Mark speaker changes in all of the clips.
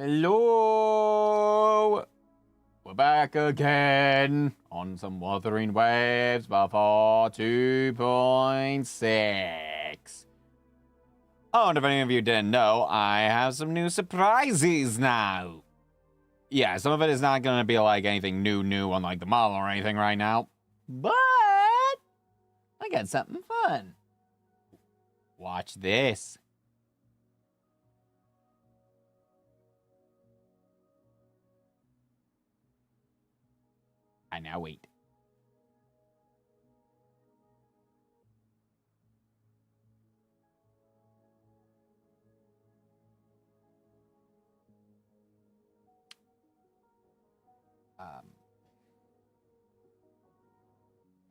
Speaker 1: Hello! We're back again on some Wuthering Waves before 2.6. Oh, and if any of you didn't know, I have some new surprises now. Yeah, some of it is not going to be like anything new on like the model or anything right now. But I got something fun. Watch this. I now wait.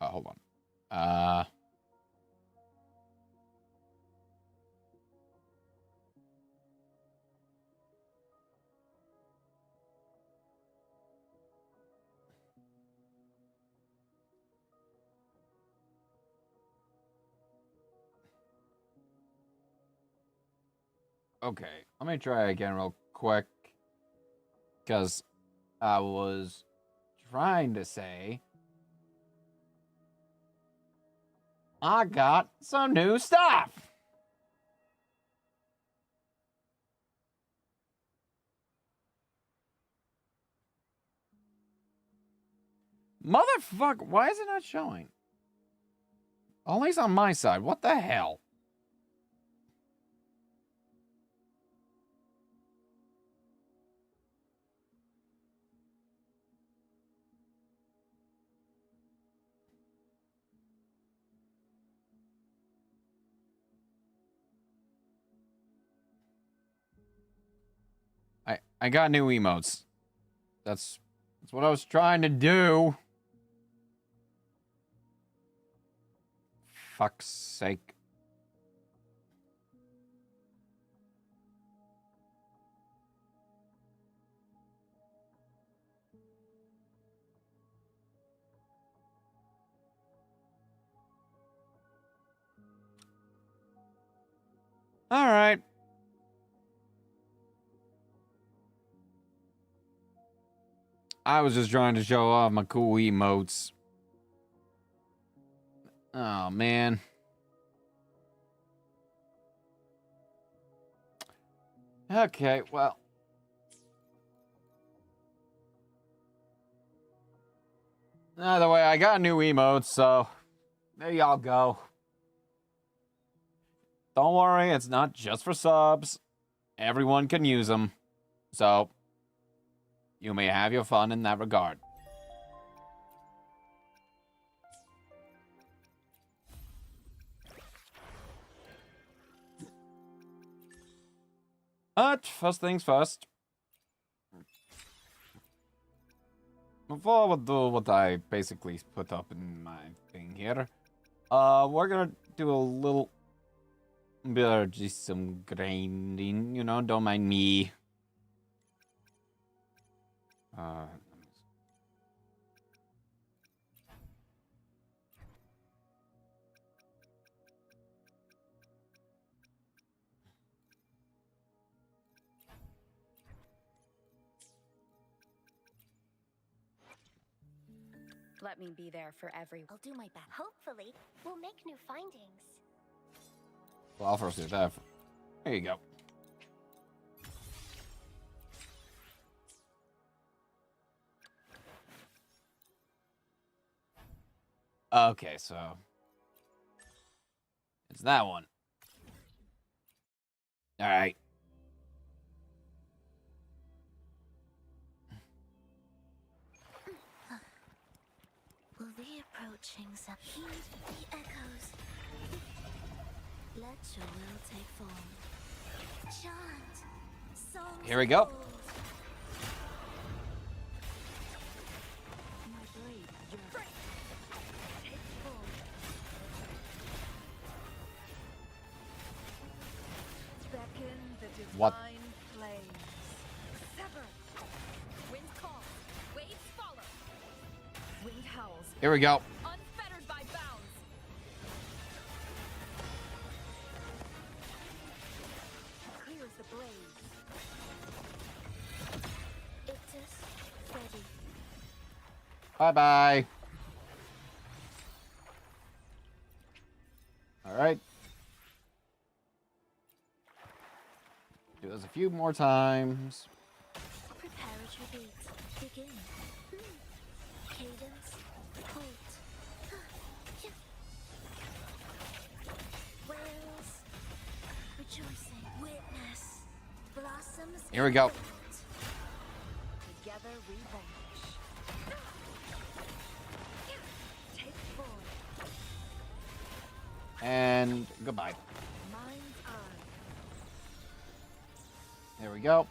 Speaker 1: Hold on. Okay, let me try again real quick. Because I was trying to say I got some new stuff. Motherfucker, why is it not showing? At least on my side. What the hell? I got new emotes. That's what I was trying to do. Fuck's sake. All right. I was just trying to show off my cool emotes. Oh, man. Okay, well. Either way, I got new emotes, so there y'all go. Don't worry, it's not just for subs. Everyone can use them. So, you may have your fun in that regard. But, first things first. Before we do what I basically put up in my thing here, we're gonna do a little bit of just some grinding, you know, don't mind me.
Speaker 2: Let me be there for everyone.
Speaker 3: I'll do my best. Hopefully, we'll make new findings.
Speaker 1: Well, I'll first do that. There you go. Okay, so it's that one. All right.
Speaker 3: Will be approaching some heed the echoes. Let your will take form. Chant. Songs
Speaker 1: Here we go.
Speaker 3: of old. My blade, your take form.
Speaker 2: Beckon the divine
Speaker 1: What?
Speaker 2: flames. Sever. Wind calls. Waves follow. Wind howls.
Speaker 1: Here we go.
Speaker 2: Unfettered by bounds. Clear as the blaze.
Speaker 1: Bye-bye. Alright. Do this a few more times.
Speaker 3: Preparatory beats. Begin. Cadence. Halt. Whales. Rejoicing. Witness. Blossoms.
Speaker 1: Here we go.
Speaker 2: Together we vanish. Take form.
Speaker 1: And goodbye.
Speaker 2: Mind's eye.
Speaker 1: There we go.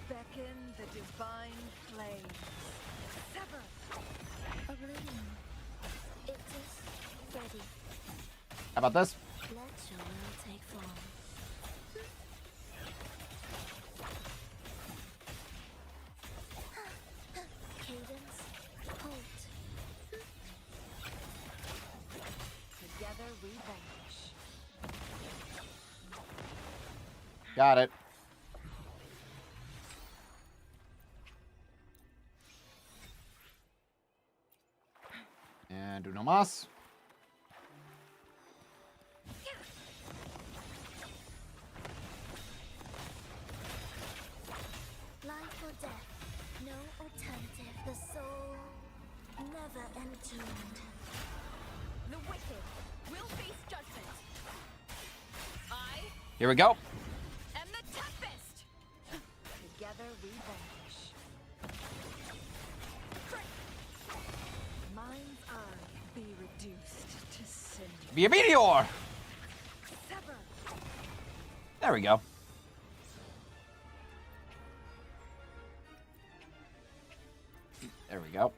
Speaker 2: Beckon the divine flames. Sever.
Speaker 3: Oblivion. It is ready.
Speaker 1: How about this?
Speaker 3: Let your will take form. Cadence. Halt.
Speaker 2: Together we vanish.
Speaker 1: Got it. And uno más.
Speaker 3: Life or death. No alternative. The soul never entombed.
Speaker 2: The wicked will face judgment. I
Speaker 1: Here we go.
Speaker 2: am the tempest. Together we vanish. Mind's eye be reduced to cinder.
Speaker 1: Be a meteor.
Speaker 2: Sever.
Speaker 1: There we go. There we go.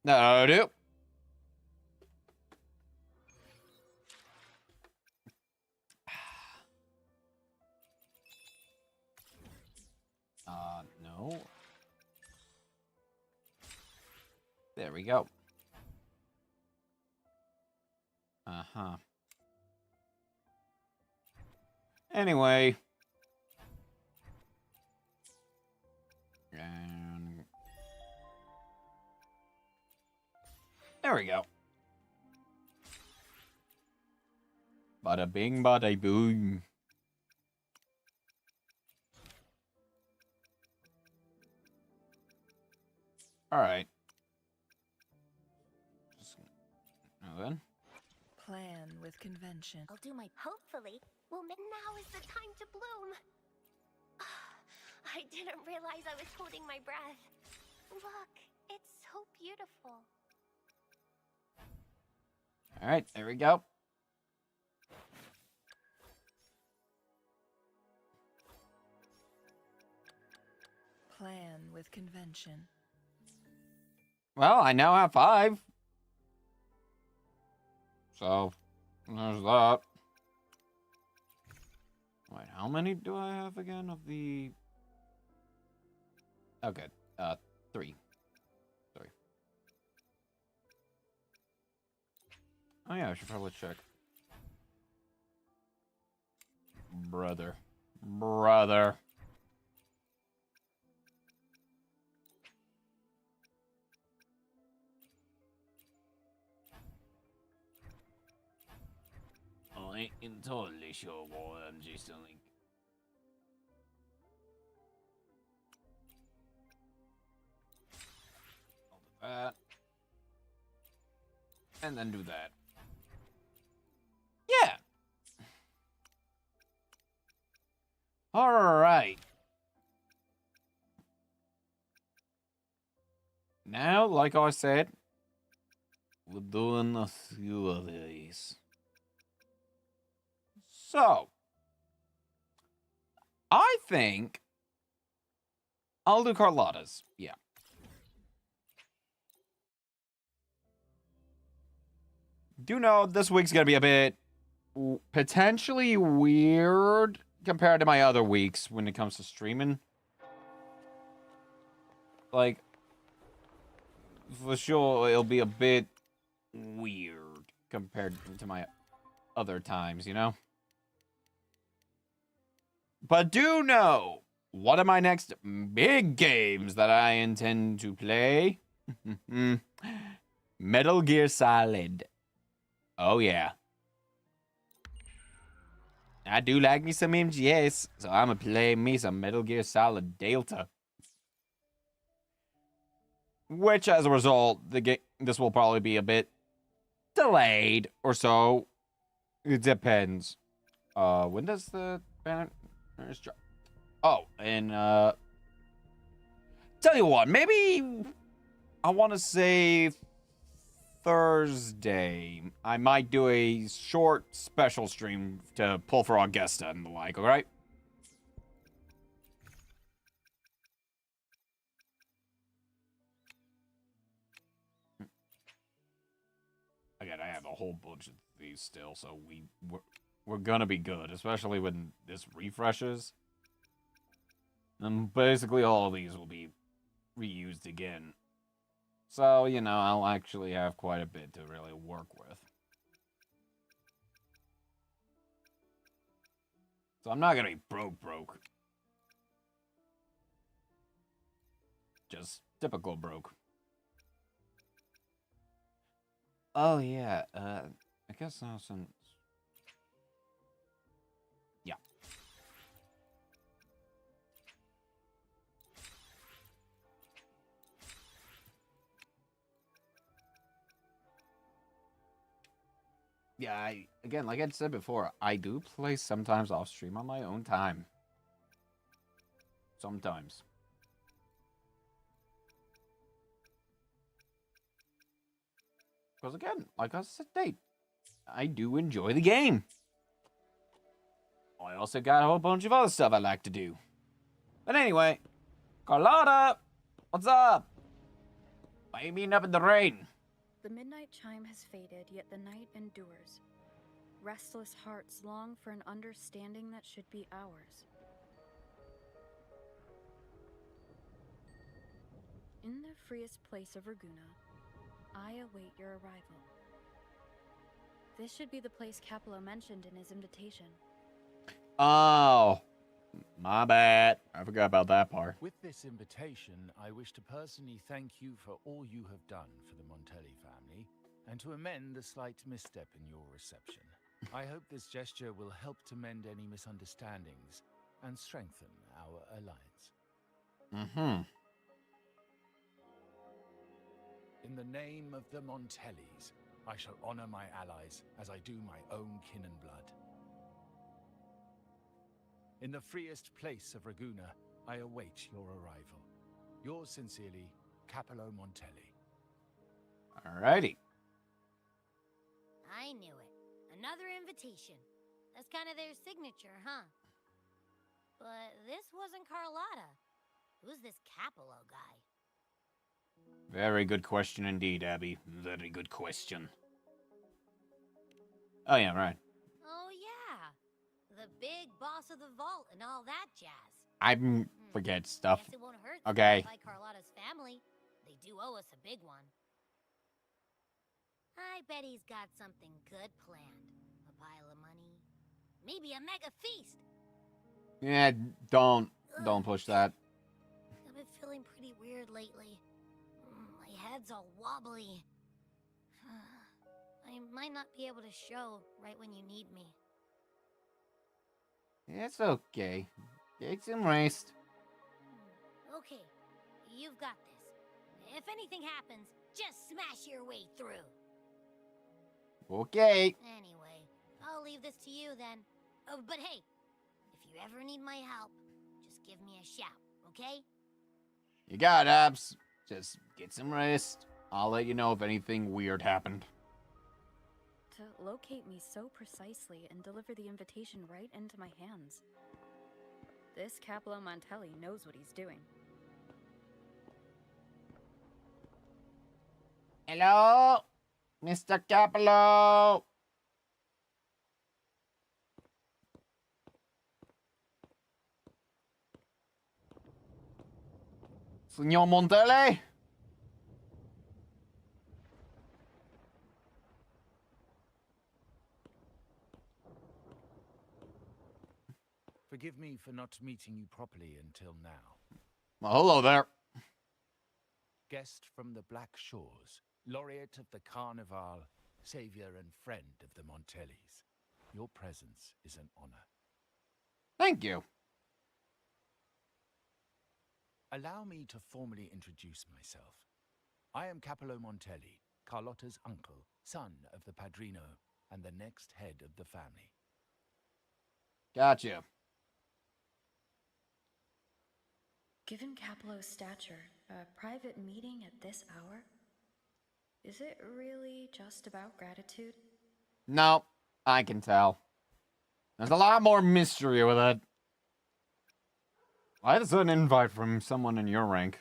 Speaker 1: No, do. No. There we go. Uh-huh. Anyway. And there we go. Bada bing, bada boom. All right. Now then.
Speaker 2: Plan with convention.
Speaker 3: I'll do my. Hopefully, now is the time to bloom. I didn't realize I was holding my breath. Look, it's so beautiful.
Speaker 1: All right, there we go.
Speaker 2: Plan with convention.
Speaker 1: Well, I now have 5. So, there's that. Wait, how many do I have again of the... Okay, 3. Sorry. Oh yeah, I should probably check. Brother. I ain't entirely sure why I'm just like... I'll do that. And then do that. Yeah! Alright. Now, like I said, we're doing a few of these. So, I think I'll do Carlotta's. Yeah. Do know this week's going to be a bit potentially weird compared to my other weeks when it comes to streaming. like, for sure, it'll be a bit weird compared to my other times, you know? But do know one of my next big games that I intend to play. Metal Gear Solid. Oh, yeah. I do like me some MGS, so I'm gonna play me some Metal Gear Solid Delta. Which, as a result, this will probably be a bit delayed or so. It depends. When does the banner drop? Oh, and tell you what, maybe I want to say Thursday. I might do a short special stream to pull for Augusta and the like, alright? Again, I have a whole bunch of these still, so we're gonna be good, especially when this refreshes. And basically all of these will be reused again. So, you know, I'll actually have quite a bit to really work with. So I'm not gonna be broke. Just typical broke. Oh, yeah, I guess now since... Yeah. Yeah, again, like I said before, I do play sometimes off stream on my own time. Sometimes. Because again, like I said, I do enjoy the game. I also got a whole bunch of other stuff I like to do. But anyway, Carlotta, what's up? Why are you being up in the rain?
Speaker 2: The midnight chime has faded, yet the night endures. Restless hearts long for an understanding that should be ours. In the freest place of Raguna, I await your arrival. This should be the place Capello mentioned in his invitation.
Speaker 1: Oh, my bad. I forgot about that part.
Speaker 4: With this invitation, I wish to personally thank you for all you have done for the Montelli family, and to amend a slight misstep in your reception. I hope this gesture will help to mend any misunderstandings and strengthen our alliance.
Speaker 1: Mm-hmm.
Speaker 4: In the name of the Montellis, I shall honor my allies as I do my own kin and blood. In the freest place of Raguna, I await your arrival. Yours sincerely, Capello Montelli.
Speaker 1: Alrighty.
Speaker 3: I knew it. Another invitation. That's kind of their signature, huh? But this wasn't Carlotta. Who's this Capello guy?
Speaker 1: Very good question indeed, Abby. Very good question. Oh, yeah, right.
Speaker 3: Oh, yeah. The big boss of the vault and all that jazz.
Speaker 1: I forget stuff.
Speaker 3: Guess it won't hurt
Speaker 1: Okay.
Speaker 3: to like Carlotta's family. They do owe us a big one. I bet he's got something good planned. A pile of money. Maybe a mega feast.
Speaker 1: Yeah, don't push that.
Speaker 3: I've been feeling pretty weird lately. My head's all wobbly. I might not be able to show right when you need me.
Speaker 1: It's okay. Take some rest.
Speaker 3: Okay, you've got this. If anything happens, just smash your way through.
Speaker 1: Okay.
Speaker 3: Anyway, I'll leave this to you then. Oh, but hey, if you ever need my help, just give me a shout, okay?
Speaker 1: You got it, Abs. Just get some rest. I'll let you know if anything weird happened.
Speaker 2: To locate me so precisely and deliver the invitation right into my hands. This Capello Montelli knows what he's doing.
Speaker 1: Hello? Mr. Capello? Signor Montelli?
Speaker 4: Forgive me for not meeting you properly until now.
Speaker 1: Well, hello there.
Speaker 4: Guest from the Black Shores, laureate of the Carnival, savior and friend of the Montellis. Your presence is an honor.
Speaker 1: Thank you.
Speaker 4: Allow me to formally introduce myself. I am Capello Montelli, Carlotta's uncle, son of the Padrino, and the next head of the family.
Speaker 1: Gotcha.
Speaker 2: Given Capello's stature, a private meeting at this hour? Is it really just about gratitude?
Speaker 1: No, I can tell. There's a lot more mystery with it. Why is it an invite from someone in your rank?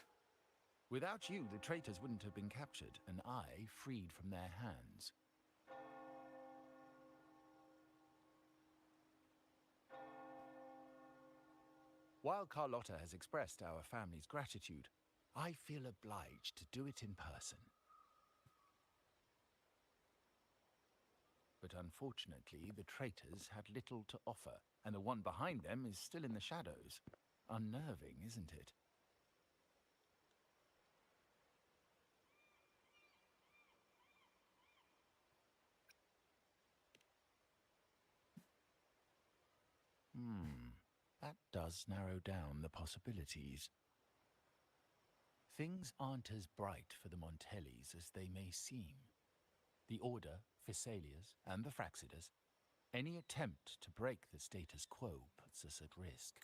Speaker 4: Without you, the traitors wouldn't have been captured, and I freed from their hands. While Carlotta has expressed our family's gratitude, I feel obliged to do it in person. But unfortunately, the traitors had little to offer, and the one behind them is still in the shadows. Unnerving, isn't it? That does narrow down the possibilities. Things aren't as bright for the Montellis as they may seem. The Order, Phassalias, and the Fraxidas, any attempt to break the status quo puts us at risk.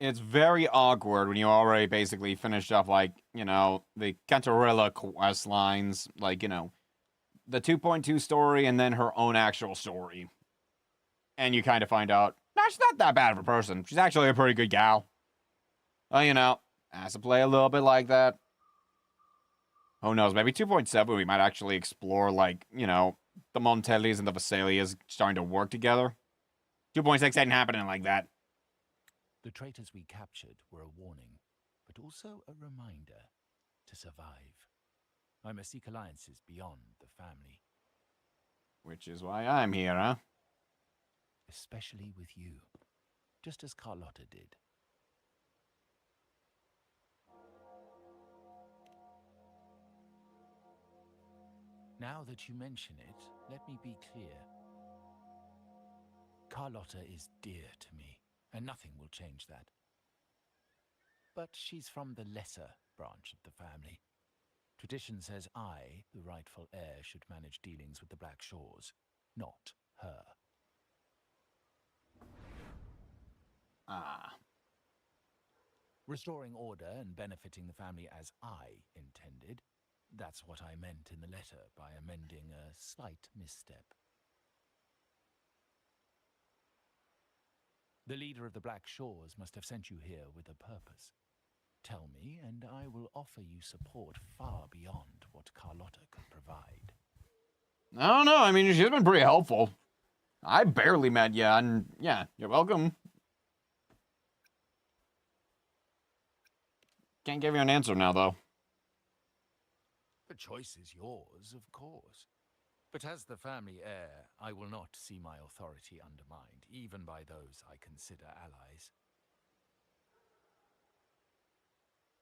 Speaker 1: It's very awkward when you already basically finished off, like, you know, the Cantarella quest lines, like, you know, the 2.2 story and then her own actual story. And you kind of find out, nah, she's not that bad of a person. She's actually a pretty good gal. Well, you know, has to play a little bit like that. Who knows, maybe 2.7 we might actually explore, like, you know, the Montellis and the Phassalias starting to work together. 2.6 ain't happening like that.
Speaker 4: The traitors we captured were a warning, but also a reminder to survive. I must seek alliances beyond the family.
Speaker 1: Which is why I'm here, huh?
Speaker 4: Especially with you, just as Carlotta did. Now that you mention it, let me be clear. Carlotta is dear to me, and nothing will change that. But she's from the lesser branch of the family. Tradition says I, the rightful heir, should manage dealings with the Black Shores, not her.
Speaker 1: Ah.
Speaker 4: Restoring order and benefiting the family as I intended, that's what I meant in the letter by amending a slight misstep. The leader of the Black Shores must have sent you here with a purpose. Tell me, and I will offer you support far beyond what Carlotta could provide.
Speaker 1: I don't know. I mean, she's been pretty helpful. I barely met you, and yeah, you're welcome. Can't give you an answer now, though.
Speaker 4: The choice is yours, of course. But as the family heir, I will not see my authority undermined, even by those I consider allies.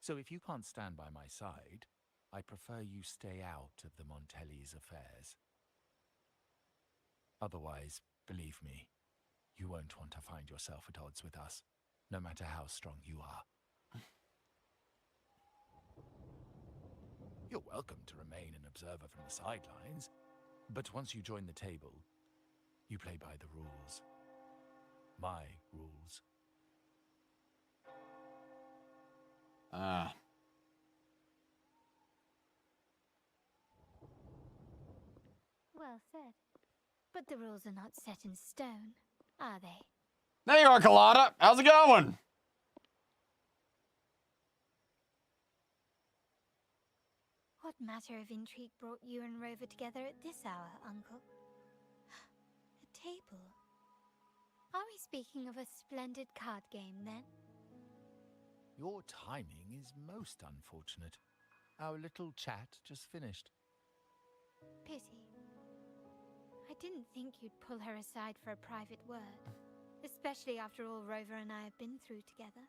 Speaker 4: So if you can't stand by my side, I prefer you stay out of the Montelli's affairs. Otherwise, believe me, you won't want to find yourself at odds with us, no matter how strong you are. You're welcome to remain an observer from the sidelines, but once you join the table, you play by the rules. My rules.
Speaker 1: Ah.
Speaker 3: Well said. But the rules are not set in stone, are they?
Speaker 1: There you are, Carlotta. How's it going?
Speaker 3: What matter of intrigue brought you and Rover together at this hour, Uncle? A table. Are we speaking of a splendid card game, then?
Speaker 4: Your timing is most unfortunate. Our little chat just finished.
Speaker 5: Pity. I didn't think you'd pull her aside for a private word, especially after all Rover and I have been through together.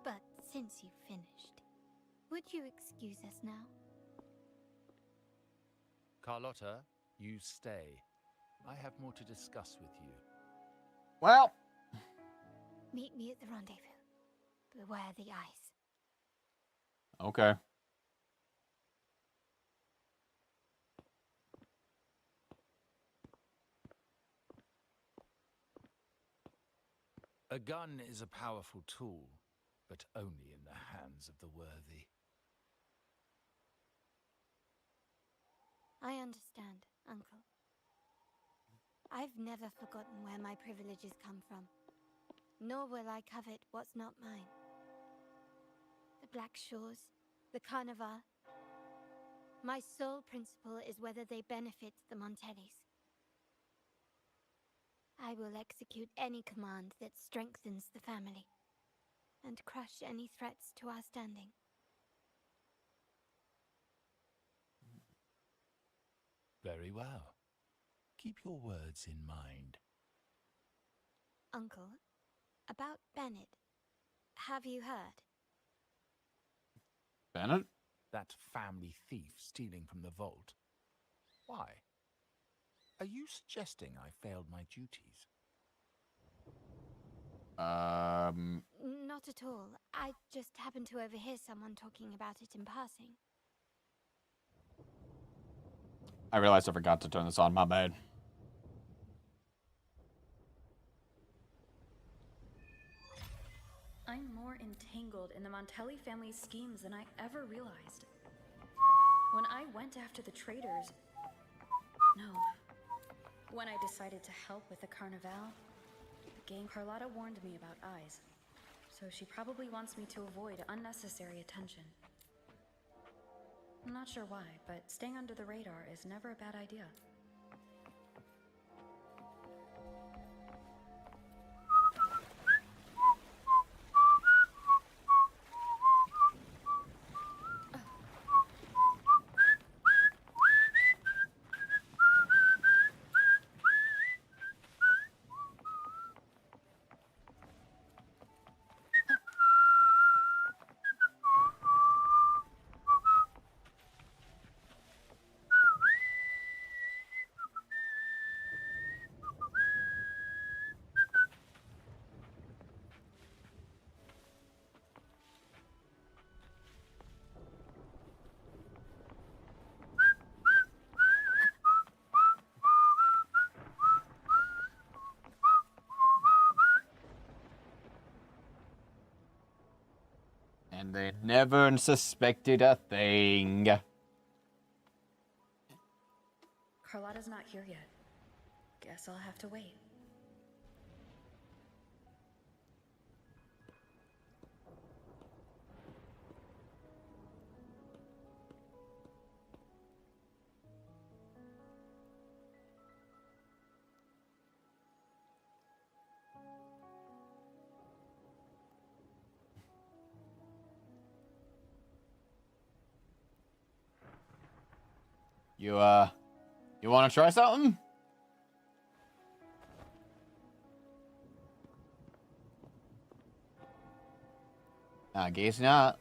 Speaker 5: But since you've finished, would you excuse us now?
Speaker 4: Carlotta, you stay. I have more to discuss with you.
Speaker 1: Well,
Speaker 5: Meet me at the rendezvous. Beware the ice.
Speaker 1: okay.
Speaker 4: A gun is a powerful tool, but only in the hands of the worthy.
Speaker 5: I understand, Uncle. I've never forgotten where my privileges come from, nor will I covet what's not mine. The Black Shores, the Carnival. My sole principle is whether they benefit the Montellis. I will execute any command that strengthens the family, and crush any threats to our standing.
Speaker 4: Very well. Keep your words in mind.
Speaker 5: Uncle, about Bennett. Have you heard?
Speaker 1: Bennett?
Speaker 4: That family thief stealing from the vault. Why? Are you suggesting I failed my duties?
Speaker 5: Not at all. I just happened to overhear someone talking about it in passing.
Speaker 1: I realized I forgot to turn this on, my bad.
Speaker 2: I'm more entangled in the Montelli family's schemes than I ever realized. When I went after the traitors... No. When I decided to help with the Carnival, the gang Carlotta warned me about eyes. So she probably wants me to avoid unnecessary attention. I'm not sure why, but staying under the radar is never a bad idea.
Speaker 1: And they never suspected a thing.
Speaker 2: Carlotta's not here yet. Guess I'll have to wait.
Speaker 1: You want to try something? I guess not.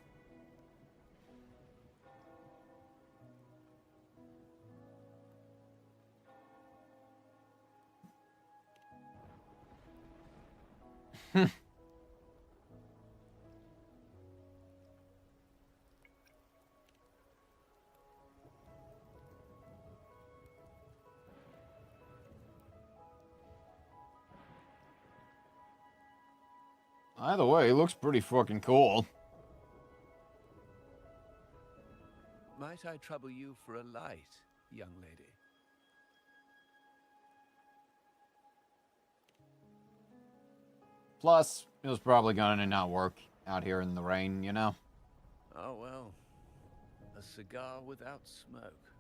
Speaker 1: Either way, it looks pretty fucking cool.
Speaker 6: Might I trouble you for a light, young lady?
Speaker 1: Plus, it was probably gonna not work out here in the rain, you know?
Speaker 6: Oh, well. A cigar without smoke.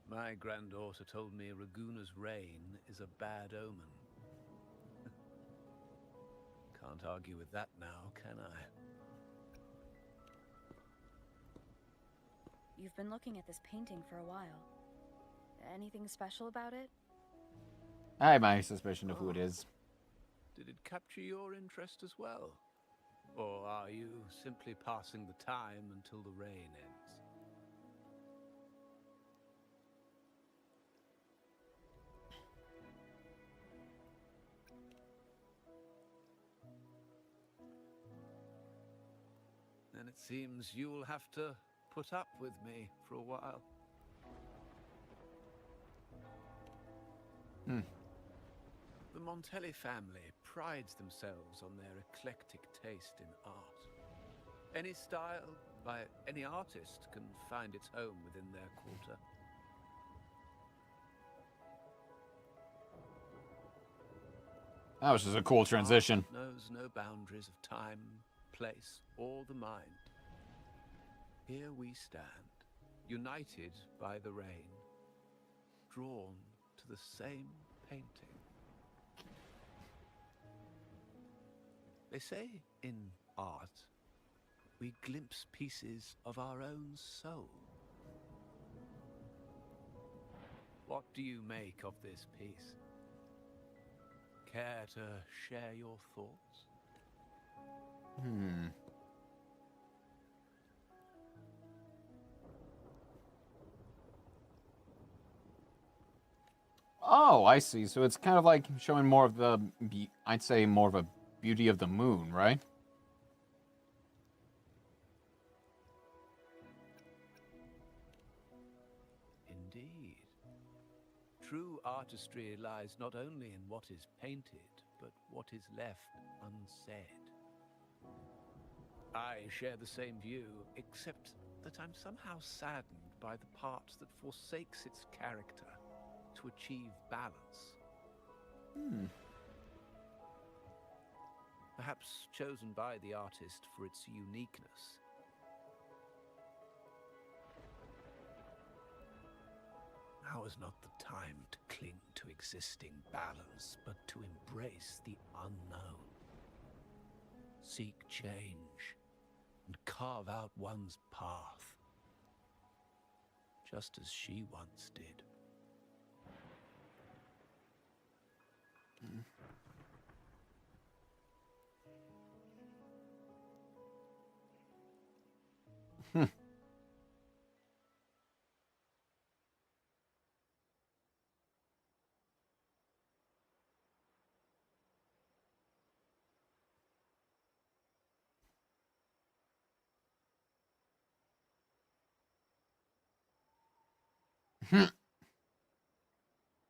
Speaker 6: My granddaughter told me Raguna's rain is a bad omen. Can't argue with that now, can I?
Speaker 2: You've been looking at this painting for a while. Anything special about it?
Speaker 1: I have my suspicion of who it is.
Speaker 6: Did it capture your interest as well? Or are you simply passing the time until the rain ends? Then it seems you'll have to put up with me for a while. The Montelli family prides themselves on their eclectic taste in art. Any style, by any artist, can find its home within their quarter.
Speaker 1: That was just a cool transition.
Speaker 6: Art knows no boundaries of time, place, or the mind. Here we stand, united by the rain, drawn to the same painting. They say in art, we glimpse pieces of our own soul. What do you make of this piece? Care to share your thoughts?
Speaker 1: Oh, I see. So it's kind of like showing more of the, I'd say more of a beauty of the moon, right?
Speaker 6: Indeed. True artistry lies not only in what is painted, but what is left unsaid. I share the same view, except that I'm somehow saddened by the part that forsakes its character to achieve balance. Perhaps chosen by the artist for its uniqueness. Now is not the time to cling to existing balance, but to embrace the unknown. Seek change and carve out one's path, just as she once did.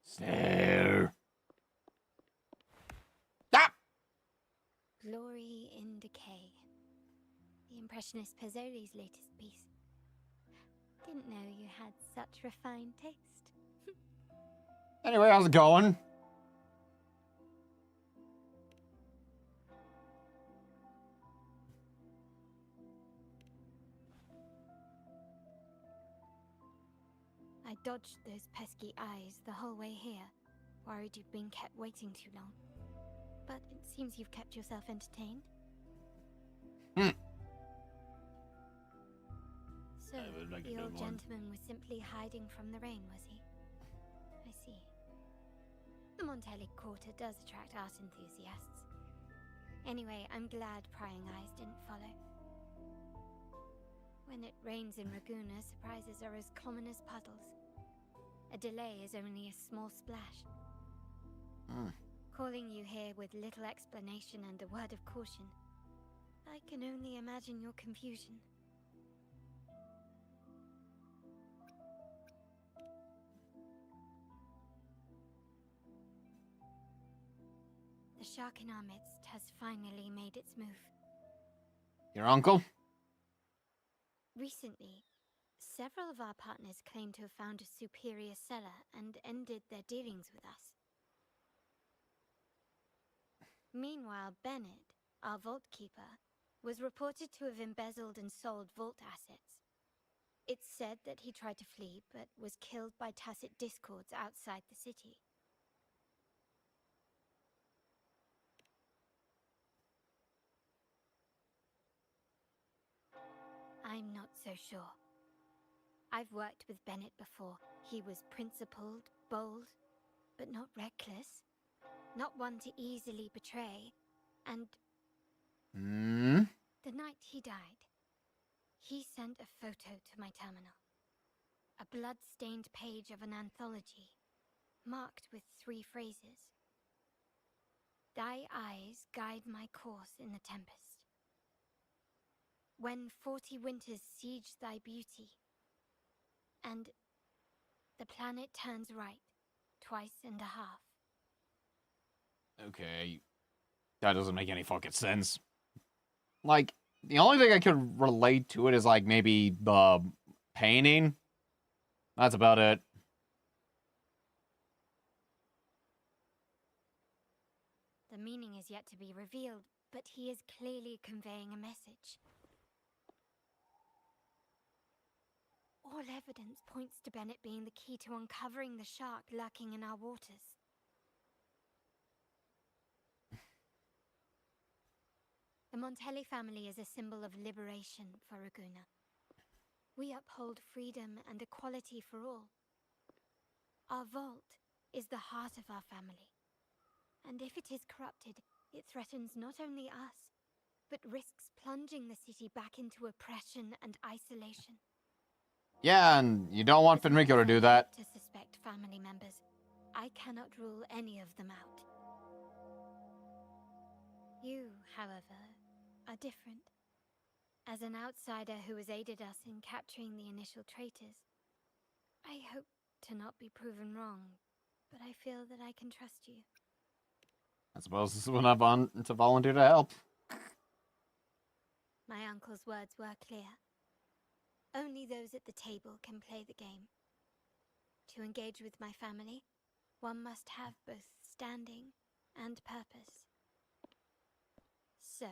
Speaker 1: Stare. Stop!
Speaker 5: Glory in Decay. The Impressionist Pazzoli's latest piece. Didn't know you had such refined taste.
Speaker 1: Anyway, how's it going?
Speaker 5: I dodged those pesky eyes the whole way here, worried you'd been kept waiting too long. But it seems you've kept yourself entertained. So, the old gentleman was simply hiding from the rain, was he? I see. The Montelli Quarter does attract art enthusiasts. Anyway, I'm glad prying eyes didn't follow. When it rains in Ragusa, surprises are as common as puddles. A delay is only a small splash. Calling you here with little explanation and a word of caution, I can only imagine your confusion. The shark in our midst has finally made its move.
Speaker 1: Your uncle?
Speaker 5: Recently, several of our partners claim to have found a superior cellar and ended their dealings with us. Meanwhile, Bennett, our vault keeper, was reported to have embezzled and sold vault assets. It's said that he tried to flee, but was killed by tacit discords outside the city. I'm not so sure. I've worked with Bennett before. He was principled, bold, but not reckless. Not one to easily betray. And the night he died, he sent a photo to my terminal. A blood-stained page of an anthology, marked with 3 phrases. Thy eyes guide my course in the tempest. When 40 winters siege thy beauty, and the planet turns right, twice and a half.
Speaker 1: Okay. That doesn't make any fucking sense. Like, the only thing I could relate to it is, like, maybe the painting. That's about it.
Speaker 5: The meaning is yet to be revealed, but he is clearly conveying a message. All evidence points to Bennett being the key to uncovering the shark lurking in our waters. The Montelli family is a symbol of liberation for Raguna. We uphold freedom and equality for all. Our vault is the heart of our family. And if it is corrupted, it threatens not only us, but risks plunging the city back into oppression and isolation.
Speaker 1: Yeah, and you don't want Fenrico to do that.
Speaker 5: To suspect family members, I cannot rule any of them out. You, however, are different. As an outsider who has aided us in capturing the initial traitors, I hope to not be proven wrong, but I feel that I can trust you.
Speaker 1: I suppose this is when I want to volunteer to help.
Speaker 5: My uncle's words were clear. Only those at the table can play the game. To engage with my family, one must have both standing and purpose. So,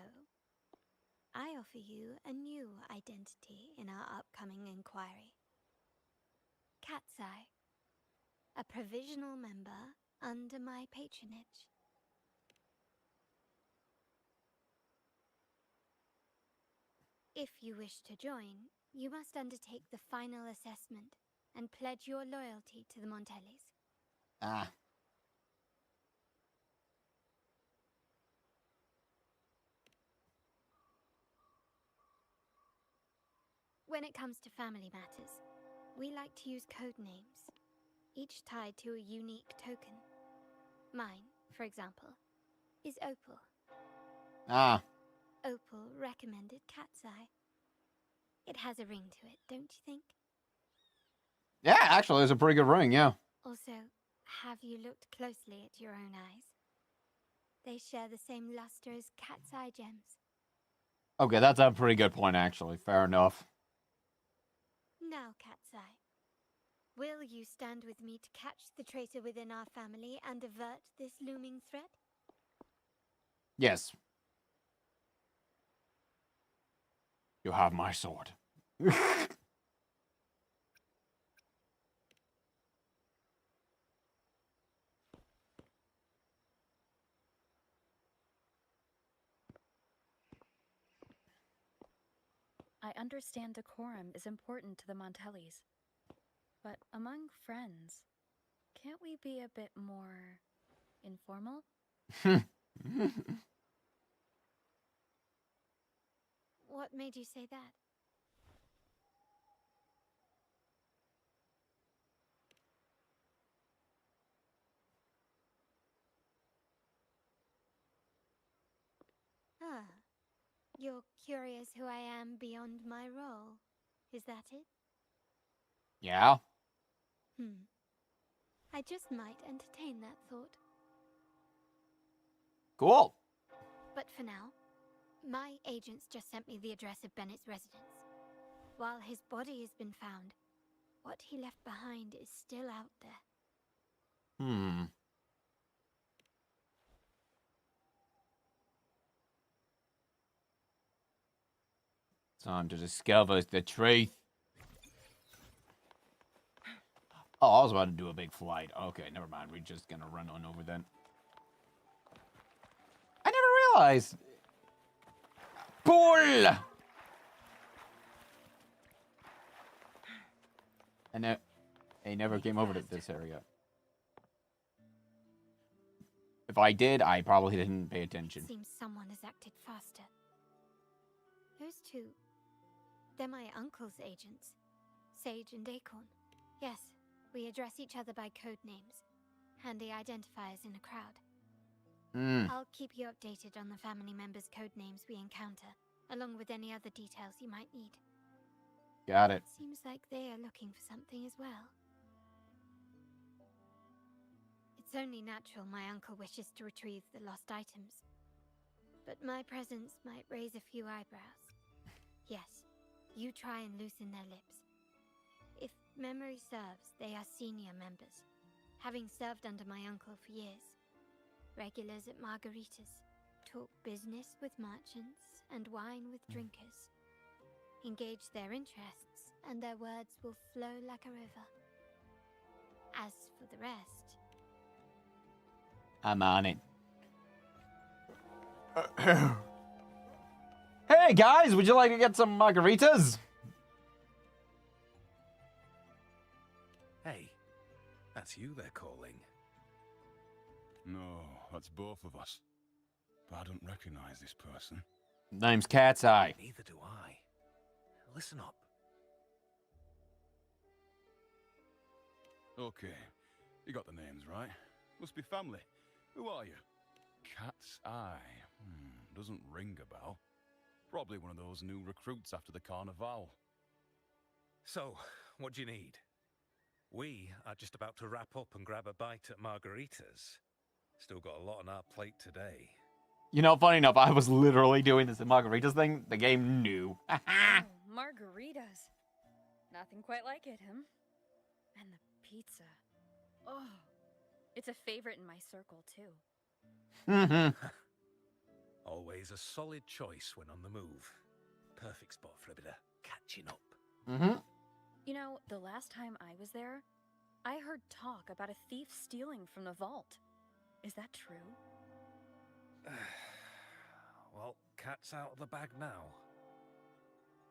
Speaker 5: I offer you a new identity in our upcoming inquiry. Cat's Eye, a provisional member under my patronage. If you wish to join, you must undertake the final assessment and pledge your loyalty to the Montellis.
Speaker 1: Ah.
Speaker 5: When it comes to family matters, we like to use code names, each tied to a unique token. Mine, for example, is Opal.
Speaker 1: Ah.
Speaker 5: Opal recommended Cat's Eye. It has a ring to it, don't you think?
Speaker 1: Yeah, actually, it's a pretty good ring, yeah.
Speaker 5: Also, have you looked closely at your own eyes? They share the same luster as Cat's Eye gems.
Speaker 1: Okay, that's a pretty good point, actually. Fair enough.
Speaker 5: Now, Cat's Eye, will you stand with me to catch the traitor within our family and avert this looming threat?
Speaker 1: Yes. You have my sword.
Speaker 2: I understand decorum is important to the Montellis, but among friends, can't we be a bit more informal?
Speaker 5: What made you say that? Ah, you're curious who I am beyond my role. Is that it?
Speaker 1: Yeah?
Speaker 5: I just might entertain that thought.
Speaker 1: Cool.
Speaker 5: But for now, my agents just sent me the address of Bennett's residence. While his body has been found, what he left behind is still out there.
Speaker 1: Time to discover the truth. Oh, I was about to do a big flight. Okay, never mind. We're just gonna run on over then. I never realized. Cool! And I never came over to this area. If I did, I probably didn't pay attention.
Speaker 5: Seems someone has acted faster. Those two, they're my uncle's agents, Sage and Acorn. Yes, we address each other by code names. Handy identifiers in a crowd. I'll keep you updated on the family members' code names we encounter, along with any other details you might need.
Speaker 1: Got it.
Speaker 5: Seems like they are looking for something as well. It's only natural my uncle wishes to retrieve the lost items. But my presence might raise a few eyebrows. Yes, you try and loosen their lips. If memory serves, they are senior members, having served under my uncle for years. Regulars at margaritas, talk business with merchants and wine with drinkers. Engage their interests, and their words will flow like a river. As for the rest...
Speaker 1: I'm on it. Hey guys, would you like to get some margaritas?
Speaker 6: Hey, that's you they're calling.
Speaker 7: No, that's both of us. But I don't recognize this person.
Speaker 1: Name's Cat's Eye.
Speaker 6: Neither do I. Listen up.
Speaker 7: Okay, you got the names right. Must be family. Who are you? Cat's Eye. Doesn't ring a bell. Probably one of those new recruits after the carnival.
Speaker 6: So, what do you need? We are just about to wrap up and grab a bite at margaritas. Still got a lot on our plate today.
Speaker 1: You know, funny enough, I was literally doing this margaritas thing. The game knew.
Speaker 2: Oh, margaritas. Nothing quite like it, huh? And the pizza. Oh, it's a favorite in my circle, too.
Speaker 6: Always a solid choice when on the move. Perfect spot for a bit of catching up.
Speaker 2: You know, the last time I was there, I heard talk about a thief stealing from the vault. Is that true?
Speaker 6: Well, cat's out of the bag now.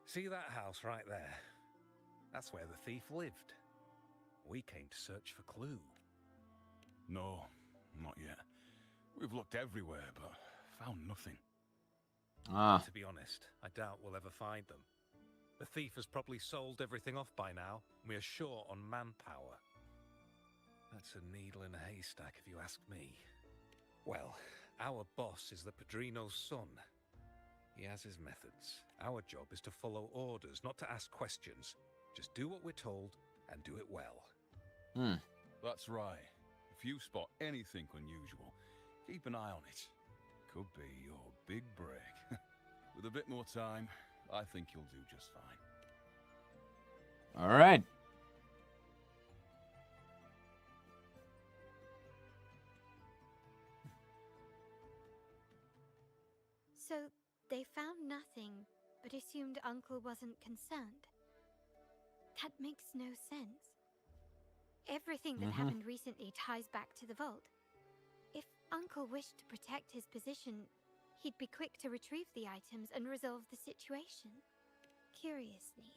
Speaker 6: See that house right there? That's where the thief lived. We came to search for clue.
Speaker 7: No, not yet. We've looked everywhere, but found nothing.
Speaker 6: To be honest, I doubt we'll ever find them. The thief has probably sold everything off by now, and we are short on manpower. That's a needle in a haystack, if you ask me. Well, our boss is the Padrino's son. He has his methods. Our job is to follow orders, not to ask questions. Just do what we're told, and do it well.
Speaker 7: That's right. If you spot anything unusual, keep an eye on it. Could be your big break. With a bit more time, I think you'll do just fine.
Speaker 1: All right.
Speaker 5: So, they found nothing, but assumed Uncle wasn't concerned. That makes no sense. Everything that happened recently ties back to the vault. If Uncle wished to protect his position, he'd be quick to retrieve the items and resolve the situation. Curiously,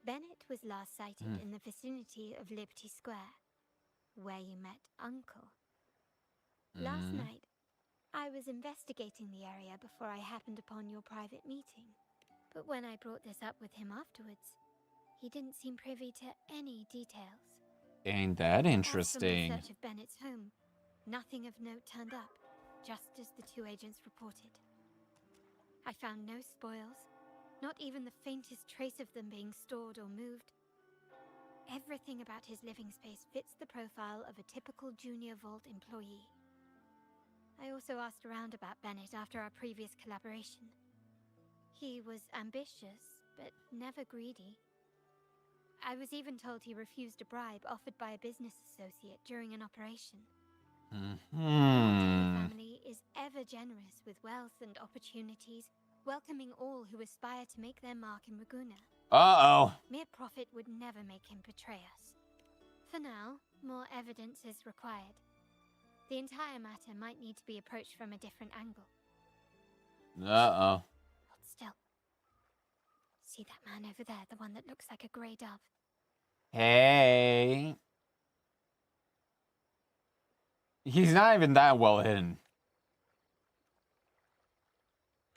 Speaker 5: Bennett was last sighted in the vicinity of Liberty Square, where you met Uncle. Last night, I was investigating the area before I happened upon your private meeting. But when I brought this up with him afterwards, he didn't seem privy to any details.
Speaker 1: Ain't that
Speaker 5: As
Speaker 1: interesting?
Speaker 5: from the search of Bennett's home, nothing of note turned up, just as the two agents reported. I found no spoils, not even the faintest trace of them being stored or moved. Everything about his living space fits the profile of a typical Junior Vault employee. I also asked around about Bennett after our previous collaboration. He was ambitious, but never greedy. I was even told he refused a bribe offered by a business associate during an operation. The family is ever generous with wealth and opportunities, welcoming all who aspire to make their mark in Raguna. Mere profit would never make him betray us. For now, more evidence is required. The entire matter might need to be approached from a different angle. Hold still. See that man over there, the one that looks like a grey dove?
Speaker 1: Hey. He's not even that well hidden.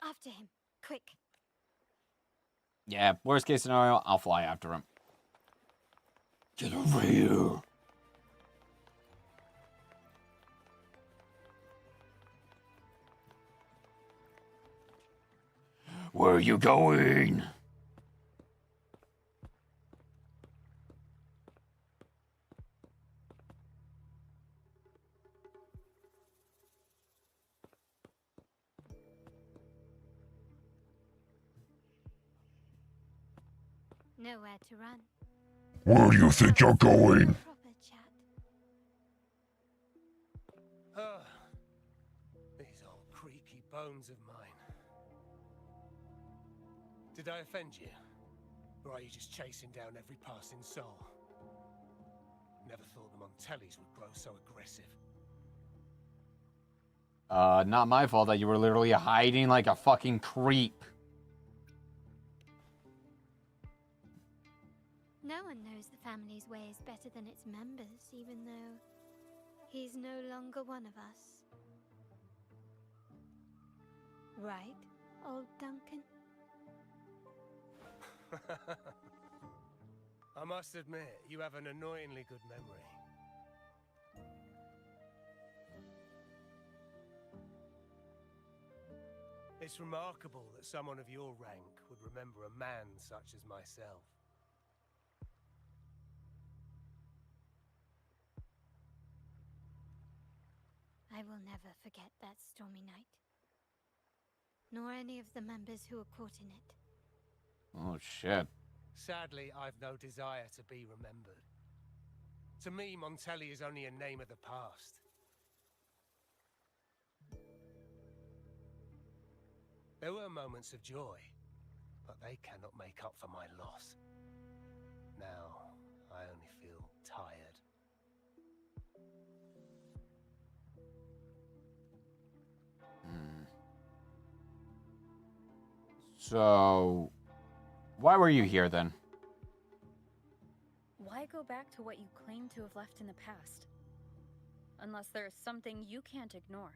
Speaker 5: After him, quick.
Speaker 1: Yeah, worst case scenario, I'll fly after him. Get over here. Where are you going?
Speaker 5: Nowhere to run.
Speaker 8: Where do you think you're going?
Speaker 5: Proper chat.
Speaker 6: Ah, these old creaky bones of mine. Did I offend you? Or are you just chasing down every passing soul? Never thought the Montellis would grow so aggressive.
Speaker 1: Not my fault that you were literally hiding like a fucking creep.
Speaker 5: No one knows the family's ways better than its members, even though he's no longer one of us. Right, old Duncan?
Speaker 6: I must admit, you have an annoyingly good memory. It's remarkable that someone of your rank would remember a man such as myself.
Speaker 5: I will never forget that stormy night. Nor any of the members who were caught in it.
Speaker 1: Oh, shit.
Speaker 6: Sadly, I've no desire to be remembered. To me, Montelli is only a name of the past. There were moments of joy, but they cannot make up for my loss. Now, I only feel tired.
Speaker 1: So, why were you here then?
Speaker 2: Why go back to what you claim to have left in the past? Unless there's something you can't ignore.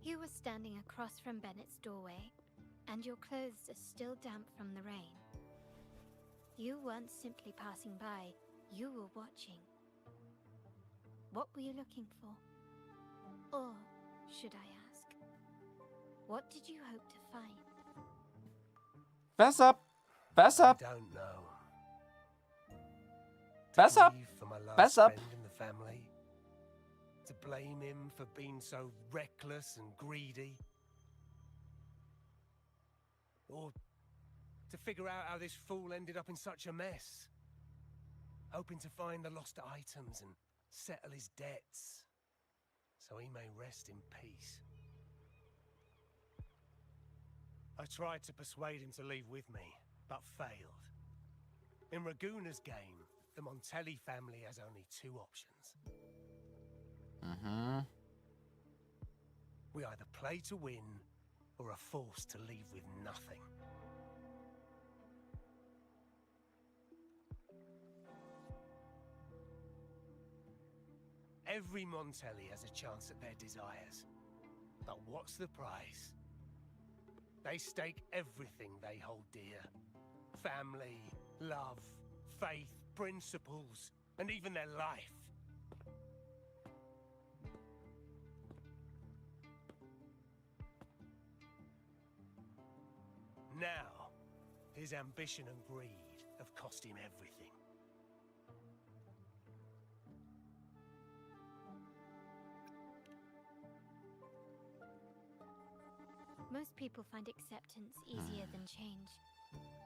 Speaker 5: You were standing across from Bennett's doorway, and your clothes are still damp from the rain. You weren't simply passing by, you were watching. What were you looking for? Or, should I ask, what did you hope to find?
Speaker 1: Fess up. Fess up.
Speaker 6: I don't know.
Speaker 1: Fess up.
Speaker 6: Grieve for my last
Speaker 1: Fess up.
Speaker 6: friend in the family. To blame him for being so reckless and greedy. Or to figure out how this fool ended up in such a mess. Hoping to find the lost items and settle his debts, so he may rest in peace. I tried to persuade him to leave with me, but failed. In Raguna's game, the Montelli family has only two options. We either play to win, or are forced to leave with nothing. Every Montelli has a chance at their desires. But what's the price? They stake everything they hold dear. Family, love, faith, principles, and even their life. Now, his ambition and greed have cost him everything.
Speaker 5: Most people find acceptance easier than change,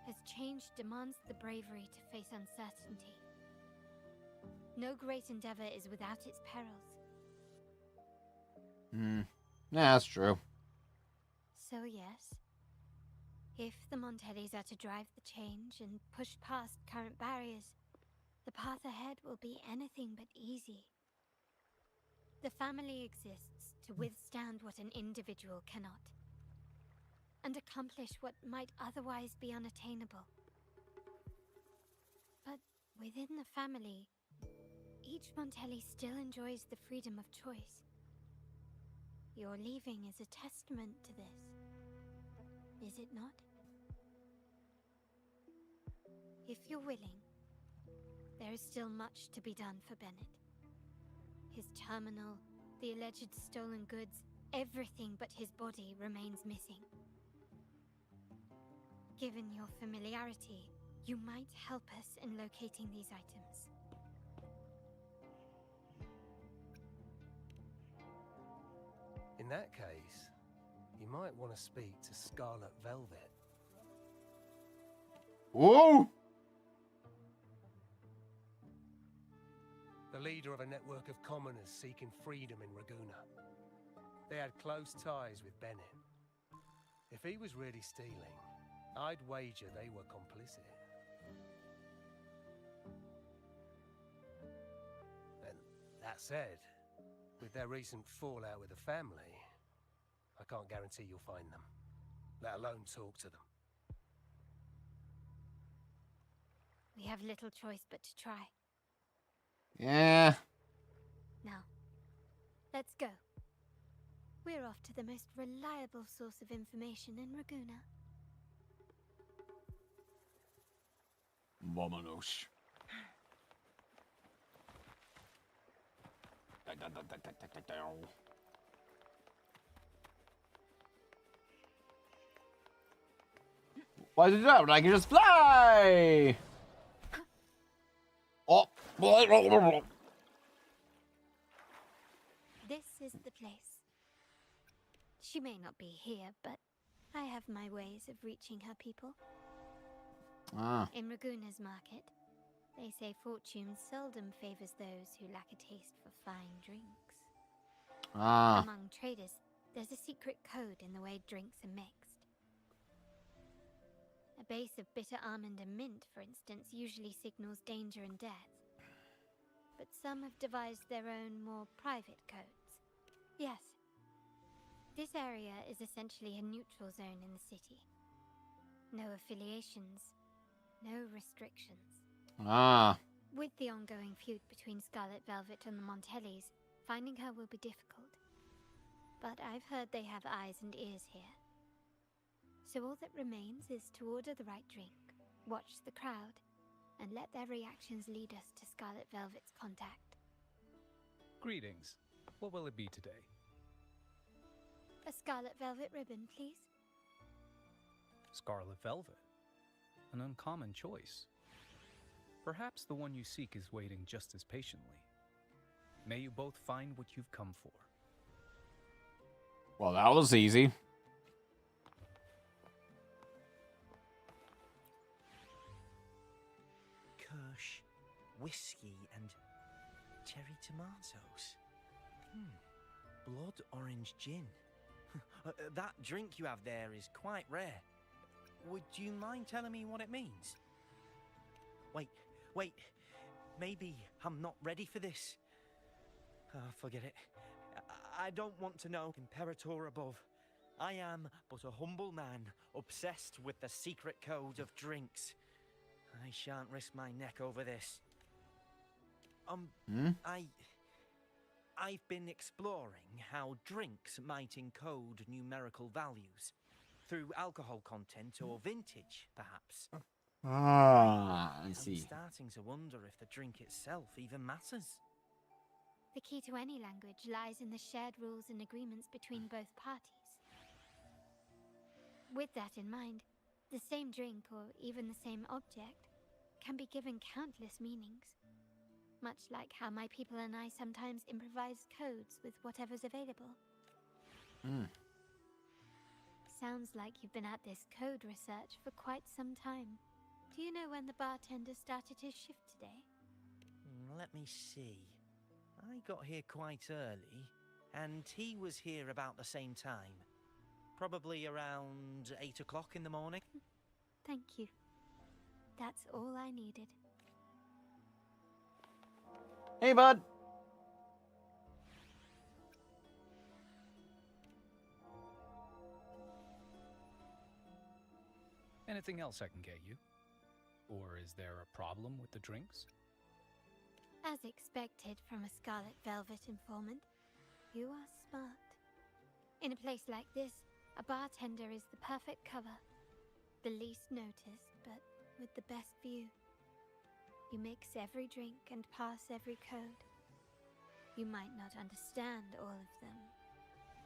Speaker 5: as change demands the bravery to face uncertainty. No great endeavor is without its perils.
Speaker 1: Yeah, that's true.
Speaker 5: So yes, if the Montellis are to drive the change and push past current barriers, the path ahead will be anything but easy. The family exists to withstand what an individual cannot, and accomplish what might otherwise be unattainable. Within the family, each Montelli still enjoys the freedom of choice. Your leaving is a testament to this, is it not? If you're willing, there is still much to be done for Bennett. His terminal, the alleged stolen goods, everything but his body remains missing. Given your familiarity, you might help us in locating these items.
Speaker 6: In that case, you might want to speak to Scarlet Velvet.
Speaker 1: Whoa!
Speaker 6: The leader of a network of commoners seeking freedom in Raguna. They had close ties with Bennett. If he was really stealing, I'd wager they were complicit. And that said, with their recent fallout with the family, I can't guarantee you'll find them, let alone talk to them.
Speaker 5: We have little choice but to try.
Speaker 1: Yeah.
Speaker 5: Now, let's go. We're off to the most reliable source of information in Raguna.
Speaker 1: Vámonos. Why is it that? I can just fly! Oh!
Speaker 5: This is the place. She may not be here, but I have my ways of reaching her people.
Speaker 1: Ah.
Speaker 5: In Raguna's market, they say fortune seldom favors those who lack a taste for fine drinks.
Speaker 1: Ah.
Speaker 5: Among traders, there's a secret code in the way drinks are mixed. A base of bitter almond and mint, for instance, usually signals danger and death. But some have devised their own, more private codes. Yes. This area is essentially a neutral zone in the city. No affiliations, no restrictions.
Speaker 1: Ah.
Speaker 5: With the ongoing feud between Scarlet Velvet and the Montellis, finding her will be difficult. But I've heard they have eyes and ears here. So all that remains is to order the right drink, watch the crowd, and let their reactions lead us to Scarlet Velvet's contact.
Speaker 9: Greetings. What will it be today?
Speaker 5: A Scarlet Velvet ribbon, please.
Speaker 9: Scarlet Velvet. An uncommon choice. Perhaps the one you seek is waiting just as patiently. May you both find what you've come for.
Speaker 1: Well, that was easy.
Speaker 10: Kirsch, whiskey, and cherry tomatoes. Blood orange gin. That drink you have there is quite rare. Would you mind telling me what it means? Wait. Maybe I'm not ready for this. Forget it. I don't want to know. Imperator above. I am but a humble man, obsessed with the secret code of drinks. I shan't risk my neck over this. I've been exploring how drinks might encode numerical values. Through alcohol content or vintage, perhaps.
Speaker 1: Ah, I see.
Speaker 10: I'm starting to wonder if the drink itself even matters.
Speaker 5: The key to any language lies in the shared rules and agreements between both parties. With that in mind, the same drink, or even the same object, can be given countless meanings. Much like how my people and I sometimes improvise codes with whatever's available. Sounds like you've been at this code research for quite some time. Do you know when the bartender started his shift today?
Speaker 10: Let me see. I got here quite early, and he was here about the same time. Probably around 8 o'clock in the morning.
Speaker 5: Thank you. That's all I needed.
Speaker 1: Hey, bud.
Speaker 9: Anything else I can get you? Or is there a problem with the drinks?
Speaker 5: As expected from a Scarlet Velvet informant, you are smart. In a place like this, a bartender is the perfect cover. The least noticed, but with the best view. You mix every drink and pass every code. You might not understand all of them,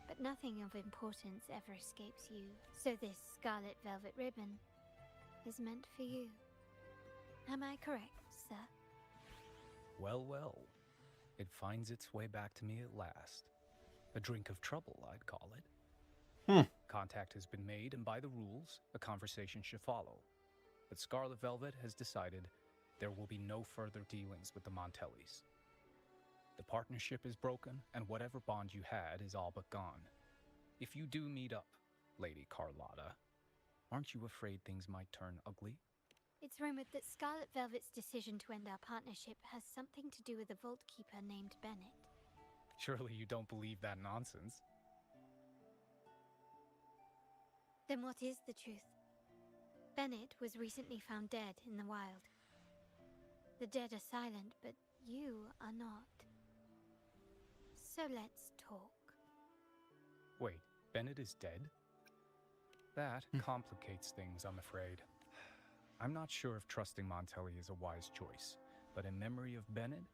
Speaker 5: but nothing of importance ever escapes you. So this Scarlet Velvet ribbon is meant for you. Am I correct, sir?
Speaker 9: Well, well. It finds its way back to me at last. A drink of trouble, I'd call it. Contact has been made, and by the rules, a conversation should follow. But Scarlet Velvet has decided there will be no further dealings with the Montellis. The partnership is broken, and whatever bond you had is all but gone. If you do meet up, Lady Carlotta, aren't you afraid things might turn ugly?
Speaker 5: It's rumored that Scarlet Velvet's decision to end our partnership has something to do with a vault keeper named Bennett.
Speaker 9: Surely you don't believe that nonsense.
Speaker 5: Then what is the truth? Bennett was recently found dead in the wild. The dead are silent, but you are not. So let's talk.
Speaker 9: Wait, Bennett is dead? That complicates things, I'm afraid. I'm not sure if trusting Montelli is a wise choice, but in memory of Bennett,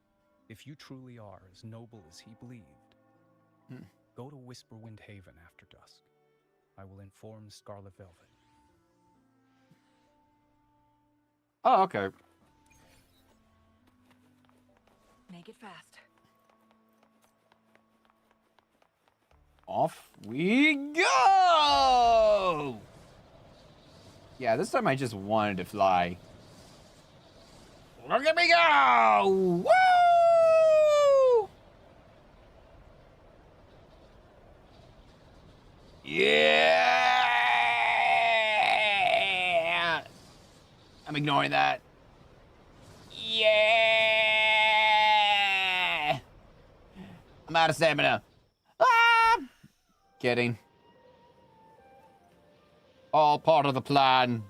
Speaker 9: if you truly are as noble as he believed, go to Whisperwind Haven after dusk. I will inform Scarlet Velvet.
Speaker 1: Oh, okay.
Speaker 11: Make it fast.
Speaker 1: Off we go! Yeah, this time I just wanted to fly. Look at me go! Woo! Yeah! I'm ignoring that. Yeah! I'm out of stamina. Ah! Kidding. All part of the plan.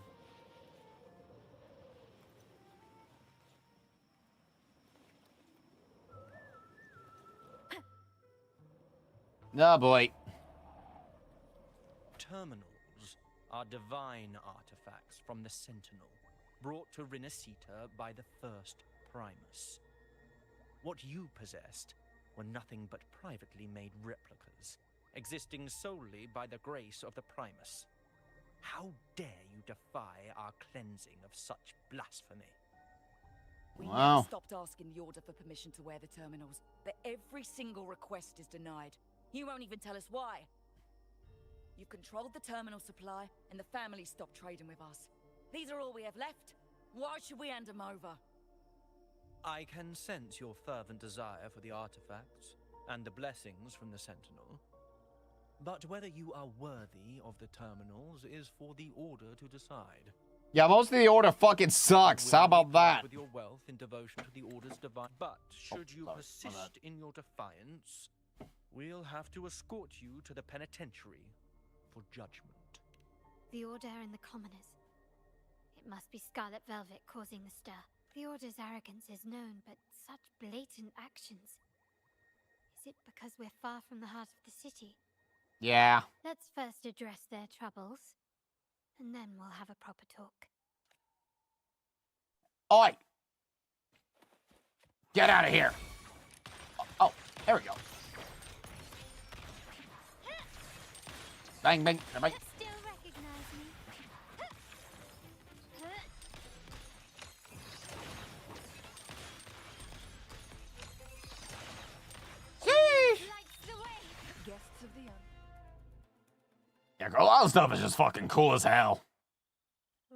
Speaker 1: Oh boy.
Speaker 10: Terminals are divine artifacts from the Sentinel, brought to Rinascita by the first Primus. What you possessed were nothing but privately made replicas, existing solely by the grace of the Primus. How dare you defy our cleansing of such blasphemy?
Speaker 11: We
Speaker 1: Wow.
Speaker 11: never stopped asking the Order for permission to wear the terminals, but every single request is denied. You won't even tell us why. You've controlled the terminal supply, and the family stopped trading with us. These are all we have left. Why should we hand them over?
Speaker 10: I can sense your fervent desire for the artifacts and the blessings from the Sentinel. But whether you are worthy of the terminals is for the Order to decide.
Speaker 1: Yeah, most of the Order fucking sucks. How about that?
Speaker 10: With your wealth in devotion to the Order's divine. But should you
Speaker 1: sorry.
Speaker 10: persist in your defiance, we'll have to escort you to the penitentiary for judgment.
Speaker 5: The Order and the commoners. It must be Scarlet Velvet causing the stir. The Order's arrogance is known, but such blatant actions. Is it because we're far from the heart of the city?
Speaker 1: Yeah.
Speaker 5: Let's first address their troubles, and then we'll have a proper talk.
Speaker 1: Oi! Get out of here! Oh, there we go. Bang, bang, bang.
Speaker 5: Still recognize me?
Speaker 1: Sheesh!
Speaker 5: Lights the way!
Speaker 11: Guests of the Inn.
Speaker 1: Yeah, girl, all stuff is just fucking cool as hell.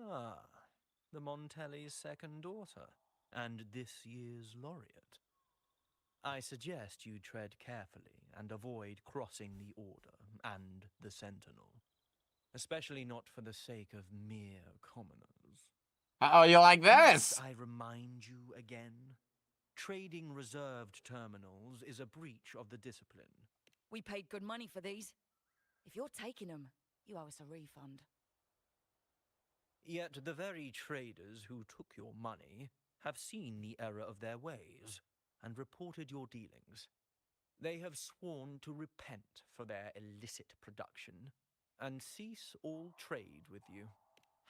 Speaker 10: Ah, the Montelli's second daughter, and this year's laureate. I suggest you tread carefully and avoid crossing the Order and the Sentinel, especially not for the sake of mere commoners.
Speaker 1: Oh, you like this?
Speaker 10: Must I remind you again? Trading reserved terminals is a breach of the discipline.
Speaker 11: We paid good money for these. If you're taking them, you owe us a refund.
Speaker 6: Yet the very traders who took your money have seen the error of their ways and reported your dealings. They have sworn to repent for their illicit production and cease all trade with you.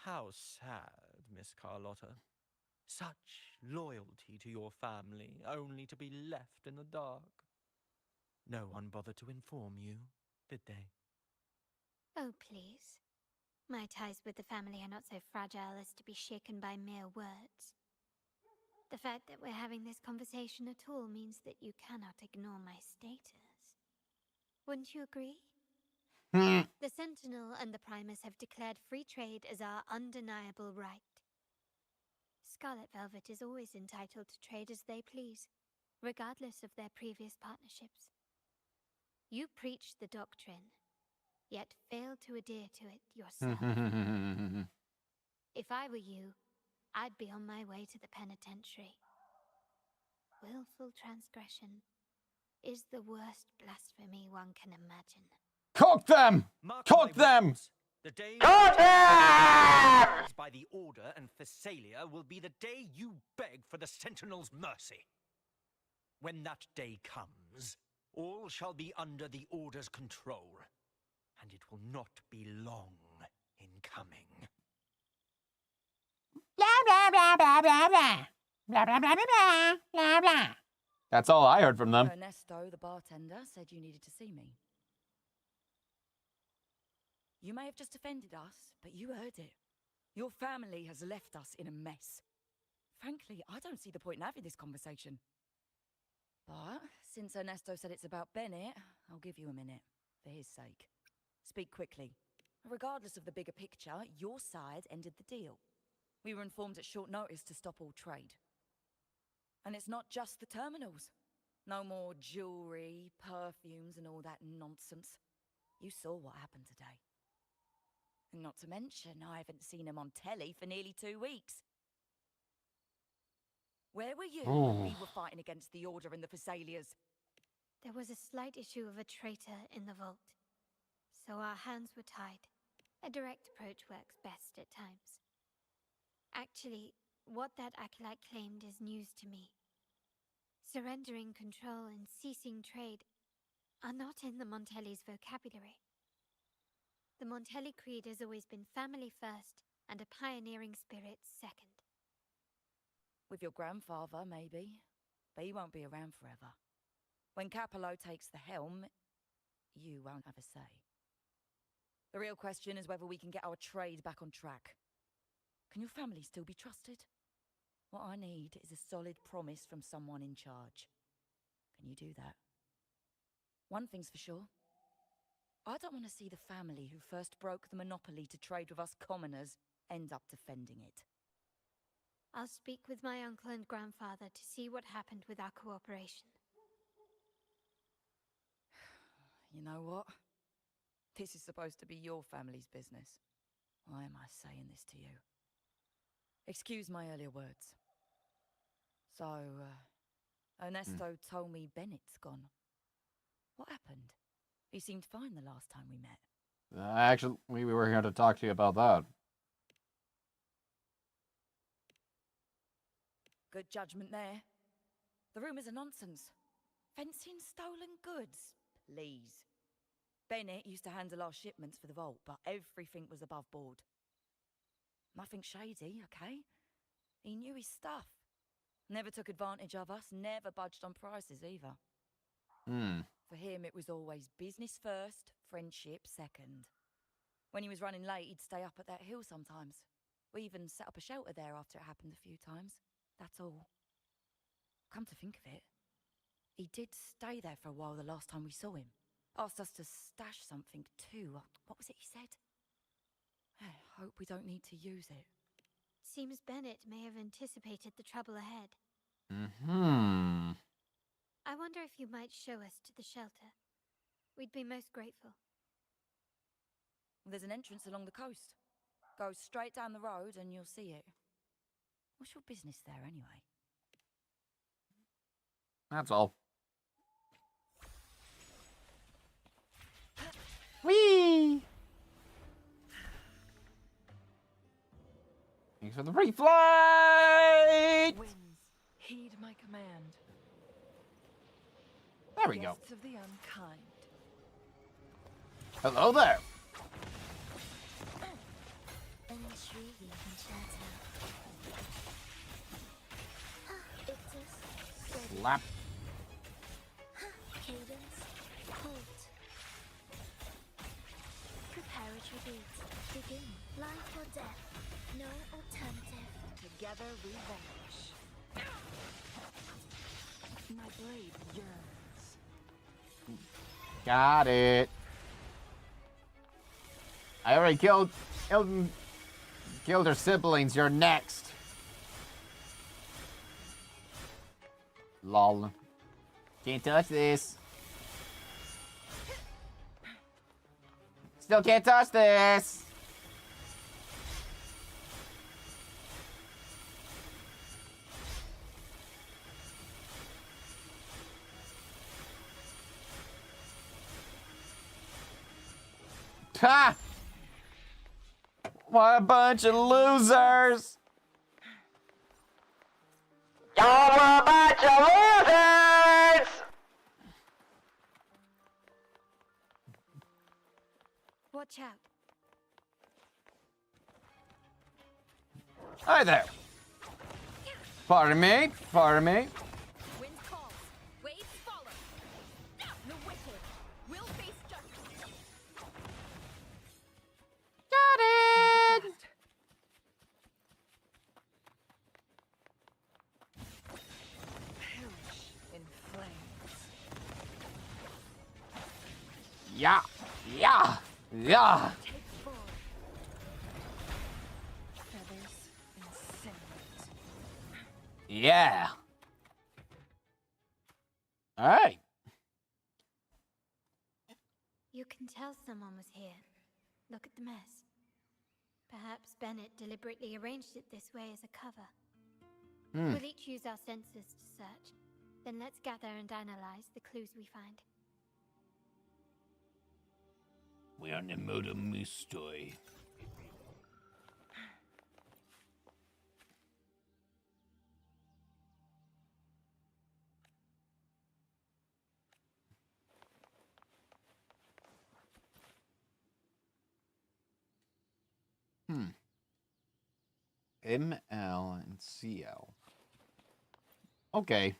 Speaker 6: How sad, Miss Carlotta. Such loyalty to your family, only to be left in the dark. No one bothered to inform you, did they?
Speaker 5: Oh, please. My ties with the family are not so fragile as to be shaken by mere words. The fact that we're having this conversation at all means that you cannot ignore my status. Wouldn't you agree? The Sentinel and the Primus have declared free trade as our undeniable right. Scarlet Velvet is always entitled to trade as they please, regardless of their previous partnerships. You preach the doctrine, yet fail to adhere to it yourself. If I were you, I'd be on my way to the penitentiary. Willful transgression is the worst blasphemy one can imagine.
Speaker 1: Cook them! Cook them!
Speaker 10: The day
Speaker 1: Cook them!
Speaker 10: by the Order and Thessalia will be the day you beg for the Sentinel's mercy. When that day comes, all shall be under the Order's control, and it will not be long in coming.
Speaker 1: Blah, blah, blah, blah, blah, blah. Blah, blah, blah, blah, blah, blah. That's all I heard from them.
Speaker 11: Ernesto, the bartender, said you needed to see me. You may have just offended us, but you heard it. Your family has left us in a mess. Frankly, I don't see the point in having this conversation. But since Ernesto said it's about Bennett, I'll give you a minute, for his sake. Speak quickly. Regardless of the bigger picture, your side ended the deal. We were informed at short notice to stop all trade. And it's not just the terminals. No more jewelry, perfumes, and all that nonsense. You saw what happened today. And not to mention, I haven't seen him on telly for nearly 2 weeks. Where were you when we were fighting against the Order and the Thessalias?
Speaker 5: There was a slight issue of a traitor in the vault, so our hands were tied. A direct approach works best at times. Actually, what that acolyte claimed is news to me. Surrendering control and ceasing trade are not in the Montelli's vocabulary. The Montelli creed has always been family first and a pioneering spirit second.
Speaker 11: With your grandfather, maybe. But he won't be around forever. When Capello takes the helm, you won't have a say. The real question is whether we can get our trade back on track. Can your family still be trusted? What I need is a solid promise from someone in charge. Can you do that? One thing's for sure. I don't want to see the family who first broke the monopoly to trade with us commoners end up defending it.
Speaker 5: I'll speak with my uncle and grandfather to see what happened with our cooperation.
Speaker 11: You know what? This is supposed to be your family's business. Why am I saying this to you? Excuse my earlier words. So, Ernesto told me Bennett's gone. What happened? He seemed fine the last time we met.
Speaker 1: Actually, we were here to talk to you about that.
Speaker 11: Good judgment there. The rumors are nonsense. Fencing stolen goods? Please. Bennett used to handle our shipments for the vault, but everything was above board. Nothing shady, okay? He knew his stuff. Never took advantage of us, never budged on prices either. For him, it was always business first, friendship second. When he was running late, he'd stay up at that hill sometimes. We even set up a shelter there after it happened a few times. That's all. Come to think of it, he did stay there for a while the last time we saw him. Asked us to stash something too. What was it he said? I hope we don't need to use it.
Speaker 5: Seems Bennett may have anticipated the trouble ahead. I wonder if you might show us to the shelter. We'd be most grateful.
Speaker 11: There's an entrance along the coast. Go straight down the road and you'll see it. What's your business there anyway?
Speaker 1: That's all. Whee! Thanks for the free flight!
Speaker 11: Winds, heed my command.
Speaker 1: There we go.
Speaker 11: Guests of the unkind.
Speaker 1: Hello there.
Speaker 3: Intriguing, Chatter. It is steady.
Speaker 1: Slap.
Speaker 3: Cadence, halt. Preparatory beats. Begin. Life or death. No alternative.
Speaker 11: Together we vanish. My blade yearns.
Speaker 1: Got it. I already killed her siblings. You're next. Lol. Can't touch this. Still can't touch this. Ha! What a bunch of losers! Y'all were a bunch of losers!
Speaker 5: Watch out.
Speaker 1: Hi there. Pardon me. Pardon me.
Speaker 11: Wind calls, waves follow. The wicked will face justice.
Speaker 1: Got it.
Speaker 11: Perish in flames.
Speaker 1: Yeah. Yeah. Yeah.
Speaker 11: Take form. Feathers incinerate.
Speaker 1: Yeah. All right.
Speaker 5: You can tell someone was here. Look at the mess. Perhaps Bennett deliberately arranged it this way as a cover. We'll each use our senses to search. Then let's gather and analyze the clues we find.
Speaker 1: We're on the murder mystery. ML and CL. Okay.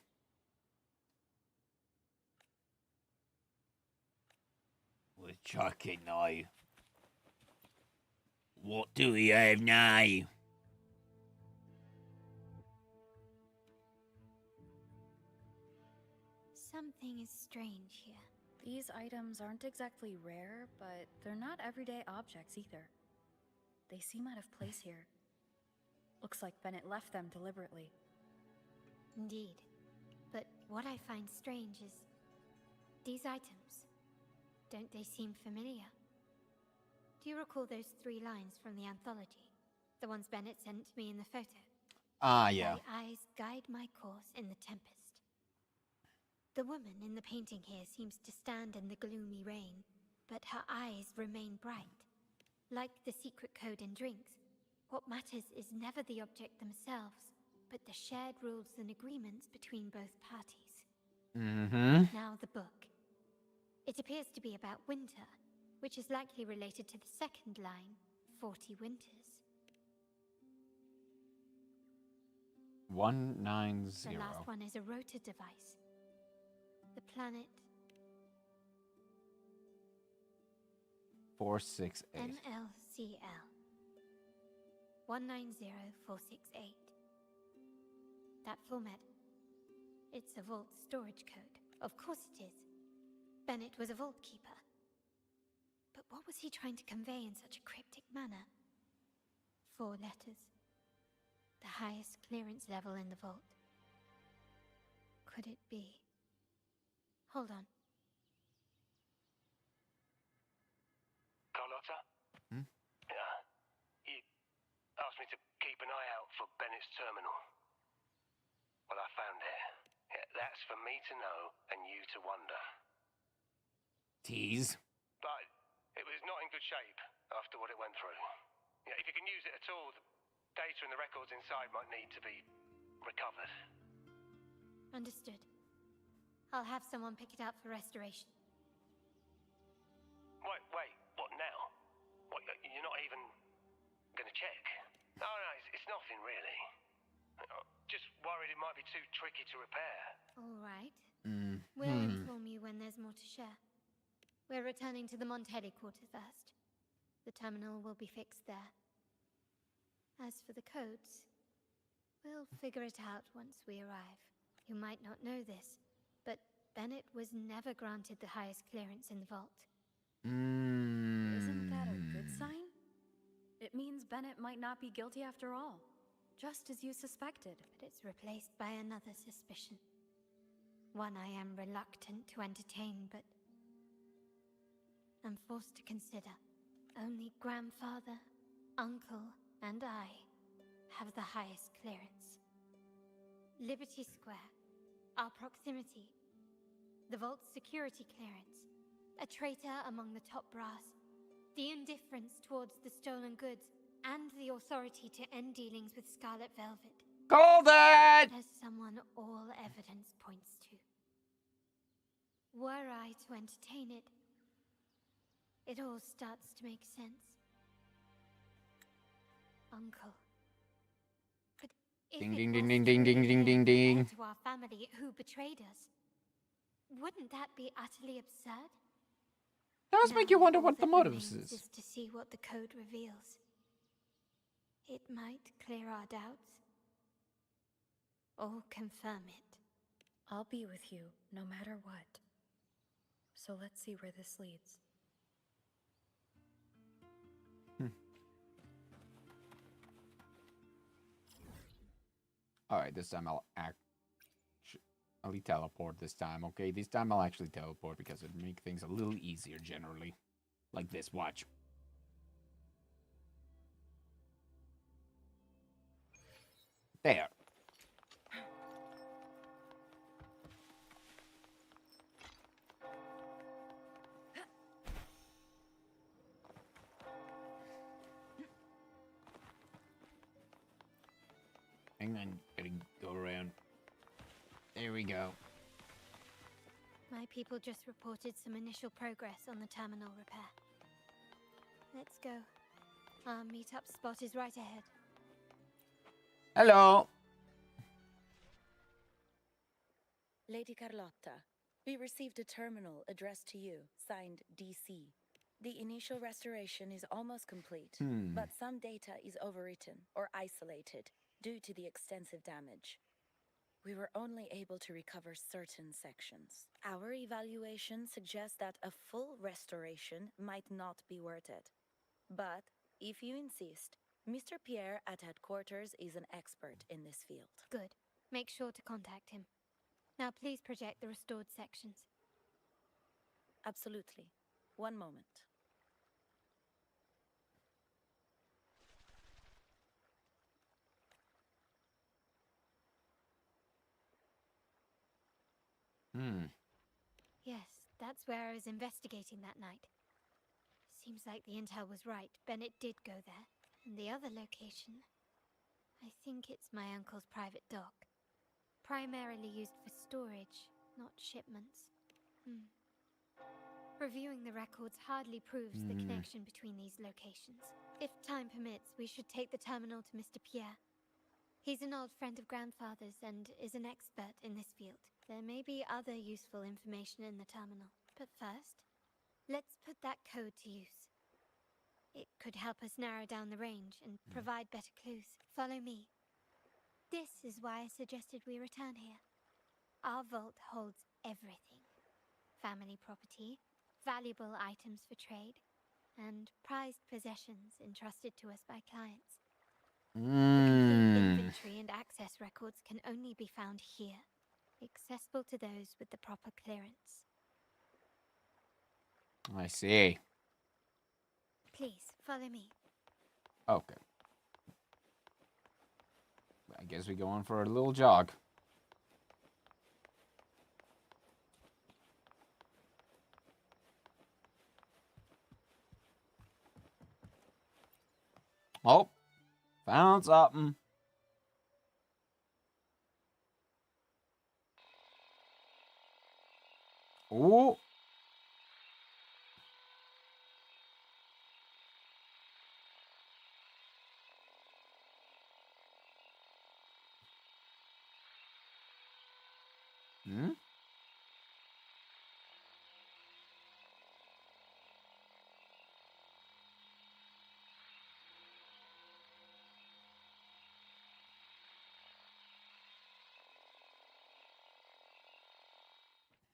Speaker 1: We're checking now. What do we have now?
Speaker 5: Something is strange here.
Speaker 2: These items aren't exactly rare, but they're not everyday objects either. They seem out of place here. Looks like Bennett left them deliberately.
Speaker 5: Indeed. But what I find strange is these items. Don't they seem familiar? Do you recall those 3 lines from the anthology? The ones Bennett sent me in the photo?
Speaker 1: Ah, yeah.
Speaker 5: My eyes guide my course in the tempest. The woman in the painting here seems to stand in the gloomy rain, but her eyes remain bright. Like the secret code in drinks, what matters is never the object themselves, but the shared rules and agreements between both parties.
Speaker 1: Mm-hmm.
Speaker 5: Now the book. It appears to be about winter, which is likely related to the second line, 40 winters.
Speaker 1: 190.
Speaker 5: The last one is a rotor device. The planet
Speaker 1: 468.
Speaker 5: MLCL 190468. That format. It's a vault storage code. Of course it is. Bennett was a vault keeper. But what was he trying to convey in such a cryptic manner? 4 letters. The highest clearance level in the vault. Could it be? Hold on.
Speaker 12: Carlotta? Yeah. You asked me to keep an eye out for Bennett's terminal. Well, I found it. Yeah, that's for me to know and you to wonder.
Speaker 1: Tease.
Speaker 12: But it was not in good shape after what it went through. Yeah, if you can use it at all, Data and the records inside might need to be recovered.
Speaker 5: Understood. I'll have someone pick it up for restoration.
Speaker 12: Wait, what now? What, you're not even gonna check? No, it's nothing really. Just worried it might be too tricky to repair.
Speaker 5: All right. We'll inform you when there's more to share. We're returning to the Montelli quarter first. The terminal will be fixed there. As for the codes, we'll figure it out once we arrive. You might not know this, but Bennett was never granted the highest clearance in the vault.
Speaker 2: Isn't that a good sign? It means Bennett might not be guilty after all, just as you suspected.
Speaker 5: But it's replaced by another suspicion. One I am reluctant to entertain, but I'm forced to consider. Only grandfather, uncle, and I have the highest clearance. Liberty Square, our proximity, the vault's security clearance, a traitor among the top brass, the indifference towards the stolen goods, and the authority to end dealings with Scarlet Velvet.
Speaker 1: Call that!
Speaker 5: As someone all evidence points to. Were I to entertain it, it all starts to make sense. Uncle. But if
Speaker 1: Ding,
Speaker 5: it
Speaker 1: ding,
Speaker 5: was
Speaker 1: ding, ding, ding,
Speaker 5: truly
Speaker 1: ding, ding,
Speaker 5: an
Speaker 1: ding.
Speaker 5: heir to our family who betrayed us, wouldn't that be utterly absurd?
Speaker 1: Does make you
Speaker 5: Now,
Speaker 1: wonder
Speaker 5: all
Speaker 1: what the
Speaker 5: that
Speaker 1: motives
Speaker 5: remains
Speaker 1: is.
Speaker 5: to see what the code reveals. It might clear our doubts, or confirm it.
Speaker 2: I'll be with you, no matter what. So let's see where this leads.
Speaker 1: Alright, this time I'll actually teleport this time, okay? This time I'll actually teleport because it'd make things a little easier generally. Like this, watch. There. Hang on, gotta go around. There we go.
Speaker 5: My people just reported some initial progress on the terminal repair. Let's go. Our meet-up spot is right ahead.
Speaker 1: Hello.
Speaker 13: Lady Carlotta, we received a terminal addressed to you, signed DC. The initial restoration is almost complete, but some data is overwritten or isolated due to the extensive damage. We were only able to recover certain sections. Our evaluation suggests that a full restoration might not be worth it. But, if you insist, Mr. Pierre at headquarters is an expert in this field.
Speaker 5: Good. Make sure to contact him. Now please project the restored sections.
Speaker 13: Absolutely. One moment.
Speaker 5: Yes, that's where I was investigating that night. Seems like the intel was right. Bennett did go there. And the other location, I think it's my uncle's private dock. Primarily used for storage, not shipments. Reviewing the records hardly proves the connection between these locations. If time permits, we should take the terminal to Mr. Pierre. He's an old friend of grandfather's and is an expert in this field. There may be other useful information in the terminal. But first, let's put that code to use. It could help us narrow down the range and provide better clues. Follow me. This is why I suggested we return here. Our vault holds everything. Family property, valuable items for trade, and prized possessions entrusted to us by clients. The complete inventory and access records can only be found here, accessible to those with the proper clearance.
Speaker 1: I see.
Speaker 5: Please, follow me.
Speaker 1: Okay. I guess we go on for a little jog. Oh, Found something. Ooh.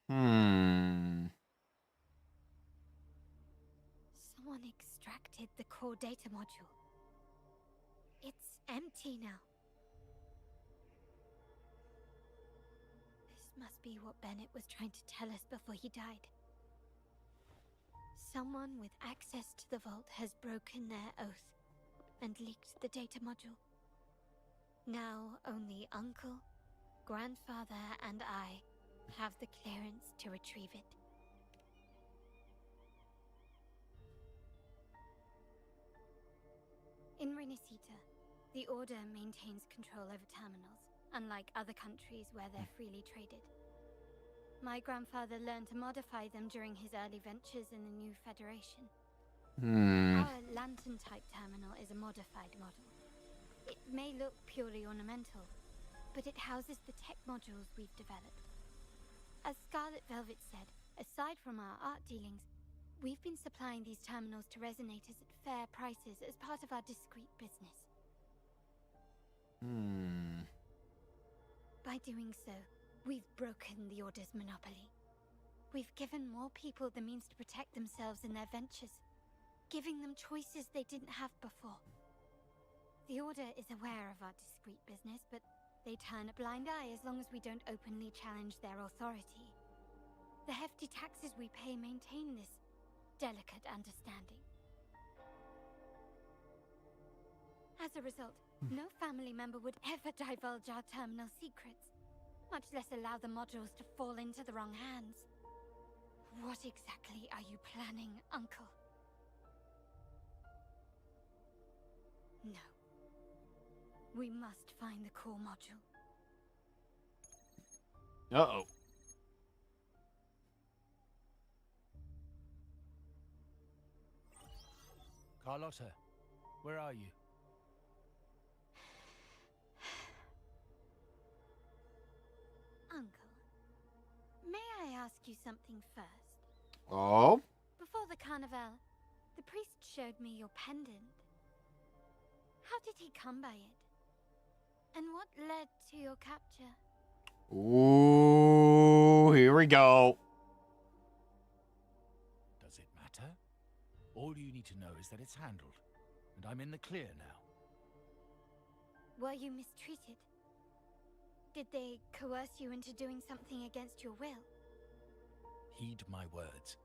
Speaker 1: Hmm?
Speaker 5: Someone extracted the core data module. It's empty now. This must be what Bennett was trying to tell us before he died. Someone with access to the vault has broken their oath and leaked the data module. Now only Uncle, Grandfather, and I have the clearance to retrieve it. In Renisita, the Order maintains control over terminals, unlike other countries where they're freely traded. My grandfather learned to modify them during his early ventures in the new Federation. Our lantern-type terminal is a modified model. It may look purely ornamental, but it houses the tech modules we've developed. As Scarlet Velvet said, aside from our art dealings, we've been supplying these terminals to resonators at fair prices as part of our discreet business. By doing so, we've broken the Order's monopoly. We've given more people the means to protect themselves in their ventures, giving them choices they didn't have before. The Order is aware of our discreet business, but they turn a blind eye as long as we don't openly challenge their authority. The hefty taxes we pay maintain this delicate understanding. As a result, no family member would ever divulge our terminal secrets, much less allow the modules to fall into the wrong hands. What exactly are you planning, Uncle? No. We must find the core module.
Speaker 1: Uh-oh.
Speaker 4: Carlotta, where are you?
Speaker 5: Uncle, may I ask you something first?
Speaker 1: Oh?
Speaker 5: Before the carnival, the priest showed me your pendant. How did he come by it? And what led to your capture?
Speaker 1: Ooh, here we go.
Speaker 4: Does it matter? All you need to know is that it's handled, and I'm in the clear now.
Speaker 5: Were you mistreated? Did they coerce you into doing something against your will?
Speaker 4: Heed my words.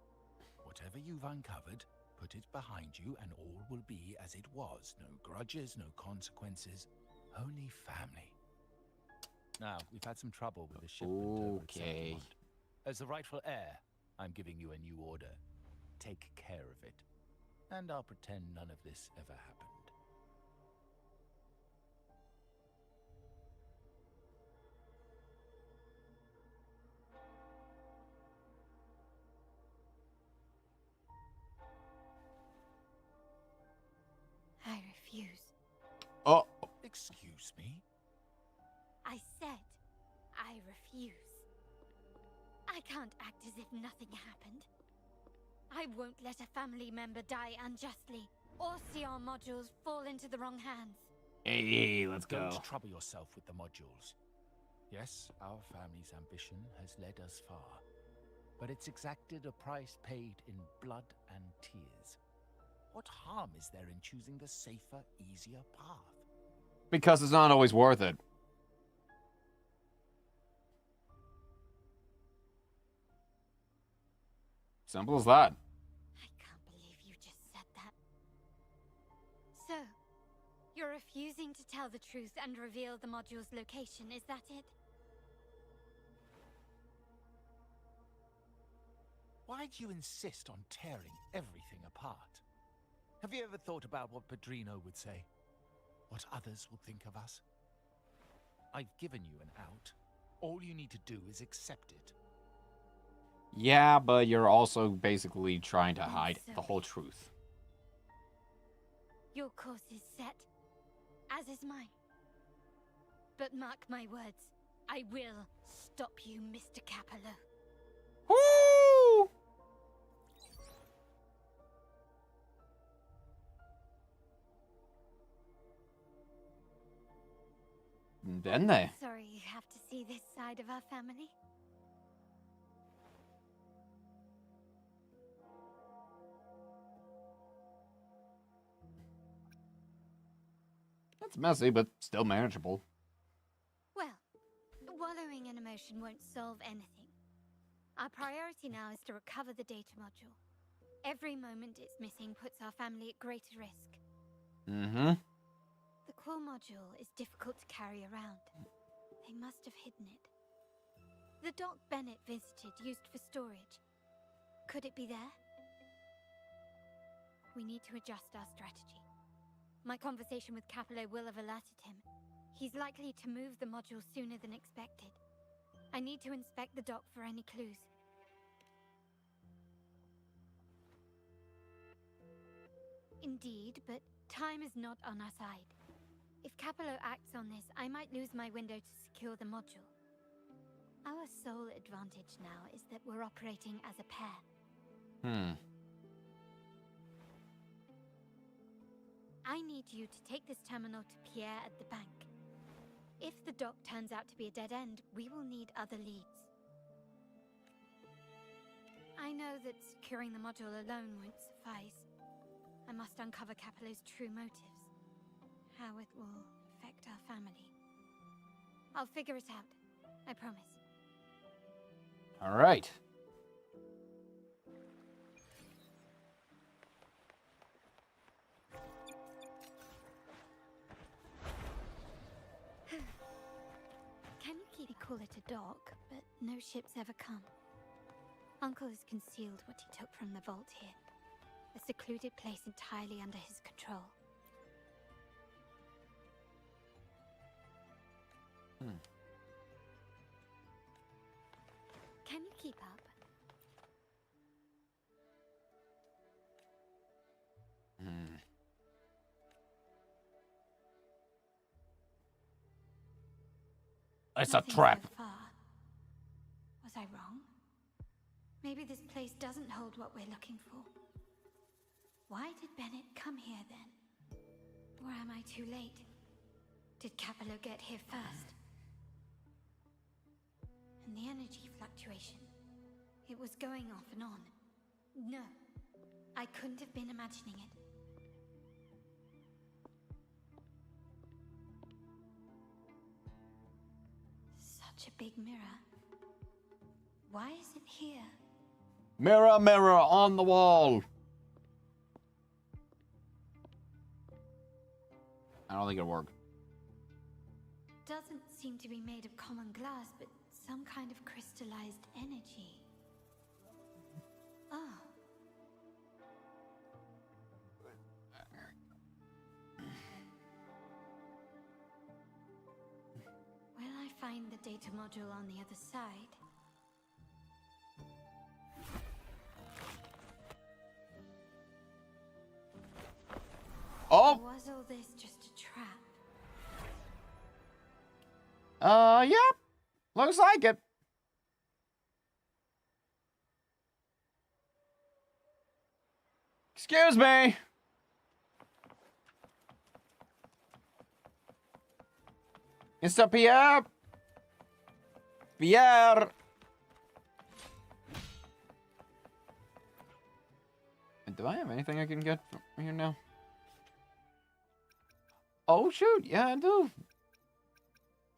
Speaker 4: Whatever you've uncovered, put it behind you and all will be as it was. No grudges, no consequences, only family. Now, we've had some trouble with the shipment over at Septimont. As the rightful heir, I'm giving you a new order. Take care of it. And I'll pretend none of this ever happened.
Speaker 5: I refuse.
Speaker 1: Oh.
Speaker 4: Excuse me?
Speaker 5: I said I refuse. I can't act as if nothing happened. I won't let a family member die unjustly, or see our modules fall into the wrong hands.
Speaker 1: Hey, let's go.
Speaker 4: Don't trouble yourself with the modules. Yes, our family's ambition has led us far, but it's exacted a price paid in blood and tears. What harm is there in choosing the safer, easier path?
Speaker 1: Because it's not always worth it. Simple as that.
Speaker 5: I can't believe you just said that. So, you're refusing to tell the truth and reveal the module's location, is that it?
Speaker 4: Why do you insist on tearing everything apart? Have you ever thought about what Padrino would say? what others will think of us. I've given you an out. All you need to do is accept it.
Speaker 1: Yeah, but you're also basically trying to hide the whole truth.
Speaker 5: Your course is set, as is mine. But mark my words, I will stop you, Mr. Capello.
Speaker 1: Woo! Then they.
Speaker 5: Sorry you have to see this side of our family.
Speaker 1: It's messy, but still manageable.
Speaker 5: Well, wallowing in emotion won't solve anything. Our priority now is to recover the data module. Every moment it's missing puts our family at greater risk.
Speaker 1: Mm-hmm.
Speaker 5: The core module is difficult to carry around. They must have hidden it. The dock Bennett visited used for storage. Could it be there? We need to adjust our strategy. My conversation with Capello will have alerted him. He's likely to move the module sooner than expected. I need to inspect the dock for any clues. Indeed, but time is not on our side. If Capello acts on this, I might lose my window to secure the module. Our sole advantage now is that we're operating as a pair. I need you to take this terminal to Pierre at the bank. If the dock turns out to be a dead end, we will need other leads. I know that securing the module alone won't suffice. I must uncover Capello's true motives. How it will affect our family. I'll figure it out. I promise.
Speaker 1: All right.
Speaker 5: Can you keep... We call it a dock, but no ships ever come. Uncle has concealed what he took from the vault here. A secluded place entirely under his control. Can you keep up?
Speaker 1: It's
Speaker 5: Nothing
Speaker 1: a trap.
Speaker 5: So far. Was I wrong? Maybe this place doesn't hold what we're looking for. Why did Bennett come here then? Or am I too late? Did Capello get here first? And the energy fluctuation. It was going off and on. No, I couldn't have been imagining it. Such a big mirror. Why is it here?
Speaker 1: Mirror, mirror on the wall. I don't think it'll work.
Speaker 5: Doesn't seem to be made of common glass, but some kind of crystallized energy. Oh. Will I find the data module on the other side?
Speaker 1: Oh!
Speaker 5: Or was all this just a trap?
Speaker 1: Yep. Looks like it. Excuse me. Mr. Pierre. Pierre. Do I have anything I can get from here now? Oh, shoot. Yeah, I do.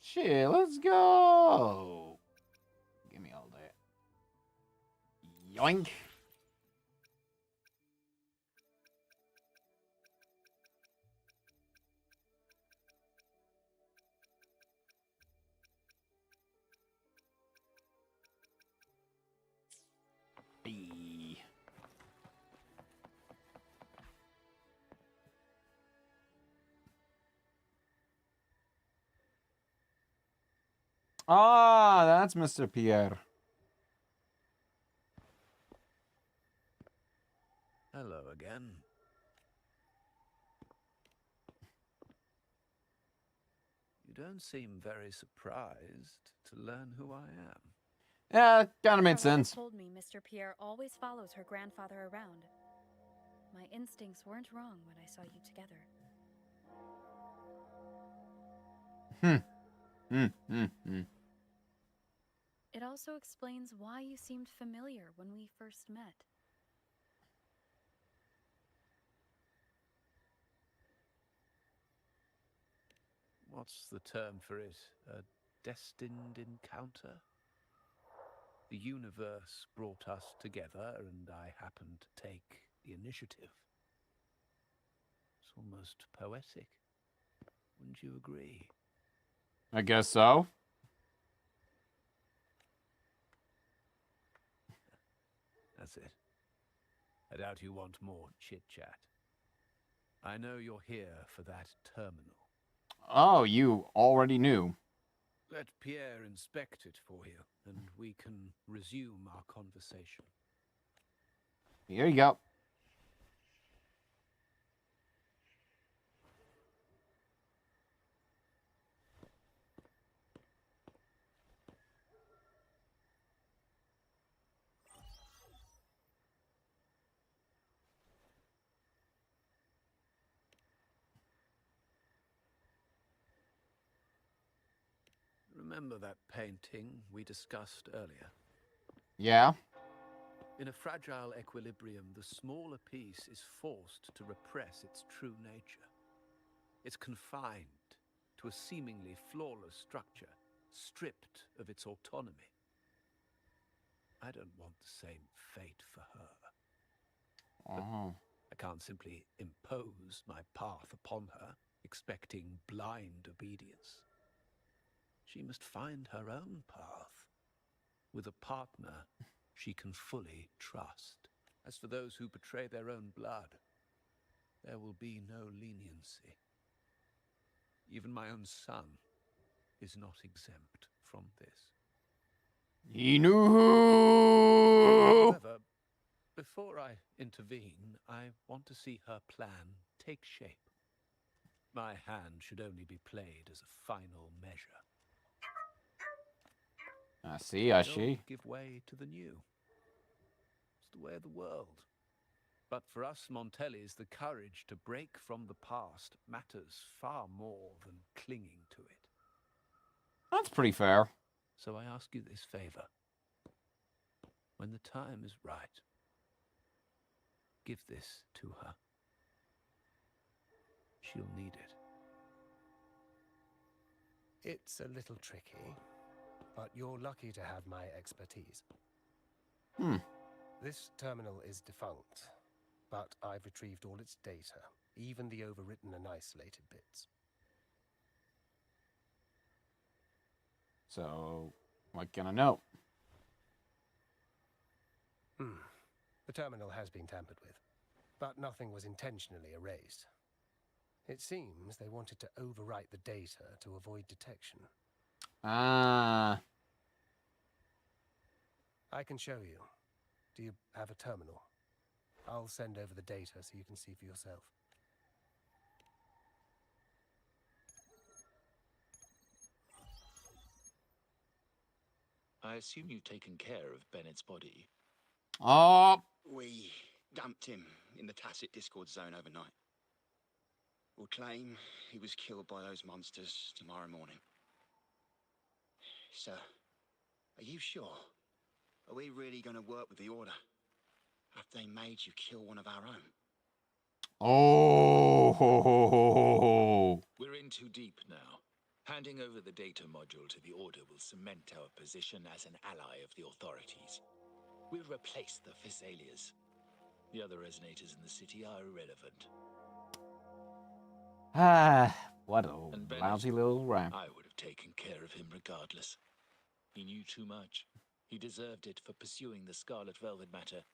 Speaker 1: Shit, let's go. Give me all that. Yoink. B. Ah, that's Mr. Pierre.
Speaker 6: Hello again. You don't seem very surprised to learn who I am.
Speaker 1: Yeah, kind of made
Speaker 2: Carlotta
Speaker 1: sense.
Speaker 2: told me Mr. Pierre always follows her grandfather around. My instincts weren't wrong when I saw you together. It also explains why you seemed familiar when we first met.
Speaker 6: What's the term for it? A destined encounter? The universe brought us together, and I happened to take the initiative. It's almost poetic. Wouldn't you agree?
Speaker 1: I guess so.
Speaker 6: That's it. I doubt you want more chit-chat. I know you're here for that terminal.
Speaker 1: Oh, you already knew.
Speaker 6: Let Pierre inspect it for you, and we can resume our conversation.
Speaker 1: Here you go.
Speaker 6: Remember that painting we discussed earlier?
Speaker 1: Yeah.
Speaker 6: In a fragile equilibrium, the smaller piece is forced to repress its true nature. It's confined to a seemingly flawless structure, stripped of its autonomy. I don't want the same fate for her.
Speaker 1: Oh.
Speaker 6: I can't simply impose my path upon her, expecting blind obedience. She must find her own path, with a partner she can fully trust. As for those who betray their own blood, there will be no leniency. Even my own son is not exempt from this.
Speaker 1: He knew.
Speaker 6: However, before I intervene, I want to see her plan take shape. My hand should only be played as a final measure.
Speaker 1: I see.
Speaker 6: Don't give way to the new. It's the way of the world. But for us Montellis, the courage to break from the past matters far more than clinging to it.
Speaker 1: That's pretty fair.
Speaker 6: So I ask you this favor. When the time is right, give this to her. She'll need it.
Speaker 14: It's a little tricky, but you're lucky to have my expertise. This terminal is defunct, but I've retrieved all its data, even the overwritten and isolated bits.
Speaker 1: So, what can I know?
Speaker 14: The terminal has been tampered with, but nothing was intentionally erased. It seems they wanted to overwrite the data to avoid detection.
Speaker 1: Ah.
Speaker 14: I can show you. Do you have a terminal? I'll send over the data so you can see for yourself.
Speaker 15: I assume you've taken care of Bennett's body.
Speaker 1: Oh.
Speaker 16: We dumped him in the tacit Discord zone overnight. We'll claim he was killed by those monsters tomorrow morning. Sir, are you sure? Are we really going to work with the Order? Have they made you kill one of our own?
Speaker 1: Oh.
Speaker 15: We're in too deep now. Handing over the data module to the Order will cement our position as an ally of the authorities. We'll replace the Physaelias. The other resonators in the city are irrelevant.
Speaker 1: Ah, what a
Speaker 15: And Bennett,
Speaker 1: lousy little rhyme.
Speaker 15: I would have taken care of him regardless. He knew too much. He deserved it for pursuing the Scarlet Velvet matter.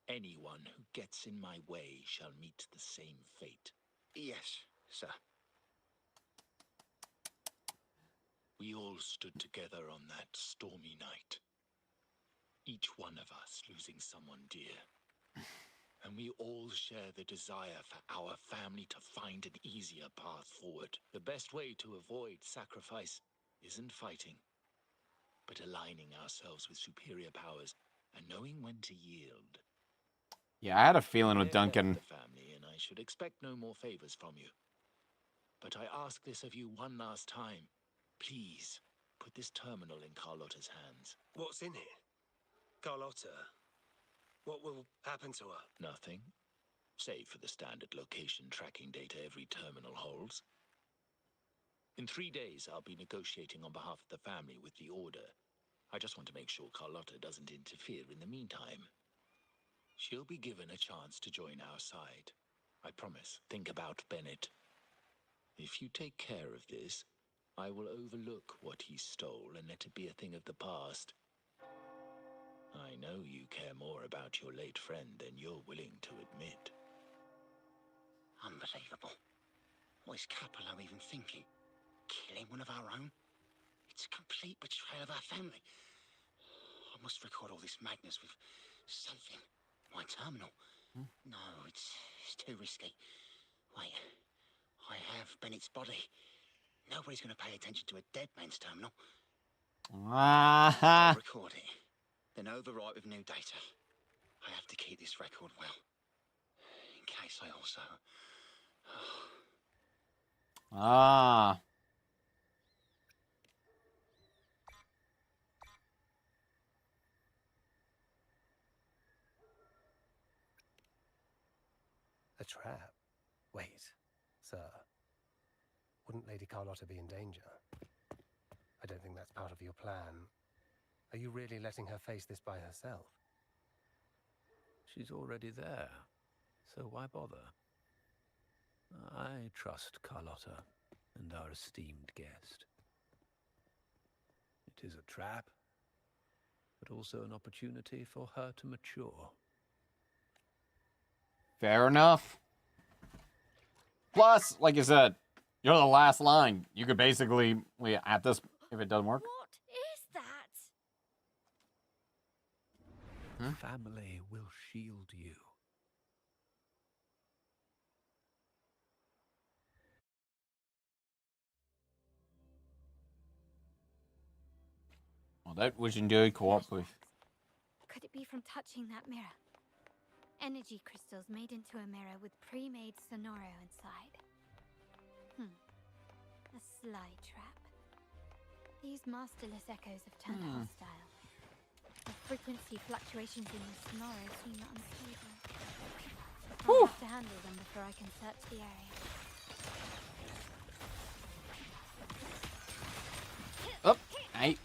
Speaker 15: Anyone who gets in my way shall meet the same fate.
Speaker 16: Yes, sir.
Speaker 15: We all stood together on that stormy night. Each one of us losing someone dear. And we all share the desire for our family to find an easier path forward. The best way to avoid sacrifice isn't fighting, but aligning ourselves with superior powers and knowing when to yield.
Speaker 1: Yeah, I had a feeling with
Speaker 15: They've left
Speaker 1: Duncan.
Speaker 15: the family, and I should expect no more favors from you. But I ask this of you one last time. Please, put this terminal in Carlotta's hands.
Speaker 12: What's in it? Carlotta? What will happen to her?
Speaker 15: Nothing, save for the standard location tracking data every terminal holds. In 3 days, I'll be negotiating on behalf of the family with the Order. I just want to make sure Carlotta doesn't interfere in the meantime. She'll be given a chance to join our side. I promise. Think about Bennett. If you take care of this, I will overlook what he stole and let it be a thing of the past. I know you care more about your late friend than you're willing to admit.
Speaker 16: Unbelievable. What is Capello even thinking? Killing one of our own? It's a complete betrayal of our family. I must record all this madness with something. My terminal. No, it's too risky. Wait, I have Bennett's body. Nobody's going to pay attention to a dead man's terminal. I'll record it, then overwrite with new data. I have to keep this record well, in case I also...
Speaker 14: A trap? Wait, sir. Wouldn't Lady Carlotta be in danger? I don't think that's part of your plan. Are you really letting her face this by herself?
Speaker 6: She's already there, so why bother? I trust Carlotta and our esteemed guest. It is a trap, but also an opportunity for her to mature.
Speaker 1: Fair enough. Plus, like you said, you're the last line. You could basically, at this, if it doesn't work.
Speaker 3: What is that?
Speaker 6: Family will shield you.
Speaker 1: Well, that was indeed cooperative.
Speaker 5: Could it be from touching that mirror? Energy crystals made into a mirror with pre-made sonoro inside. A sly trap. These masterless echoes have turned hostile. The frequency fluctuations in the sonoro seem unstable. I'll have to handle them before I can search the area.
Speaker 1: Oh, hey.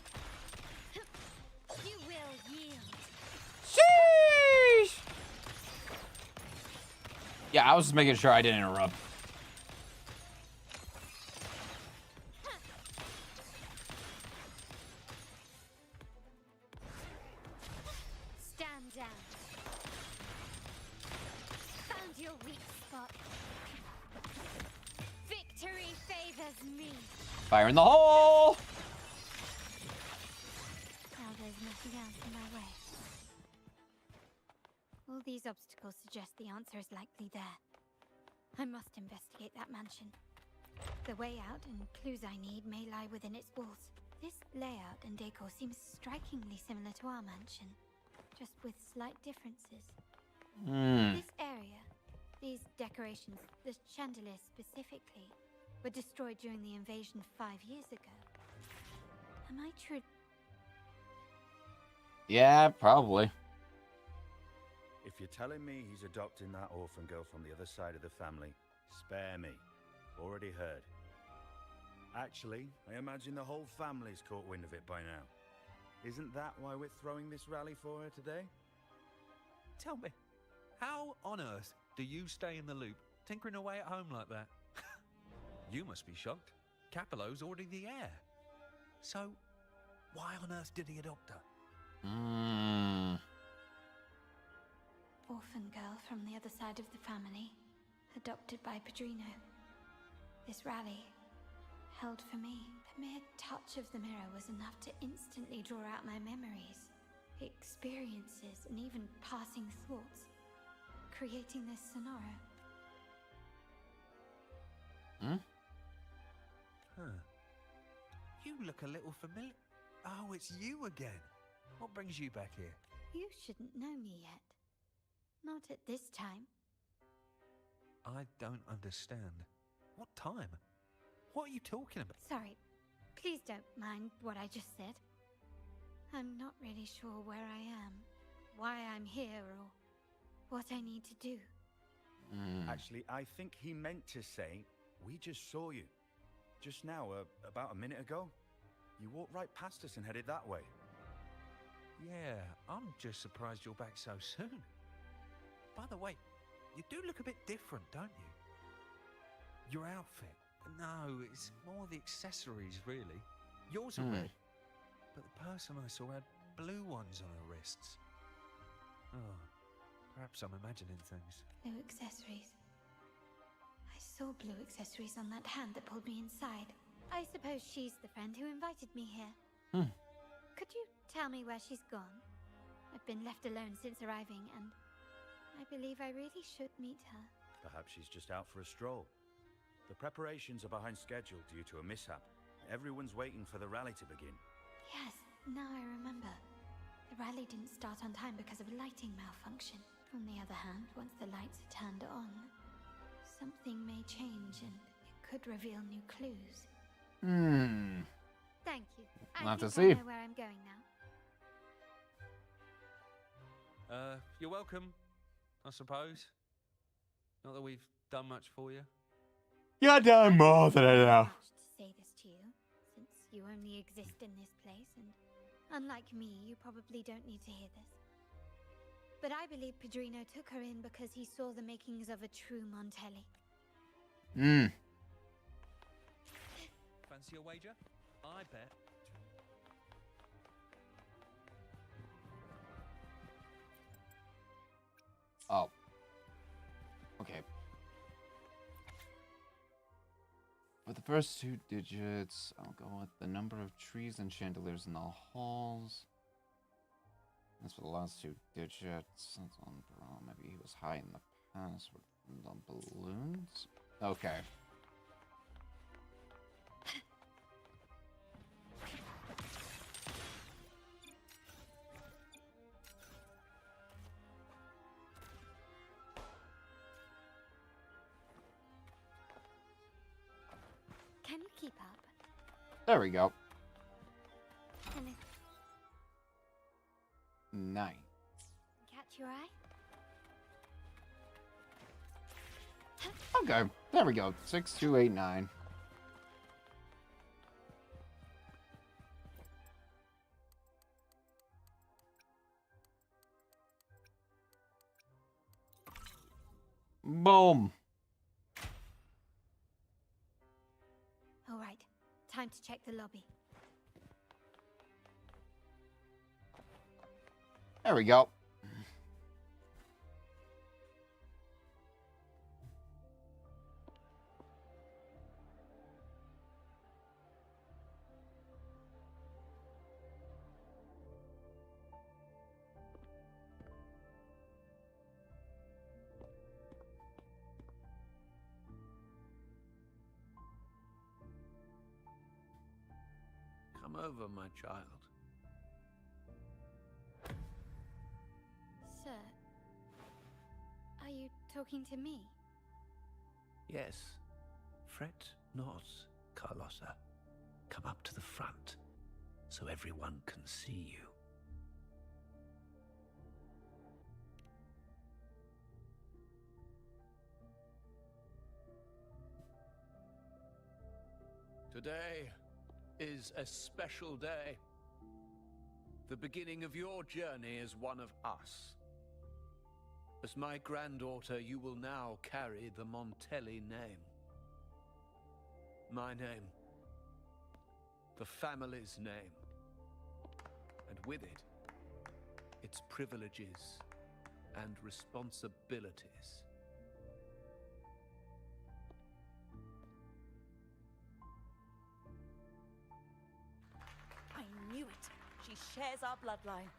Speaker 3: You will yield.
Speaker 1: Sheesh! Yeah, I was just making sure I didn't interrupt.
Speaker 3: Stand down. Found your weak spot. Victory favors me.
Speaker 1: Fire in the hole!
Speaker 5: Now there's nothing else in my way. All these obstacles suggest the answer is likely there. I must investigate that mansion. The way out and clues I need may lie within its walls. This layout and decor seems strikingly similar to our mansion, just with slight differences. This area, these decorations, the chandelier specifically, were destroyed during the invasion 5 years ago. Am I true?
Speaker 1: Yeah, probably.
Speaker 17: If you're telling me he's adopting that orphan girl from the other side of the family, spare me. Already heard. Actually, I imagine the whole family's caught wind of it by now. Isn't that why we're throwing this rally for her today?
Speaker 18: Tell me, how on earth do you stay in the loop, tinkering away at home like that? You must be shocked. Capello's already the heir. So, why on earth did he adopt her?
Speaker 5: Orphan girl from the other side of the family, adopted by Padrino. This rally held for me. The mere touch of the mirror was enough to instantly draw out my memories, experiences, and even passing thoughts, creating this scenario.
Speaker 1: Hmm?
Speaker 18: Huh. You look a little familiar. Oh, it's you again. What brings you back here?
Speaker 5: You shouldn't know me yet. Not at this time.
Speaker 18: I don't understand. What time? What are you talking about?
Speaker 5: Sorry. Please don't mind what I just said. I'm not really sure where I am, why I'm here, or what I need to do.
Speaker 17: Actually, I think he meant to say, we just saw you. Just now, about a minute ago. You walked right past us and headed that way.
Speaker 18: Yeah, I'm just surprised you're back so soon. By the way, you do look a bit different, don't you? Your outfit. No, it's more the accessories, really. Yours are red, but the person I saw had blue ones on her wrists. Oh, perhaps I'm imagining things.
Speaker 5: Blue accessories. I saw blue accessories on that hand that pulled me inside. I suppose she's the friend who invited me here. Could you tell me where she's gone? I've been left alone since arriving, and I believe I really should meet her.
Speaker 17: Perhaps she's just out for a stroll. The preparations are behind schedule due to a mishap. Everyone's waiting for the rally to begin.
Speaker 5: Yes, now I remember. The rally didn't start on time because of a lighting malfunction. On the other hand, once the lights are turned on, something may change and it could reveal new clues. Thank you.
Speaker 1: We'll have to
Speaker 5: I
Speaker 1: see.
Speaker 5: know where I'm going now.
Speaker 18: You're welcome, I suppose. Not that we've done much for you.
Speaker 1: You're done more than enough.
Speaker 5: Much to say this to you, since you only exist in this place, and unlike me, you probably don't need to hear this. But I believe Pedrino took her in because he saw the makings of a true Montelli.
Speaker 18: Fancy a wager? I bet.
Speaker 1: Oh. Okay. For the first two digits, I'll go with the number of trees and chandeliers in the halls. As for the last two digits, that's on maybe he was high in the past with the balloons. Okay.
Speaker 5: Can you keep up?
Speaker 1: There we go.
Speaker 5: Can it
Speaker 1: Nice.
Speaker 5: catch your eye?
Speaker 1: Okay, there we go. 6289. Boom.
Speaker 5: All right, time to check the lobby.
Speaker 1: There we go.
Speaker 6: Come over, my child.
Speaker 5: Sir, are you talking to me?
Speaker 6: Yes. Fret not, Carlotta. Come up to the front, so everyone can see you.
Speaker 19: Today is a special day. The beginning of your journey is one of us. As my granddaughter, you will now carry the Montelli name. My name. The family's name. And with it, its privileges and responsibilities.
Speaker 11: shares our bloodline.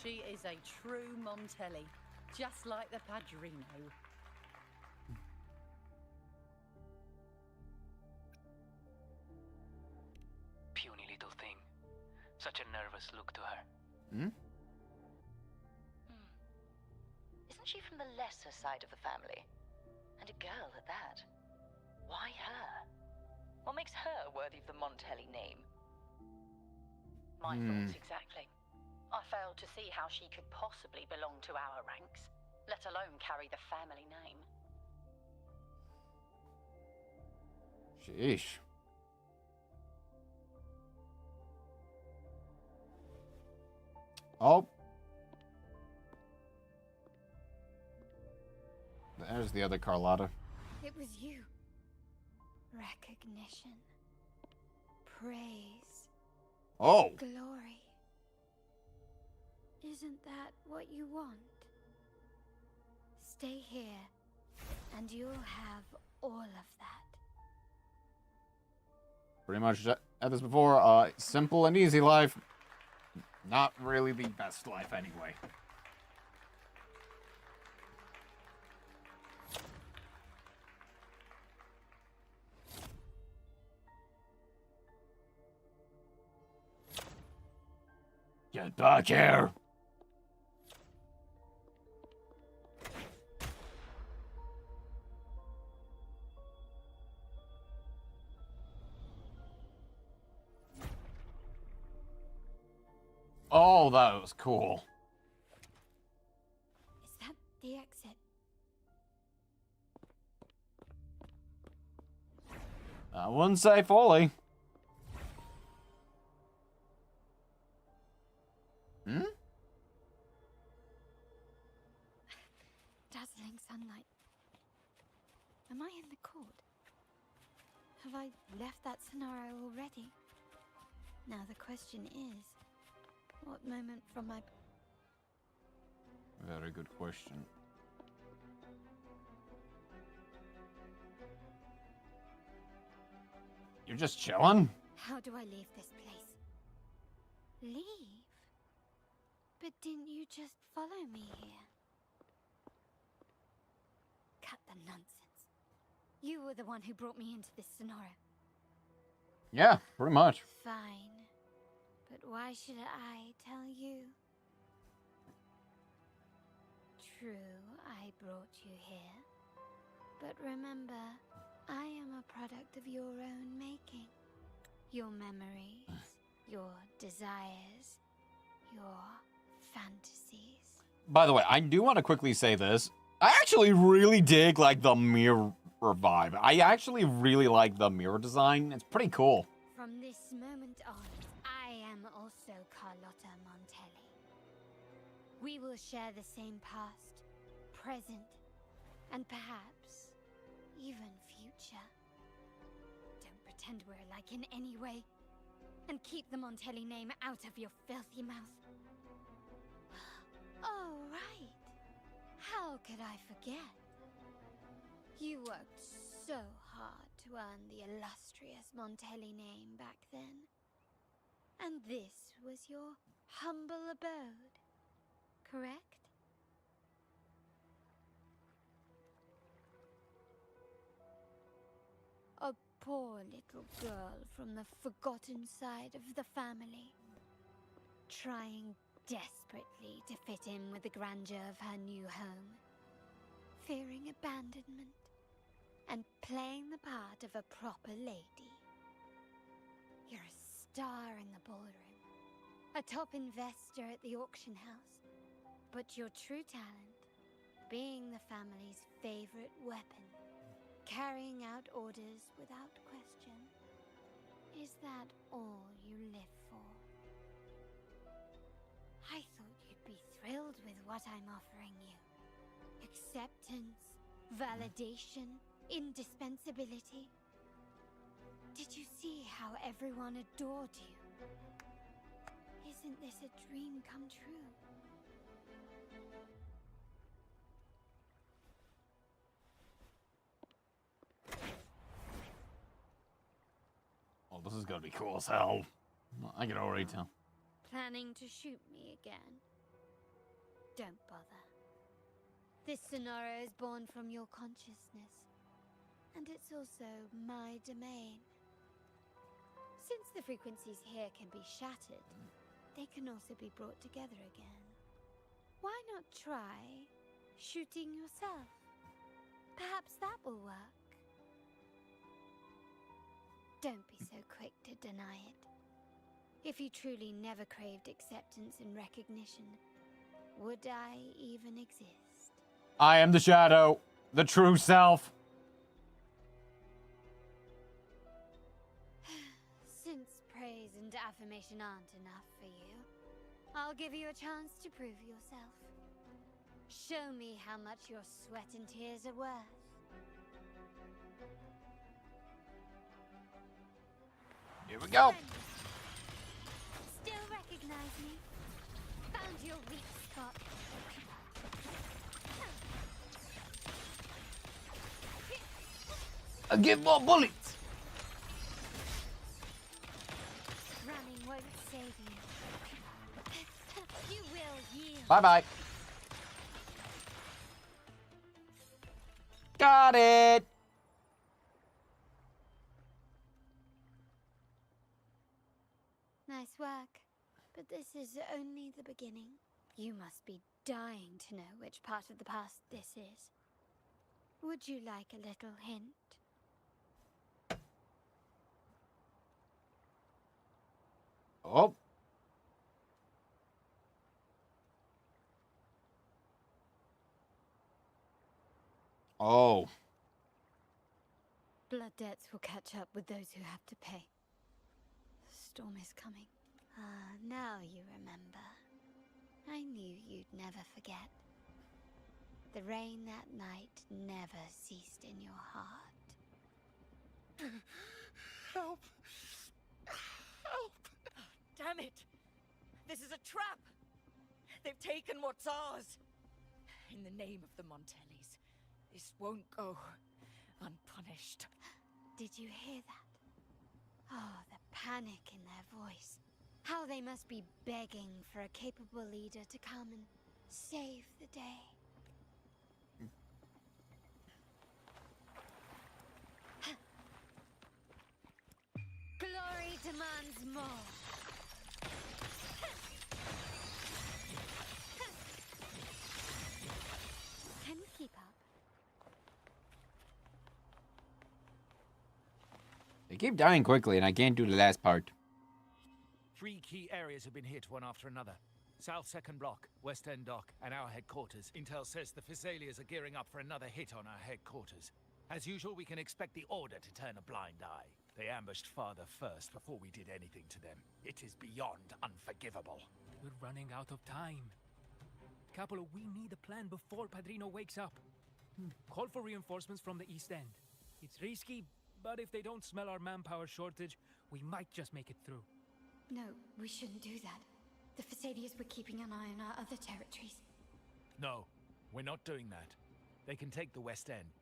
Speaker 20: She is a true Montelli, just like the Padrino.
Speaker 12: Puny little thing. Such a nervous look to her.
Speaker 1: Hmm?
Speaker 21: Isn't she from the lesser side of the family? And a girl at that. Why her? What makes her worthy of the Montelli name?
Speaker 20: My thoughts exactly. I failed to see how she could possibly belong to our ranks, let alone carry the family name.
Speaker 1: Sheesh. Oh. There's the other Carlotta.
Speaker 5: It was you. Recognition. Praise.
Speaker 1: Oh.
Speaker 5: Glory. Isn't that what you want? Stay here, and you'll have all of that.
Speaker 1: Pretty much had this before. Simple and easy life. Not really the best life anyway. Get back here! Oh, that was cool.
Speaker 5: Is that the exit?
Speaker 1: I wouldn't say fully. Hmm?
Speaker 5: Dazzling sunlight. Am I in the court? Have I left that scenario already? Now the question is, what moment from my...
Speaker 1: Very good question. You're just chilling?
Speaker 5: How do I leave this place? Leave? But didn't you just follow me here? Cut the nonsense. You were the one who brought me into this scenario.
Speaker 1: Yeah, pretty much.
Speaker 5: Fine. But why should I tell you? True, I brought you here. But remember, I am a product of your own making. Your memories, your desires, your fantasies.
Speaker 1: By the way, I do want to quickly say this. I actually really dig, like, the mirror vibe. I actually really like the mirror design. It's pretty cool.
Speaker 5: From this moment on, I am also Carlotta Montelli. We will share the same past, present, and perhaps even future. Don't pretend we're alike in any way, and keep the Montelli name out of your filthy mouth. Oh, right. How could I forget? You worked so hard to earn the illustrious Montelli name back then. And this was your humble abode, correct? A poor little girl from the forgotten side of the family, trying desperately to fit in with the grandeur of her new home, fearing abandonment, and playing the part of a proper lady. You're a star in the ballroom, a top investor at the auction house, but your true talent, being the family's favorite weapon, carrying out orders without question. Is that all you live for? I thought you'd be thrilled with what I'm offering you. Acceptance, validation, indispensability. Did you see how everyone adored you? Isn't this a dream come true?
Speaker 1: Oh, this is gonna be cool as hell. I can already tell.
Speaker 5: Planning to shoot me again? Don't bother. This scenario is born from your consciousness, and it's also my domain. Since the frequencies here can be shattered, they can also be brought together again. Why not try shooting yourself? Perhaps that will work. Don't be so quick to deny it. If you truly never craved acceptance and recognition, would I even exist?
Speaker 1: I am the shadow, the true self.
Speaker 5: Since praise and affirmation aren't enough for you, I'll give you a chance to prove yourself. Show me how much your sweat and tears are worth.
Speaker 1: Here we go.
Speaker 5: Still recognize me? Found your weak spot.
Speaker 1: I'll give more bullets.
Speaker 5: Running won't save you. You will yield.
Speaker 1: Bye-bye. Got it.
Speaker 5: Nice work. But this is only the beginning. You must be dying to know which part of the past this is. Would you like a little hint?
Speaker 1: Oh. Oh.
Speaker 5: Blood debts will catch up with those who have to pay. The storm is coming. Ah, now you remember. I knew you'd never forget. The rain that night never ceased in your heart.
Speaker 10: Help! Help! Damn it! This is a trap! They've taken what's ours! In the name of the Montellis, this won't go unpunished.
Speaker 5: Did you hear that? Oh, the panic in their voice. How they must be begging for a capable leader to come and save the day. Glory demands more. Can we keep up?
Speaker 1: They keep dying quickly, and I can't do the last part.
Speaker 4: 3 key areas have been hit one after another. South 2nd Block, West End Dock, and our headquarters. Intel says the Thessalians are gearing up for another hit on our headquarters. As usual, we can expect the Order to turn a blind eye. They ambushed Father first before we did anything to them. It is beyond unforgivable.
Speaker 7: We're running out of time. Capolo, we need a plan before Padrino wakes up. Call for reinforcements from the East End. It's risky, but if they don't smell our manpower shortage, we might just make it through.
Speaker 5: No, we shouldn't do that. The Thessalians were keeping an eye on our other territories.
Speaker 4: No, we're not doing that. They can take the West End.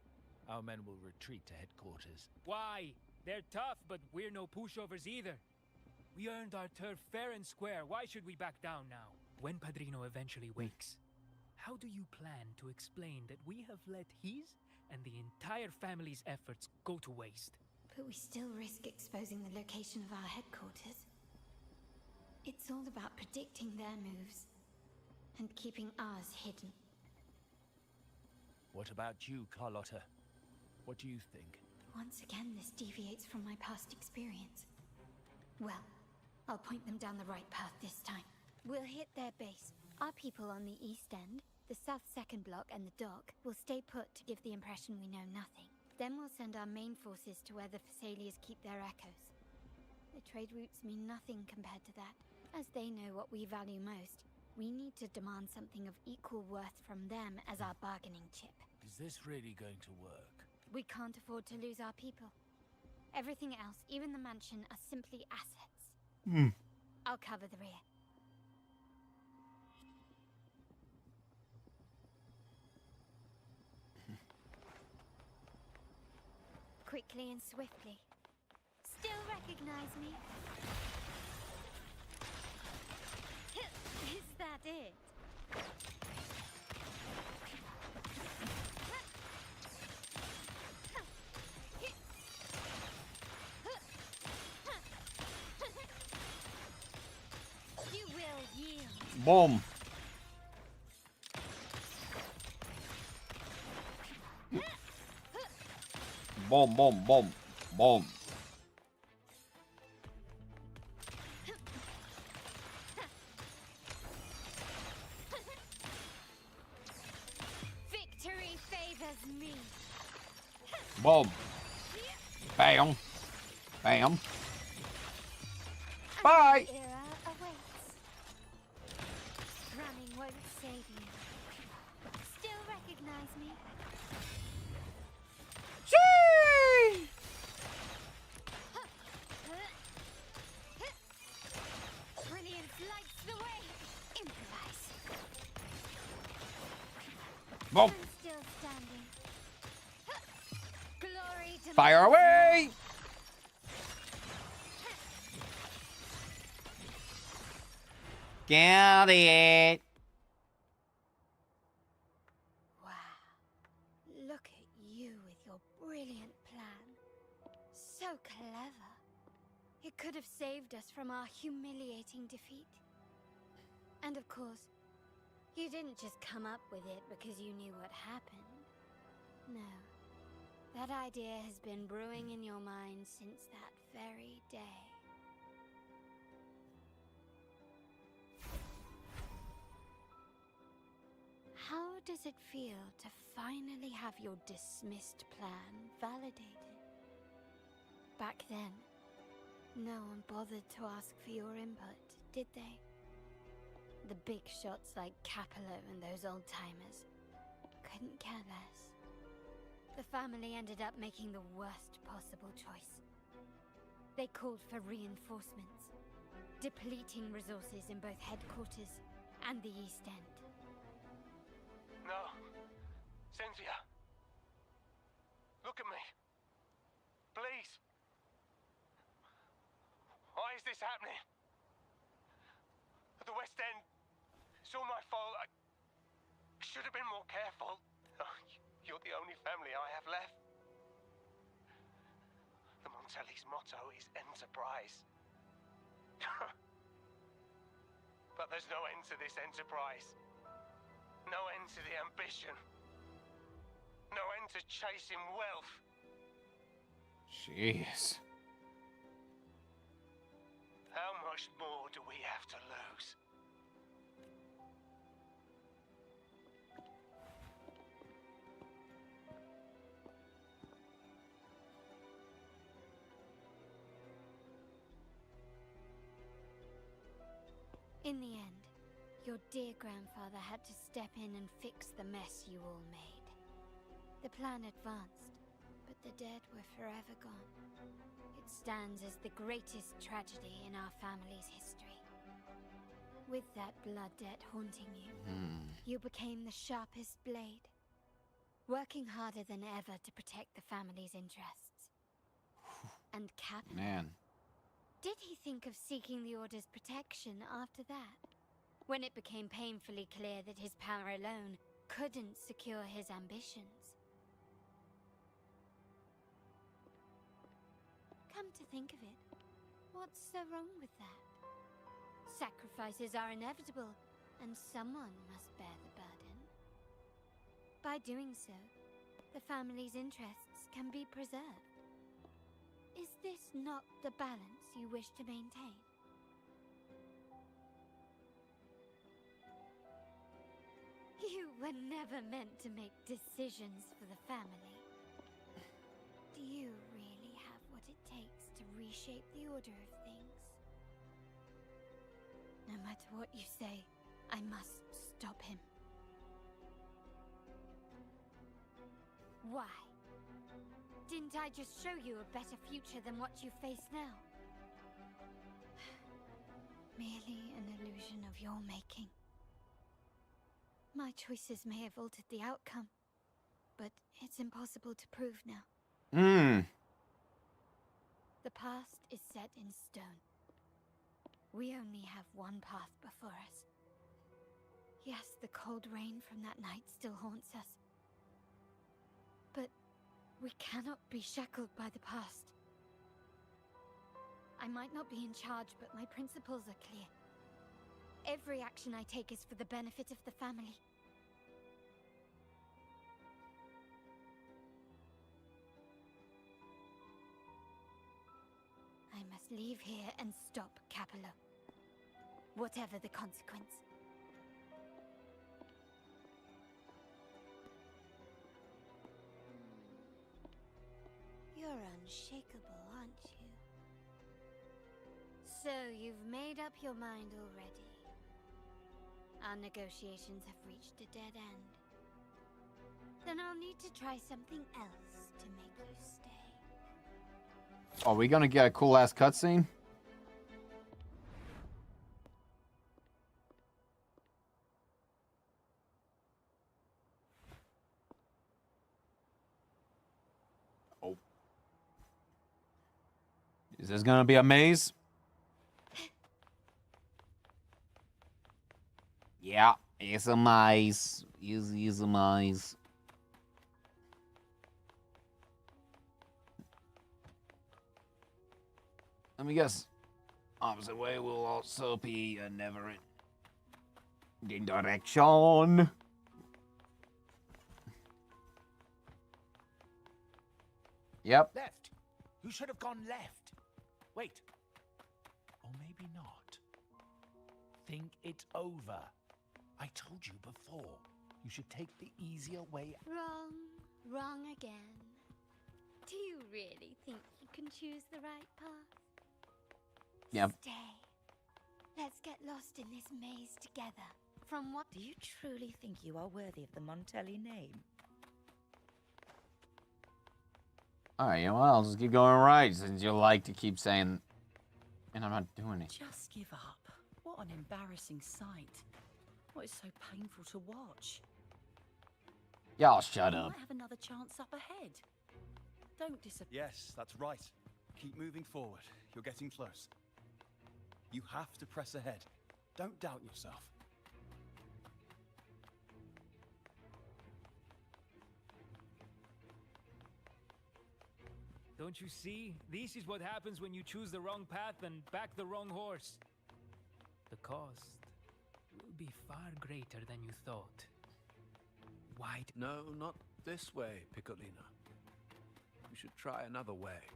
Speaker 4: Our men will retreat to headquarters.
Speaker 7: Why? They're tough, but we're no pushovers either. We earned our turf fair and square. Why should we back down now? When Padrino eventually wakes, how do you plan to explain that we have let his and the entire family's efforts go to waste?
Speaker 5: But we still risk exposing the location of our headquarters. It's all about predicting their moves and keeping ours hidden.
Speaker 4: What about you, Carlotta? What do you think?
Speaker 5: Once again, this deviates from my past experience. Well, I'll point them down the right path this time. We'll hit their base. Our people on the East End, the South 2nd Block, and the dock will stay put to give the impression we know nothing. Then we'll send our main forces to where the Thessalians keep their echoes. The trade routes mean nothing compared to that. As they know what we value most, we need to demand something of equal worth from them as our bargaining chip.
Speaker 4: Is this really going to work?
Speaker 5: We can't afford to lose our people. Everything else, even the mansion, are simply assets. I'll cover the rear. Quickly and swiftly. Still recognize me?
Speaker 1: Boom. Boom, boom, boom, boom.
Speaker 5: Victory favors me.
Speaker 1: Boom. Bam. Bam. Bye.
Speaker 5: Era awaits. Running won't save you. Still recognize me?
Speaker 1: Gee!
Speaker 5: Brilliance lights the way. Improvise.
Speaker 1: Boom.
Speaker 5: I'm still standing. Glory to
Speaker 1: Fire away! Got it.
Speaker 5: Wow. Look at you with your brilliant plan. So clever. It could have saved us from our humiliating defeat. And of course, you didn't just come up with it because you knew what happened. No. That idea has been brewing in your mind since that very day. How does it feel to finally have your dismissed plan validated? Back then, no one bothered to ask for your input, did they? The big shots like Capello and those old-timers couldn't care less. The family ended up making the worst possible choice. They called for reinforcements, depleting resources in both headquarters and the East End.
Speaker 12: No. Cynthia. Look at me. Please. Why is this happening? At the West End. It's all my fault. I should have been more careful. Oh, you're the only family I have left. The Montelli's motto is enterprise. But there's no end to this enterprise. No end to the ambition. No end to chasing wealth.
Speaker 1: Jeez.
Speaker 12: How much more do we have to lose?
Speaker 5: In the end, your dear grandfather had to step in and fix the mess you all made. The plan advanced, but the dead were forever gone. It stands as the greatest tragedy in our family's history. With that blood debt haunting you, you became the sharpest blade, working harder than ever to protect the family's interests. And Captain,
Speaker 1: Man.
Speaker 5: did he think of seeking the Order's protection after that? When it became painfully clear that his power alone couldn't secure his ambitions. Come to think of it, what's so wrong with that? Sacrifices are inevitable, and someone must bear the burden. By doing so, the family's interests can be preserved. Is this not the balance you wish to maintain? You were never meant to make decisions for the family. Do you really have what it takes to reshape the order of things? No matter what you say, I must stop him. Why? Didn't I just show you a better future than what you face now? Merely an illusion of your making. My choices may have altered the outcome, but it's impossible to prove now. The past is set in stone. We only have one path before us. Yes, the cold rain from that night still haunts us. But we cannot be shackled by the past. I might not be in charge, but my principles are clear. every action I take is for the benefit of the family. I must leave here and stop Capello. Whatever the consequence. You're unshakable, aren't you? So you've made up your mind already. Our negotiations have reached a dead end. Then I'll need to try something else to make you stay.
Speaker 1: Are we gonna get a cool ass cutscene? Oh. Is this gonna be a maze? Yeah, it's a maze. It's a maze. Let me guess. Opposite way will also be a never-ending direction. Yep.
Speaker 4: Left. You should have gone left. Wait. Or maybe not. Think it over. I told you before. You should take the easier way.
Speaker 5: Wrong. Wrong again. Do you really think you can choose the right path?
Speaker 1: Yep.
Speaker 5: Stay. Let's get lost in this maze together. From what...
Speaker 21: Do you truly think you are worthy of the Montelli name?
Speaker 1: Alright, you know what? I'll just keep going right since you like to keep saying... And I'm not doing it.
Speaker 11: Just give up. What an embarrassing sight. What is so painful to watch?
Speaker 1: Y'all shut
Speaker 11: You
Speaker 1: up.
Speaker 11: might have another chance up ahead. Don't disappoint.
Speaker 17: Yes, that's right. Keep moving forward. You're getting close. You have to press ahead. Don't doubt yourself.
Speaker 7: Don't you see? This is what happens when you choose the wrong path and back the wrong horse. The cost will be far greater than you thought. Why?
Speaker 18: No, not this way, Piccolino. You should try another way.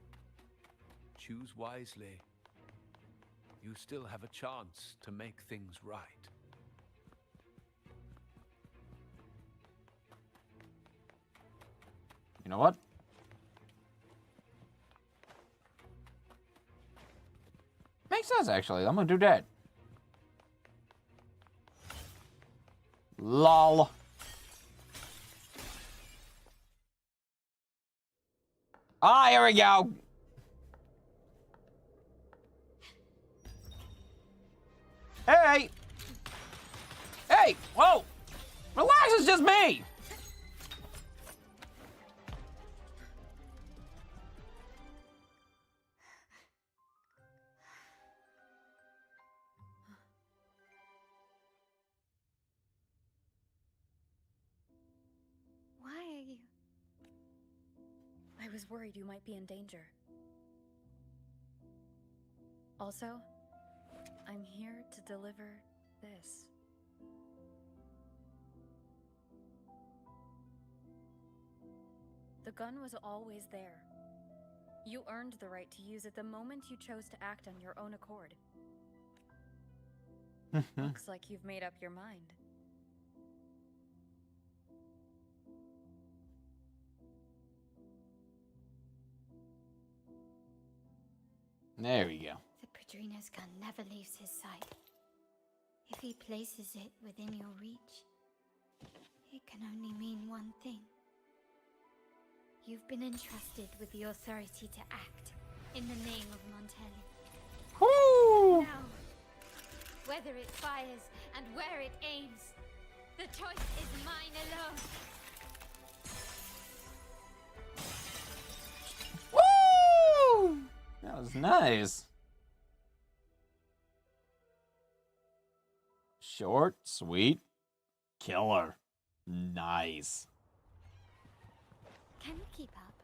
Speaker 18: Choose wisely. You still have a chance to make things right.
Speaker 1: You know what? Makes sense, actually. I'm gonna do that. LOL. Ah, here we go. Hey! Hey! Whoa! Relax, it's just me!
Speaker 2: Why are you... I was worried you might be in danger. Also, I'm here to deliver this. The gun was always there. You earned the right to use it the moment you chose to act on your own accord. Looks like you've made up your mind.
Speaker 1: There we go.
Speaker 5: The Padrino's gun never leaves his sight. If he places it within your reach, it can only mean one thing. You've been entrusted with the authority to act in the name of Montelli.
Speaker 1: Woo!
Speaker 5: Now, whether it fires and where it aims, the choice is mine alone.
Speaker 1: Woo! That was nice. Short, sweet, killer. Nice.
Speaker 5: Can you keep up?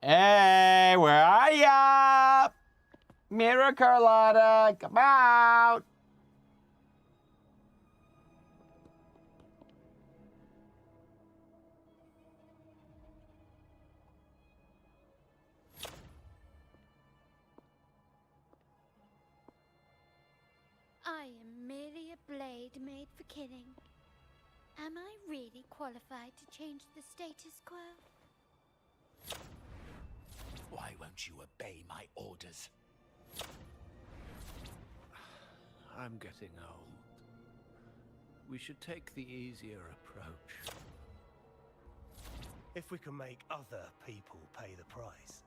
Speaker 1: Hey, where are ya? Mirror Carlotta, come out!
Speaker 5: I am merely a blade made for killing. Am I really qualified to change the status quo?
Speaker 15: Why won't you obey my orders?
Speaker 6: I'm getting old. We should take the easier approach.
Speaker 8: If we can make other people pay the price.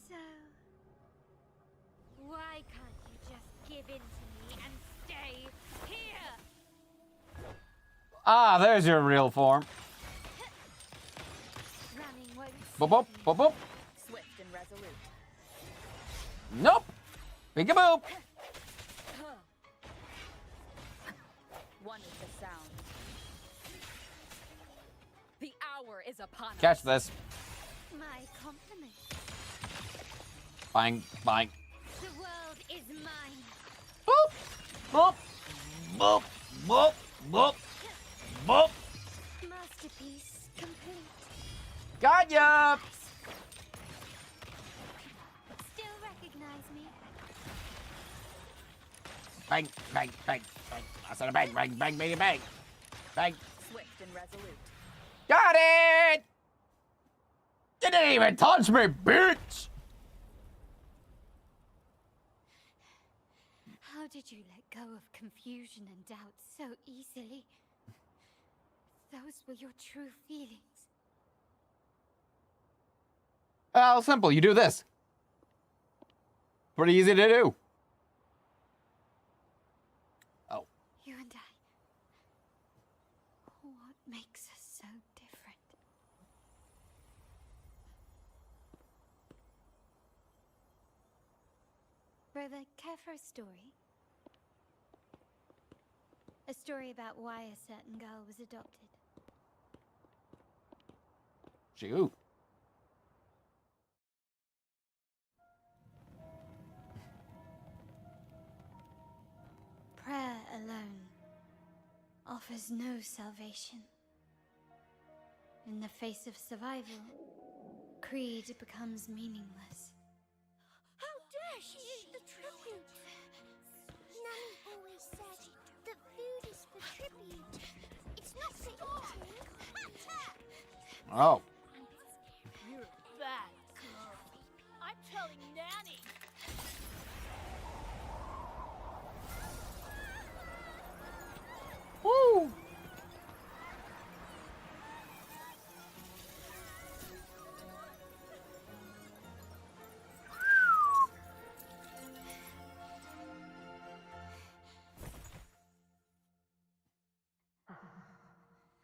Speaker 5: So, why can't you just give in to me and stay here?
Speaker 1: Ah, there's your real form.
Speaker 5: Running won't
Speaker 1: Boop, boop, boop, boop.
Speaker 11: Swift and resolute.
Speaker 1: Nope. Peek-a-boop.
Speaker 11: One is the sound. The hour is upon us.
Speaker 1: Catch this.
Speaker 5: My compliment.
Speaker 1: Bang, bang.
Speaker 5: The world is mine.
Speaker 1: Boop, boop, boop, boop, boop, boop.
Speaker 5: Masterpiece complete.
Speaker 1: Got ya!
Speaker 5: Still recognize me?
Speaker 1: Bang, bang, bang, bang. I said a bang, bang, bang, bang, bang. Bang.
Speaker 11: Swift and resolute.
Speaker 1: Got it! You didn't even touch me, bitch!
Speaker 5: How did you let go of confusion and doubt so easily? Those were your true feelings.
Speaker 1: Well, simple. You do this. Pretty easy to do. Oh.
Speaker 5: You and I. What makes us so different? Brother, care for a story? A story about why a certain girl was adopted.
Speaker 1: Shoot.
Speaker 5: Prayer alone offers no salvation. In the face of survival, creed becomes meaningless.
Speaker 22: How dare she eat the tribute? Nanny always said that food is for tribute. It's not for eating.
Speaker 1: Oh.
Speaker 22: You're a bad girl. I'm telling Nanny.
Speaker 1: Woo!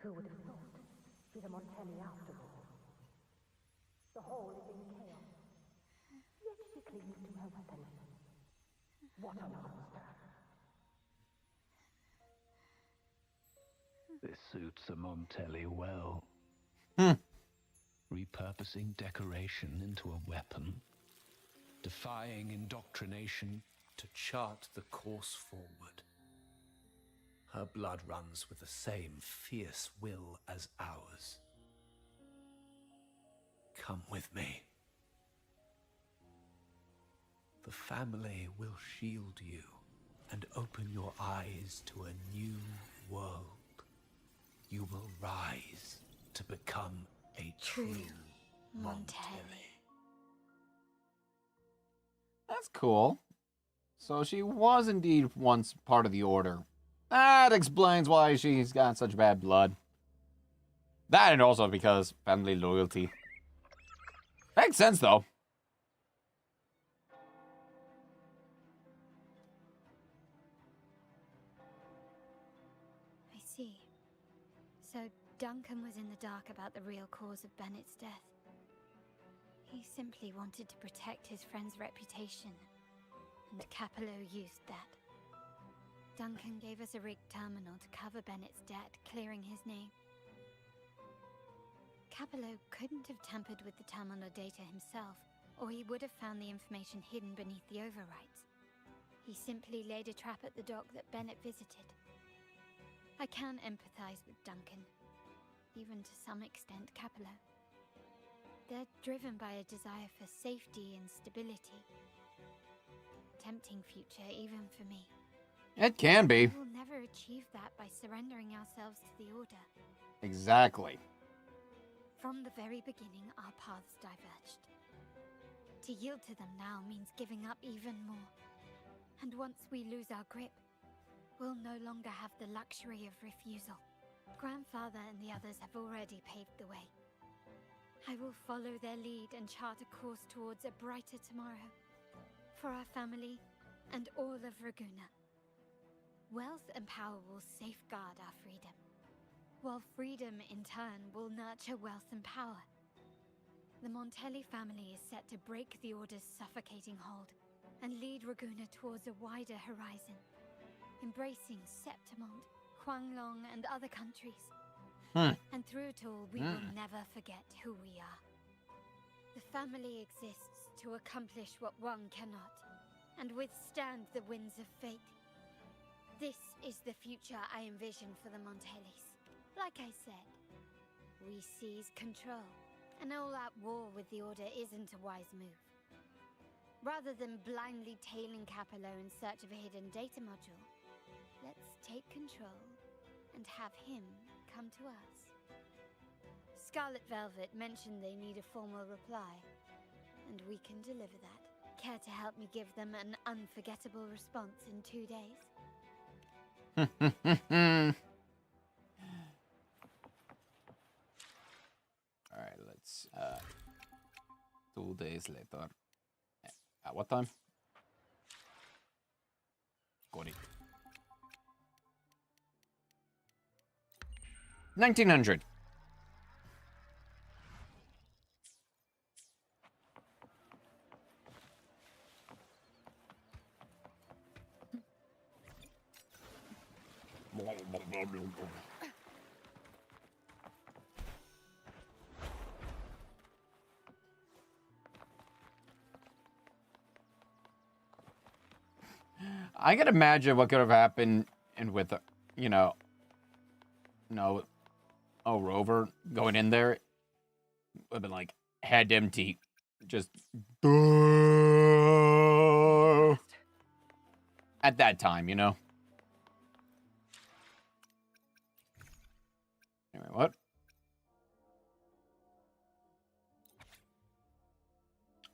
Speaker 23: Who would have thought? She's a Montelli after all. The hall is in chaos. Yet she clings to her weapon. What a monster.
Speaker 6: This suits a Montelli well. Repurposing decoration into a weapon. Defying indoctrination to chart the course forward. Her blood runs with the same fierce will as ours. Come with me. The family will shield you and open your eyes to a new world. You will rise to become a true Montelli.
Speaker 1: That's cool. So she was indeed once part of the Order. That explains why she's got such bad blood. That and also because family loyalty. Makes sense, though.
Speaker 5: I see. So Duncan was in the dark about the real cause of Bennett's death. He simply wanted to protect his friend's reputation, and Capello used that. Duncan gave us a rigged terminal to cover Bennett's debt, clearing his name. Capello couldn't have tampered with the terminal data himself, or he would have found the information hidden beneath the overwrites. He simply laid a trap at the dock that Bennett visited. I can empathize with Duncan, even to some extent Capello. They're driven by a desire for safety and stability. Tempting future, even for me.
Speaker 1: It can be.
Speaker 5: We'll never achieve that by surrendering ourselves to the Order.
Speaker 1: Exactly.
Speaker 5: From the very beginning, our paths diverged. To yield to them now means giving up even more. And once we lose our grip, we'll no longer have the luxury of refusal. Grandfather and the others have already paved the way. I will follow their lead and chart a course towards a brighter tomorrow. For our family and all of Raguna. Wealth and power will safeguard our freedom, while freedom in turn will nurture wealth and power. The Montelli family is set to break the Order's suffocating hold and lead Raguna towards a wider horizon, embracing Septimont, Huanglong, and other countries. And through it all, we will never forget who we are. The family exists to accomplish what one cannot, and withstand the winds of fate. This is the future I envision for the Montellis. Like I said, we seize control. An all-out war with the Order isn't a wise move. Rather than blindly tailing Capello in search of a hidden data module, let's take control and have him come to us. Scarlet Velvet mentioned they need a formal reply, and we can deliver that. Care to help me give them an unforgettable response in 2 days?
Speaker 1: Alright, let's 2 days later. At what time? Got it. 1900. I can imagine what could have happened and with, you know, Rover going in there would have been like head empty, just at that time, you know. Anyway, what?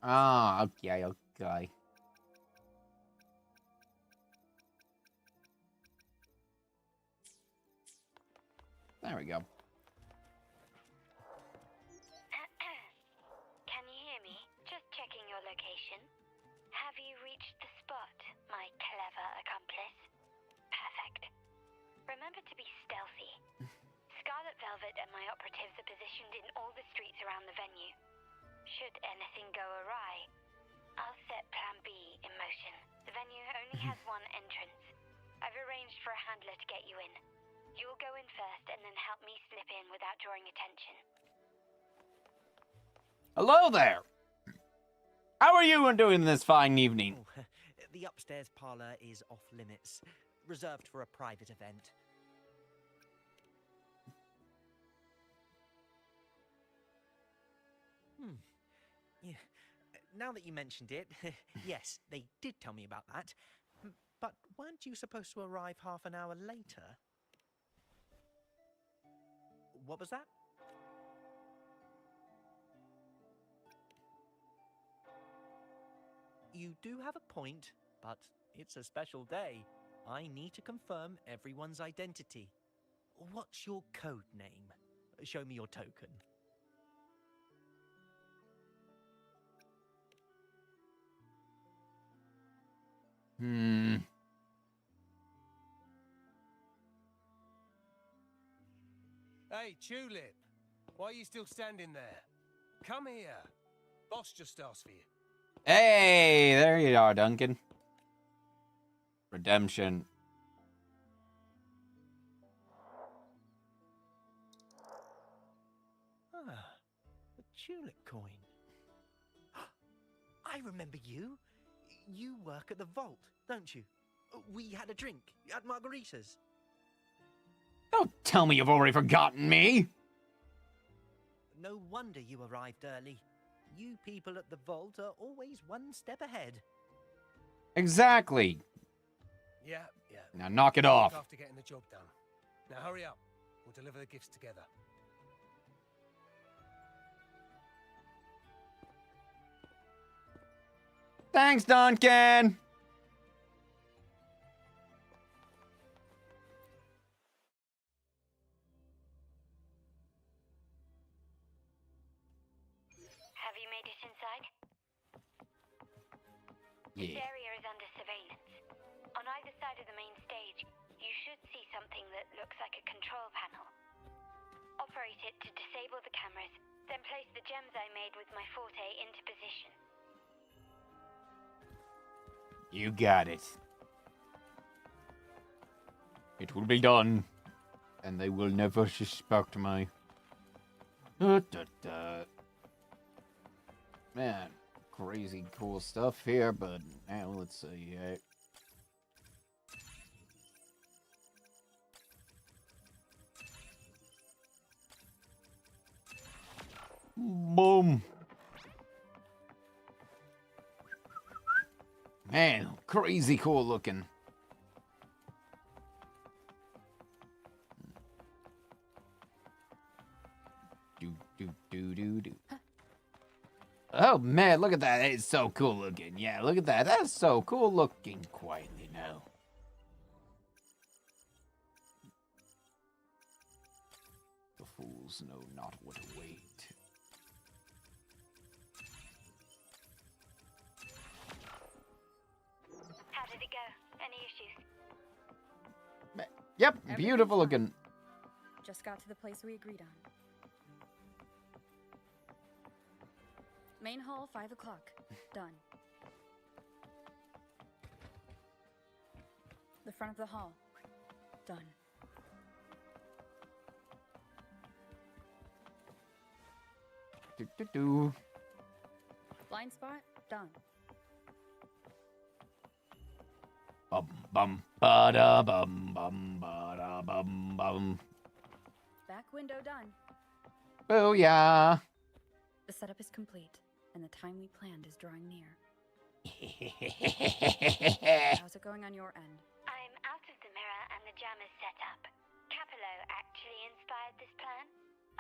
Speaker 1: Ah, okay, okay. There we go.
Speaker 5: Can you hear me? Just checking your location. Have you reached the spot, my clever accomplice? Perfect. Remember to be stealthy. Scarlet Velvet and my operatives are positioned in all the streets around the venue. Should anything go awry, I'll set Plan B in motion. The venue only has one entrance. I've arranged for a handler to get you in. You'll go in first and then help me slip in without drawing attention.
Speaker 1: Hello there. How are you doing this fine evening?
Speaker 10: Oh, the upstairs parlor is off limits, reserved for a private event. Yeah. Now that you mentioned it, yes, they did tell me about that. But weren't you supposed to arrive half an hour later? What was that? You do have a point, but it's a special day. I need to confirm everyone's identity. What's your code name? Show me your token.
Speaker 9: Hey, Tulip. Why are you still standing there? Come here. Boss just asked for you.
Speaker 1: Hey, there you are, Duncan. Redemption.
Speaker 10: tulip coin. I remember you. You work at the vault, don't you? We had a drink at Margarita's.
Speaker 1: Don't tell me you've already forgotten me.
Speaker 10: No wonder you arrived early. You people at the vault are always one step ahead.
Speaker 1: Exactly.
Speaker 9: Yeah.
Speaker 1: Now knock it off.
Speaker 9: Look after getting the job done. Now hurry up. We'll deliver the gifts together.
Speaker 1: Thanks, Duncan.
Speaker 13: Have you made it inside?
Speaker 1: Yeah.
Speaker 13: This area is under surveillance. On either side of the main stage, you should see something that looks like a control panel. Operate it to disable the cameras, then place the gems I made with my forte into position.
Speaker 1: You got it. It will be done. And they will never suspect me. Man, crazy cool stuff here, but now let's see. Boom. Man, crazy cool looking. Do. Oh man, look at that. That is so cool looking. Yeah, look at that. That's so cool looking. Quietly now. The fools know not what to wait.
Speaker 13: How did it go? Any issues?
Speaker 1: Yep,
Speaker 2: Everything's
Speaker 1: beautiful
Speaker 2: fine.
Speaker 1: looking.
Speaker 2: Just got to the place we agreed on. Main hall, 5 o'clock. Done. The front of the hall. Done.
Speaker 1: Do.
Speaker 2: Blind spot. Done.
Speaker 1: Bum ba da bum bum.
Speaker 2: Back window done.
Speaker 1: Booyah!
Speaker 2: The setup is complete, and the time we planned is drawing near. How's it going on your end?
Speaker 13: I'm out of the mirror and the jam is set up. Capello actually inspired this plan.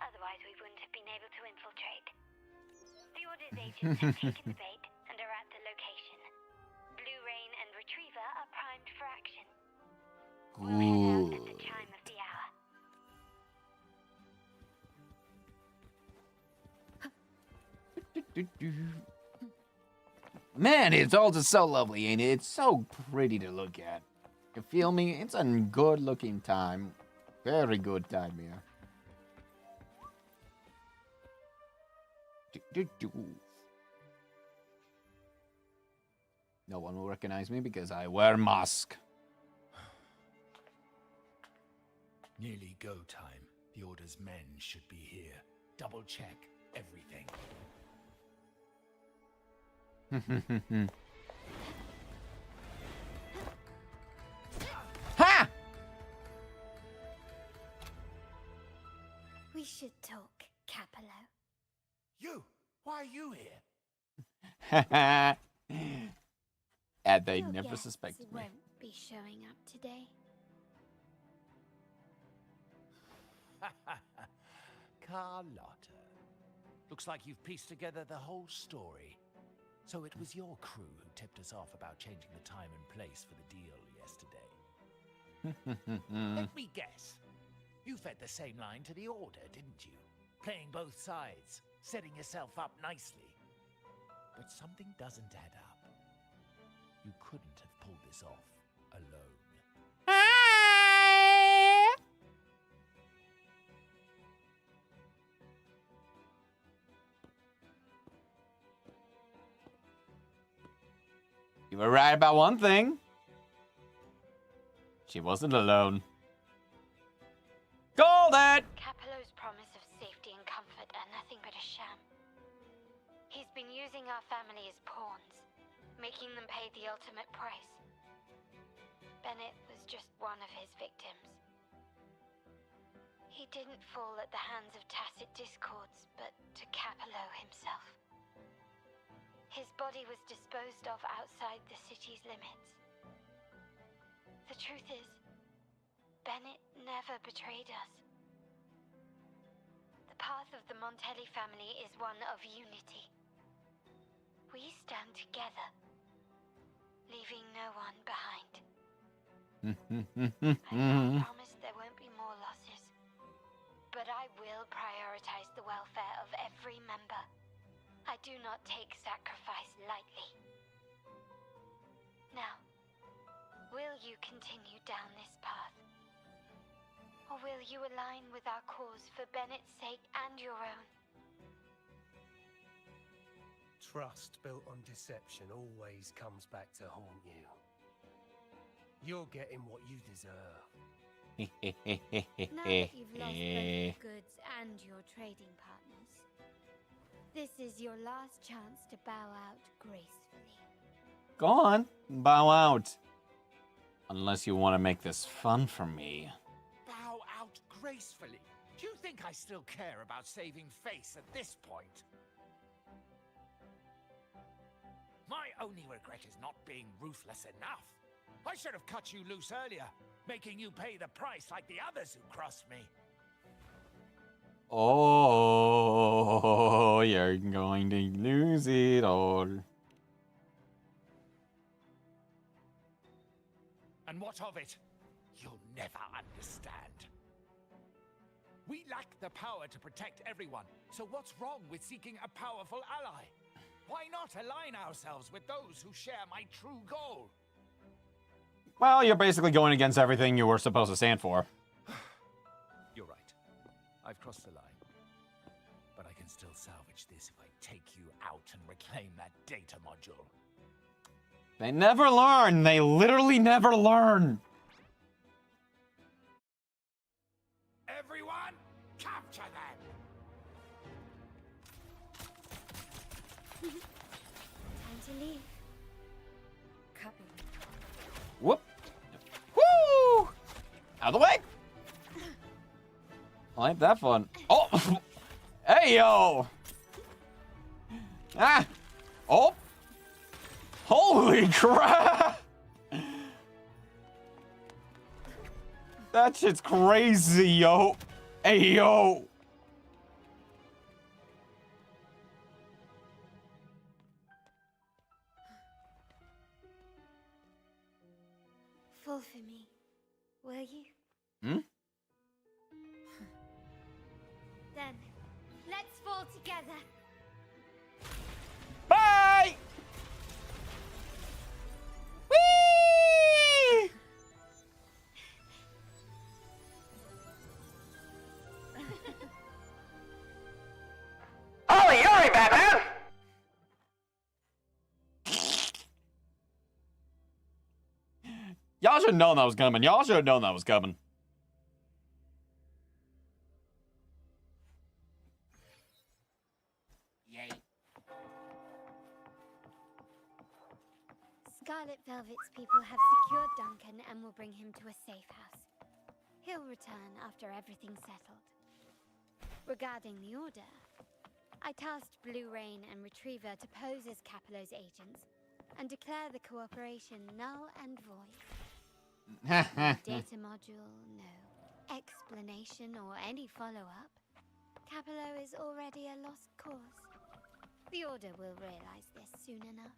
Speaker 13: Otherwise, we wouldn't have been able to infiltrate. The Order's agents have taken the bait and are at the location. Blue Rain and Retriever are primed for action. We'll head out at the chime of the hour.
Speaker 1: Man, it's all just so lovely, ain't it? It's so pretty to look at. You feel me? It's a good looking time. Very good time here. No one will recognize me because I wear mask.
Speaker 4: Nearly go time. The Order's men should be here. Double check everything.
Speaker 1: Ha!
Speaker 5: We should talk, Capello.
Speaker 9: You! Why are you here?
Speaker 1: And they
Speaker 5: Your
Speaker 1: never
Speaker 5: guests
Speaker 1: suspected me.
Speaker 5: won't be showing up today.
Speaker 4: Carlotta. Looks like you've pieced together the whole story. So it was your crew who tipped us off about changing the time and place for the deal yesterday. Let me guess. You fed the same line to the Order, didn't you? Playing both sides, setting yourself up nicely. But something doesn't add up. You couldn't have pulled this off alone.
Speaker 1: You were right about one thing. She wasn't alone. Called it!
Speaker 13: Capello's promise of safety and comfort are nothing but a sham. been using our family as pawns, making them pay the ultimate price. Bennett was just one of his victims. He didn't fall at the hands of tacit discords, but to Capello himself. His body was disposed of outside the city's limits. The truth is, Bennett never betrayed us. The path of the Montelli family is one of unity. We stand together, leaving no one behind. I promise there won't be more losses, but I will prioritize the welfare of every member. I do not take sacrifice lightly. Now, will you continue down this path? Or will you align with our cause for Bennett's sake and your own?
Speaker 9: Trust built on deception always comes back to haunt you. You're getting what you deserve.
Speaker 5: Now that you've lost both your goods and your trading partners, this is your last chance to bow out gracefully.
Speaker 1: Go on, bow out. Unless you want to make this fun for me.
Speaker 4: Bow out gracefully? Do you think I still care about saving face at this point? My only regret is not being ruthless enough. I should have cut you loose earlier, making you pay the price like the others who crossed me.
Speaker 1: Oh, you're going to lose it all.
Speaker 4: And what of it? You'll never understand. We lack the power to protect everyone, so what's wrong with seeking a powerful ally? Why not align ourselves with those who share my true goal?
Speaker 1: Well, you're basically going against everything you were supposed to stand for.
Speaker 4: You're right. I've crossed the line. But I can still salvage this if I take you out and reclaim that data module.
Speaker 1: They never learn. They literally never learn.
Speaker 4: Everyone, capture them!
Speaker 5: Time to leave.
Speaker 11: Copy.
Speaker 1: Whoop. Woo! Out of the way. I like that fun. Oh. Hey, yo. Ah. Oh. Holy crap. That shit's crazy, yo. Hey, yo.
Speaker 5: Fall for me, will you?
Speaker 1: Hmm?
Speaker 5: Then, let's fall together.
Speaker 1: Bye! Whee!
Speaker 12: Ollie, hurry, Batman!
Speaker 1: Y'all should have known that was coming. Y'all should have known that was coming.
Speaker 4: Yay.
Speaker 5: Scarlet Velvet's people have secured Duncan and will bring him to a safe house. He'll return after everything's settled. Regarding the order, I tasked Blue Rain and Retriever to pose as Capello's agents and declare the cooperation null and void. Data module, no explanation or any follow-up. Capello is already a lost cause. The Order will realize this soon enough.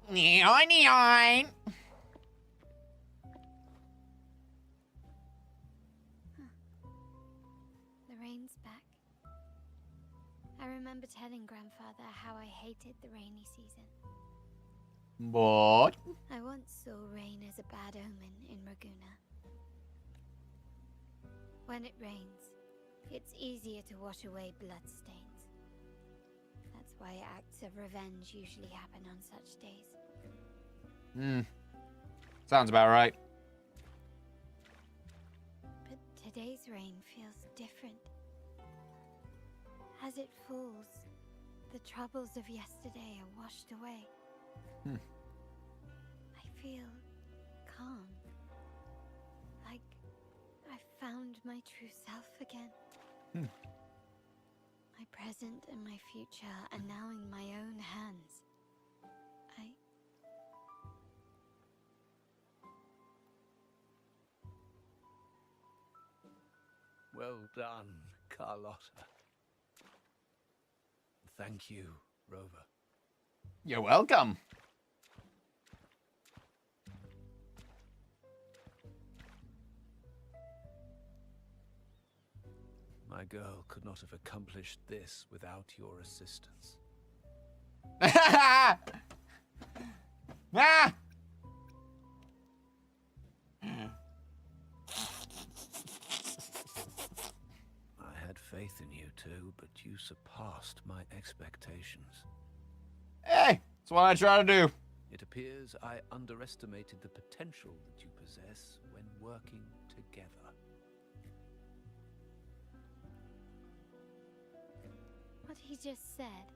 Speaker 1: Neon.
Speaker 5: The rain's back. I remember telling Grandfather how I hated the rainy season.
Speaker 1: What?
Speaker 5: I once saw rain as a bad omen in Raguna. When it rains, it's easier to wash away bloodstains. That's why acts of revenge usually happen on such days.
Speaker 1: Sounds about right.
Speaker 5: But today's rain feels different. As it falls, the troubles of yesterday are washed away. I feel calm. Like I've found my true self again. My present and my future are now in my own hands.
Speaker 6: Well done, Carlotta. Thank you, Rover.
Speaker 1: You're welcome.
Speaker 6: My girl could not have accomplished this without your assistance.
Speaker 1: Ah!
Speaker 6: I had faith in you too, but you surpassed my expectations.
Speaker 1: Hey, that's what I try to do.
Speaker 6: It appears I underestimated the potential that you possess when working together.
Speaker 5: What he just said.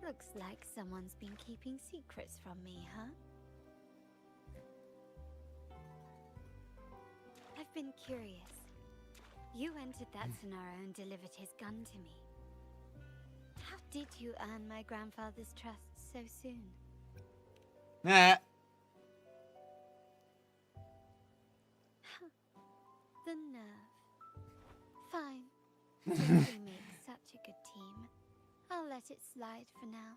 Speaker 5: Looks like someone's been keeping secrets from me, huh? I've been curious. You entered that scenario and delivered his gun to me. How did you earn my grandfather's trust so soon?
Speaker 1: Nah.
Speaker 5: The nerve. Fine. Since we make such a good team, I'll let it slide for now.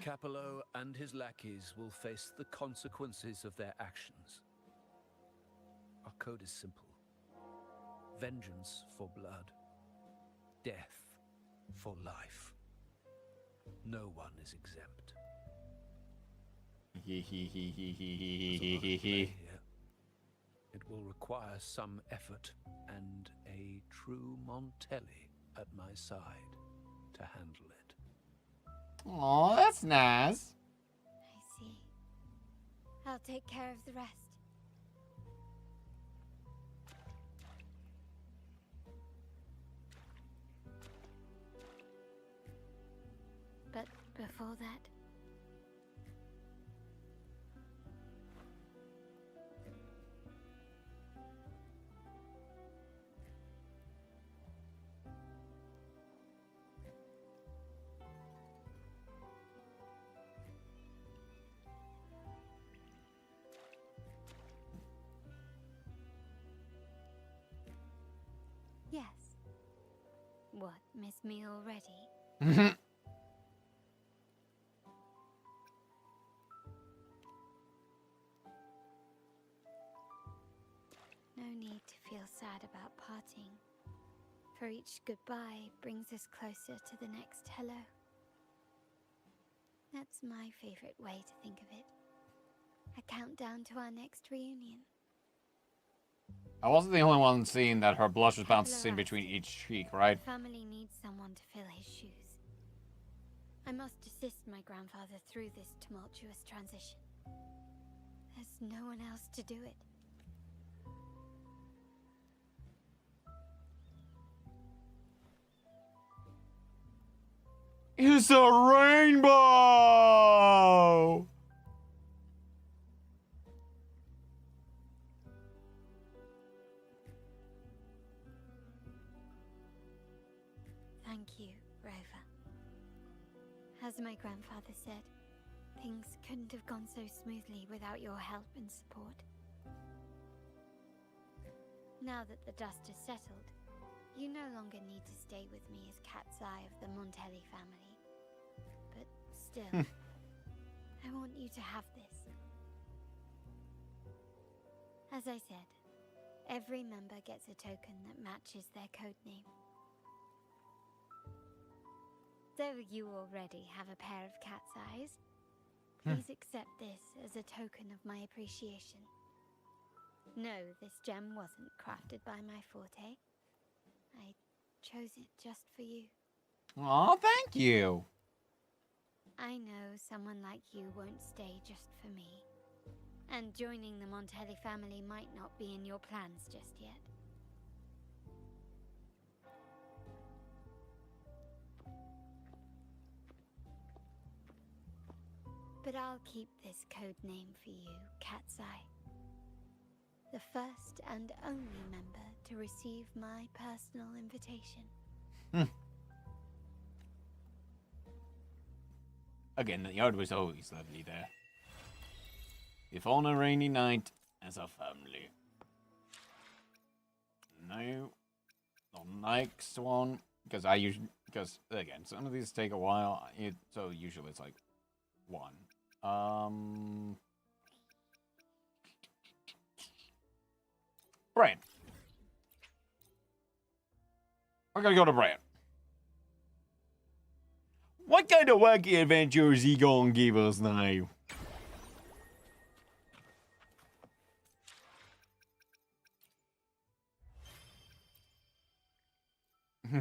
Speaker 6: Capello and his lackeys will face the consequences of their actions. Our code is simple. Vengeance for blood. Death for life. No one is exempt. It will require some effort and a true Montelli at my side to handle it.
Speaker 1: Aw, that's nice.
Speaker 5: I see. I'll take care of the rest. But before that... Yes. What, miss me already? No need to feel sad about parting, for each goodbye brings us closer to the next hello. That's my favorite way to think of it. A countdown to our next reunion.
Speaker 1: I wasn't the only one seeing that her blush was bouncing between each cheek, right?
Speaker 5: The family needs someone to fill his shoes. I must assist my grandfather through this tumultuous transition. There's no one else to do it.
Speaker 1: It's a rainbow!
Speaker 5: Thank you, Rover. As my grandfather said, things couldn't have gone so smoothly without your help and support. Now that the dust has settled, you no longer need to stay with me as cat's eye of the Montelli family. But still, I want you to have this. As I said, every member gets a token that matches their codename. Though you already have a pair of cat's eyes, please accept this as a token of my appreciation. No, this gem wasn't crafted by my forte. I chose it just for you.
Speaker 1: Aw, thank you.
Speaker 5: I know someone like you won't stay just for me. And joining the Montelli family might not be in your plans just yet. But I'll keep this code name for you, Cat's Eye. The first and only member to receive my personal invitation.
Speaker 1: Again, the yard was always lovely there. If on a rainy night, as a family. No, the next one, because again, some of these take a while. So usually it's like one. Bran. We're gonna go to Bran. What kind of wacky adventure is he gonna give us now?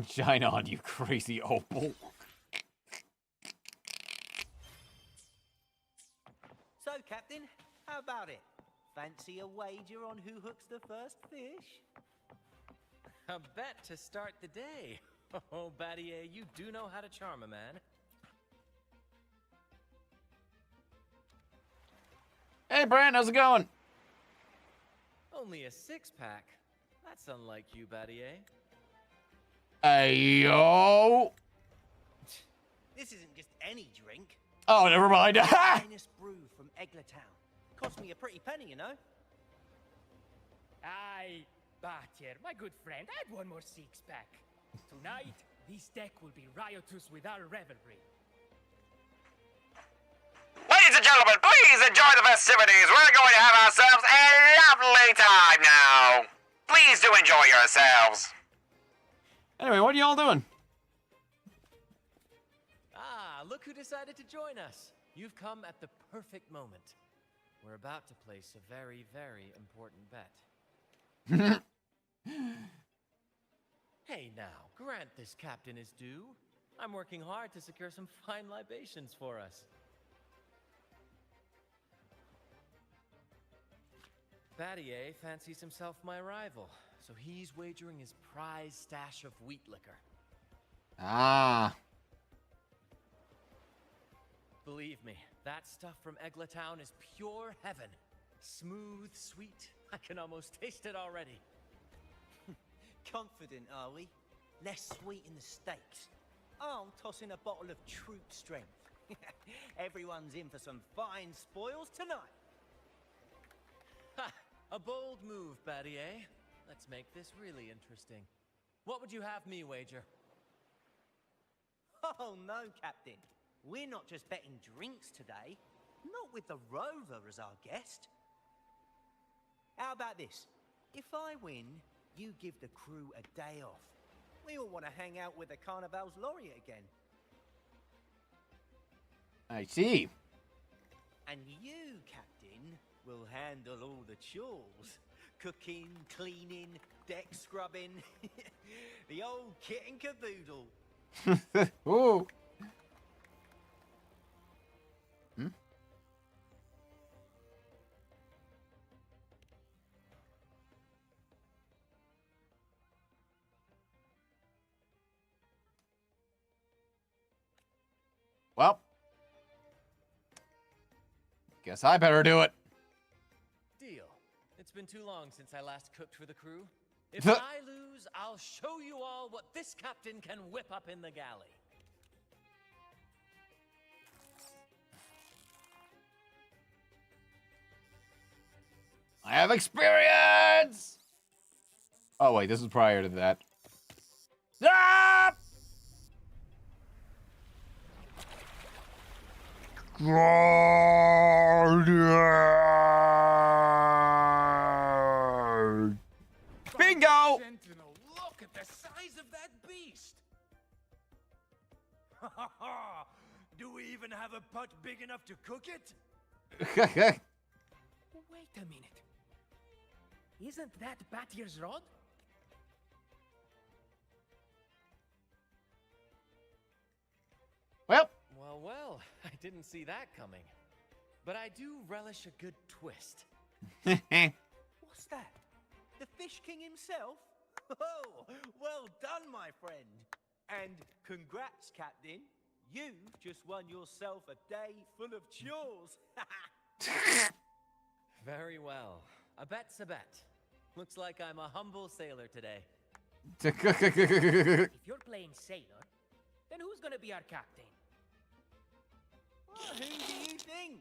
Speaker 1: Shine on, you crazy opal.
Speaker 10: So, Captain, how about it? Fancy a wager on who hooks the first fish?
Speaker 3: A bet to start the day. Oh, Battier, you do know how to charm a man.
Speaker 1: Hey, Brant, how's it going?
Speaker 3: Only a six-pack. That's unlike you, Battier.
Speaker 1: Hey, yo!
Speaker 10: This isn't just any drink.
Speaker 1: Oh, never mind.
Speaker 10: The finest brew from Eglertown. Cost me a pretty penny, you know.
Speaker 7: Aye, Battier, my good friend, add one more six-pack. Tonight, this deck will be riotous with our revelry.
Speaker 1: Ladies and gentlemen, please enjoy the festivities. We're going to have ourselves a lovely time now. Please do enjoy yourselves. Anyway, what are y'all doing?
Speaker 3: Ah, look who decided to join us. You've come at the perfect moment. We're about to place a very, very important bet. Hey now, grant this captain his due. I'm working hard to secure some fine libations for us. Battier fancies himself my rival, so he's wagering his prize stash of wheat liquor.
Speaker 1: Ah.
Speaker 3: Believe me, that stuff from Eglertown is pure heaven. Smooth, sweet. I can almost taste it already.
Speaker 10: Confident, are we? Less sweet in the steaks. I'll toss in a bottle of troop strength. Everyone's in for some fine spoils tonight.
Speaker 3: Ha! A bold move, Battier. Let's make this really interesting. What would you have me wager?
Speaker 10: Oh no, Captain. We're not just betting drinks today. Not with the Rover as our guest. How about this? If I win, you give the crew a day off. We all want to hang out with the Carnival's laureate again.
Speaker 1: I see.
Speaker 10: And you, Captain, will handle all the chores. Cooking, cleaning, deck scrubbing. The old kit and caboodle.
Speaker 1: Ooh. Well, guess I better do it.
Speaker 3: Deal. It's been too long since I last cooked for the crew. If I lose, I'll show you all what this captain can whip up in the galley.
Speaker 1: I have experience! Oh, wait, this is prior to that. Ah! Bingo!
Speaker 19: Sentinel, look at the size of that beast! Do we even have a pot big enough to cook it?
Speaker 7: Wait a minute. Isn't that Battier's rod?
Speaker 1: Well.
Speaker 3: Well, I didn't see that coming. But I do relish a good twist.
Speaker 10: What's that? The Fish King himself? Oh, well done, my friend. And congrats, Captain. You've just won yourself a day full of chores.
Speaker 3: Very well. A bet's a bet. Looks like I'm a humble sailor today.
Speaker 7: If you're playing sailor, then who's gonna be our captain?
Speaker 10: Well, who do you think?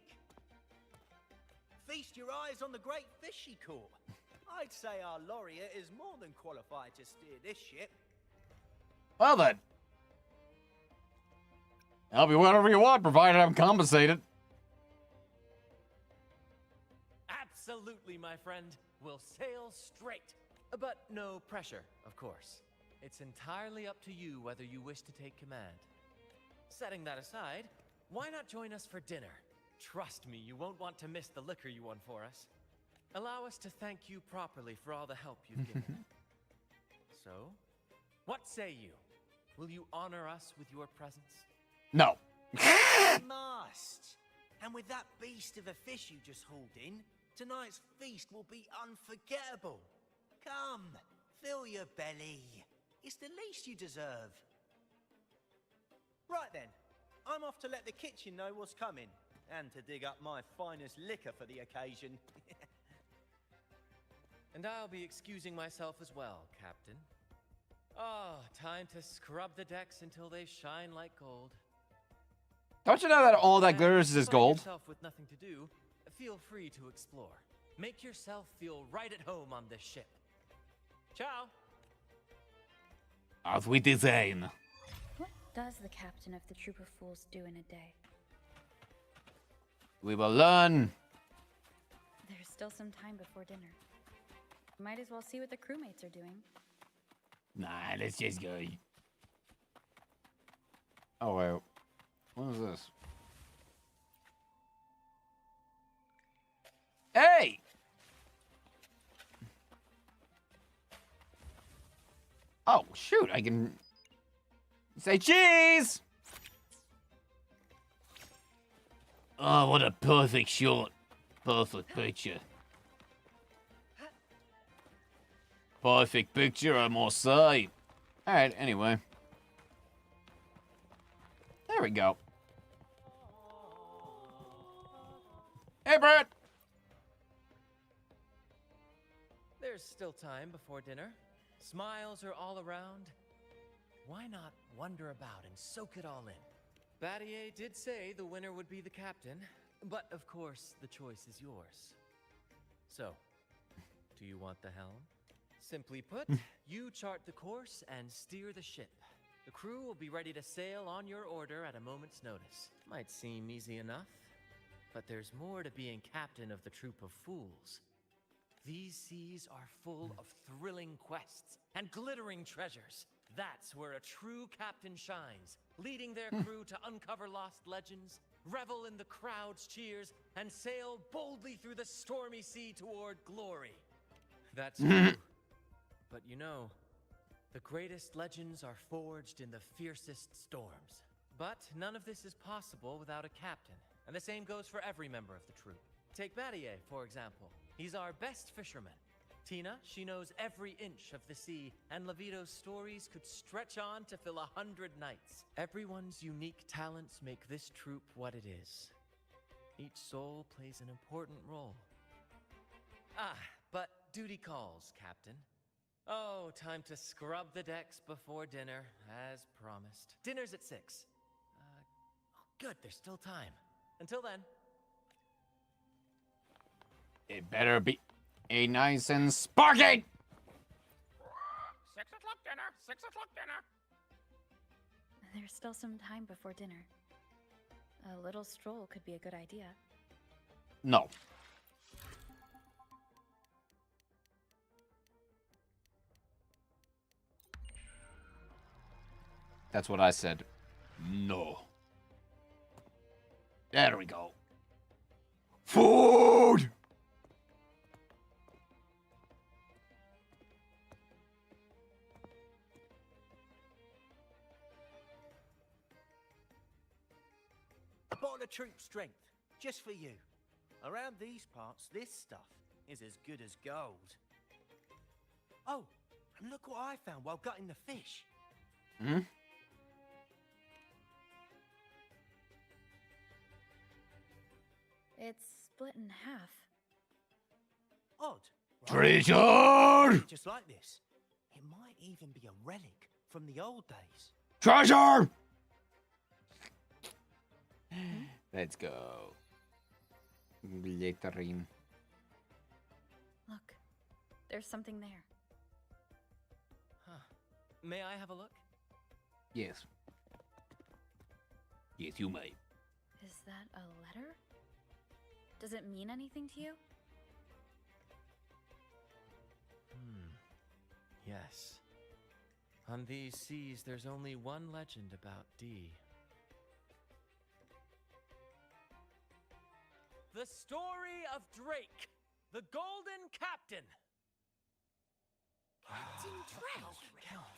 Speaker 10: Feast your eyes on the great fish he caught. I'd say our laureate is more than qualified to steer this ship.
Speaker 1: Well then. I'll be whatever you want, provided I'm compensated.
Speaker 3: Absolutely, my friend. We'll sail straight. But no pressure, of course. It's entirely up to you whether you wish to take command. Setting that aside, why not join us for dinner? Trust me, you won't want to miss the liquor you won for us. Allow us to thank you properly for all the help you've given. So, what say you? Will you honor us with your presence?
Speaker 1: No.
Speaker 10: We must. And with that beast of a fish you just hauled in, tonight's feast will be unforgettable. Come, fill your belly. It's the least you deserve. Right then, I'm off to let the kitchen know what's coming, and to dig up my finest liquor for the occasion.
Speaker 3: And I'll be excusing myself as well, Captain. Oh, time to scrub the decks until they shine like gold.
Speaker 1: Don't you know that all that glitters is
Speaker 3: If you find
Speaker 1: gold?
Speaker 3: yourself with nothing to do, feel free to explore. Make yourself feel right at home on this ship. Ciao.
Speaker 1: As we design.
Speaker 2: What does the captain of the Troop of Fools do in a day?
Speaker 1: We will learn.
Speaker 2: There's still some time before dinner. Might as well see what the crewmates are doing.
Speaker 1: Nah, let's just go. Oh, wait. What is this? Hey! Oh, shoot. I can say cheese! Oh, what a perfect shot. Perfect picture. Perfect picture, I must say. Alright, anyway. There we go. Hey, Brett!
Speaker 3: There's still time before dinner. Smiles are all around. Why not wander about and soak it all in? Battier did say the winner would be the captain, but of course the choice is yours. So, do you want the helm? Simply put, you chart the course and steer the ship. The crew will be ready to sail on your order at a moment's notice. Might seem easy enough, but there's more to being captain of the Troop of Fools. These seas are full of thrilling quests and glittering treasures. That's where a true captain shines, leading their crew to uncover lost legends, revel in the crowd's cheers, and sail boldly through the stormy sea toward glory. That's true. But you know, the greatest legends are forged in the fiercest storms. But none of this is possible without a captain, and the same goes for every member of the troop. Take Battier, for example. He's our best fisherman. Tina, she knows every inch of the sea, and Levito's stories could stretch on to fill 100 nights. Everyone's unique talents make this troop what it is. Each soul plays an important role. Ah, but duty calls, Captain. Oh, time to scrub the decks before dinner, as promised. Dinner's at 6. Good, there's still time. Until then.
Speaker 1: It better be a nice and sparky!
Speaker 7: 6 o'clock dinner! 6 o'clock dinner!
Speaker 2: There's still some time before dinner. A little stroll could be a good idea.
Speaker 1: No. That's what I said. No. There we go. Food!
Speaker 10: A bottle of of troop strength, just for you. Around these parts, this stuff is as good as gold. Oh, and look what I found while gutting the fish.
Speaker 1: Hmm?
Speaker 2: It's split in half.
Speaker 10: Odd.
Speaker 1: Treasure!
Speaker 10: Just like this. It might even be a relic from the old days.
Speaker 1: Treasure! Let's go. Glittering.
Speaker 2: Look, there's something there.
Speaker 3: Huh. May I have a look?
Speaker 1: Yes. Yes, you may.
Speaker 2: Is that a letter? Does it mean anything to you?
Speaker 3: Yes. On these seas, there's only one legend about D. The story of Drake, the Golden Captain.
Speaker 22: Captain Drake?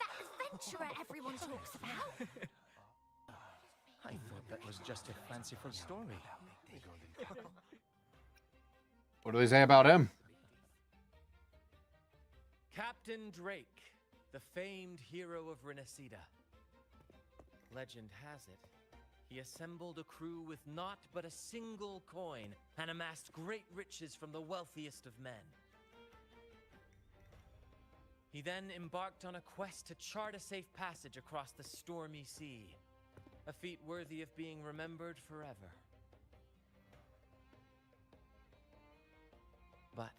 Speaker 22: That adventurer everyone talks about?
Speaker 4: I thought that was just a fanciful story.
Speaker 1: What do they say about him?
Speaker 3: Captain Drake, the famed hero of Renacida. Legend has it, he assembled a crew with naught but a single coin and amassed great riches from the wealthiest of men. He then embarked on a quest to chart a safe passage across the stormy sea, a feat worthy of being remembered forever. But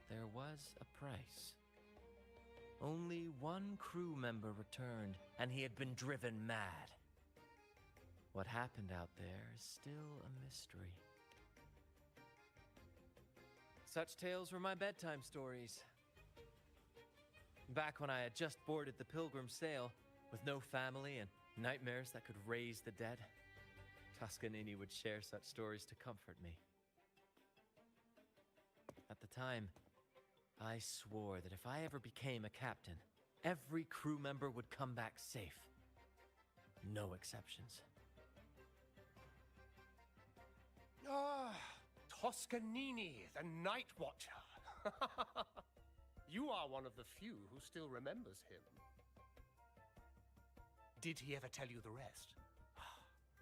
Speaker 3: there was a price. Only one crew member returned, and he had been driven mad. What happened out there is still a mystery. Such tales were my bedtime stories. Back when I had just boarded the Pilgrim sail, with no family and nightmares that could raise the dead, Toscanini would share such stories to comfort me. At the time, I swore that if I ever became a captain, every crew member would come back safe. No exceptions.
Speaker 9: Ah, Toscanini, the Night Watcher. You are one of the few who still remembers him. Did he ever tell you the rest?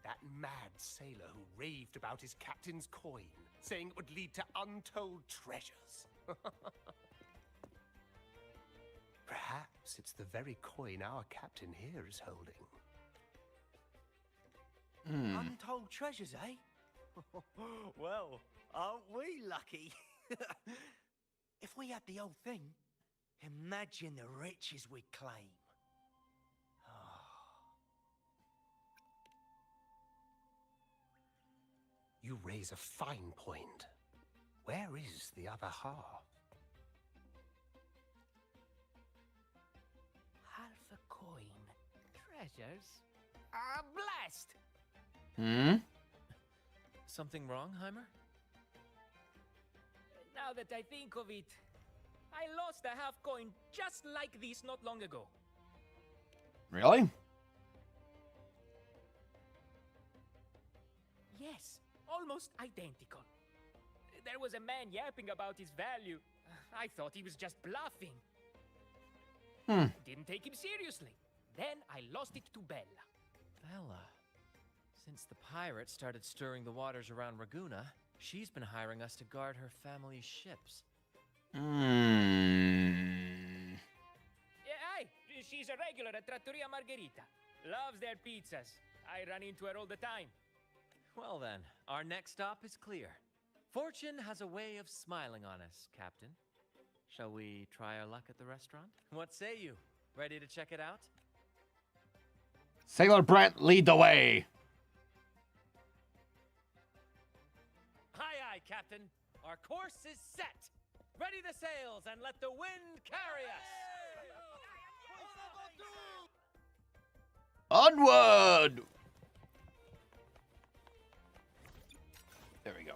Speaker 9: That mad sailor who raved about his captain's coin, saying it would lead to untold treasures. Perhaps it's the very coin our captain here is holding.
Speaker 10: Untold treasures, eh? Well, aren't we lucky? If we had the old thing, imagine the riches we'd claim.
Speaker 9: You raise a fine point. Where is the other half?
Speaker 7: Half a coin. Treasures are blessed.
Speaker 3: Something wrong, Heimer?
Speaker 7: Now that I think of it, I lost a half coin just like this not long ago.
Speaker 1: Really?
Speaker 7: Yes, almost identical. There was a man yapping about his value. I thought he was just bluffing. Didn't take him seriously. Then I lost it to Bella.
Speaker 3: Bella. Since the pirates started stirring the waters around Raguna, she's been hiring us to guard her family's ships.
Speaker 7: Yeah, aye. She's a regular at Trattoria Margherita. Loves their pizzas. I run into her all the time.
Speaker 3: Well then, our next stop is clear. Fortune has a way of smiling on us, Captain. Shall we try our luck at the restaurant? What say you? Ready to check it out?
Speaker 1: Sailor Brent, lead the way.
Speaker 3: Aye, aye, Captain. Our course is set. Ready the sails and let the wind carry us.
Speaker 1: Onward! There we go.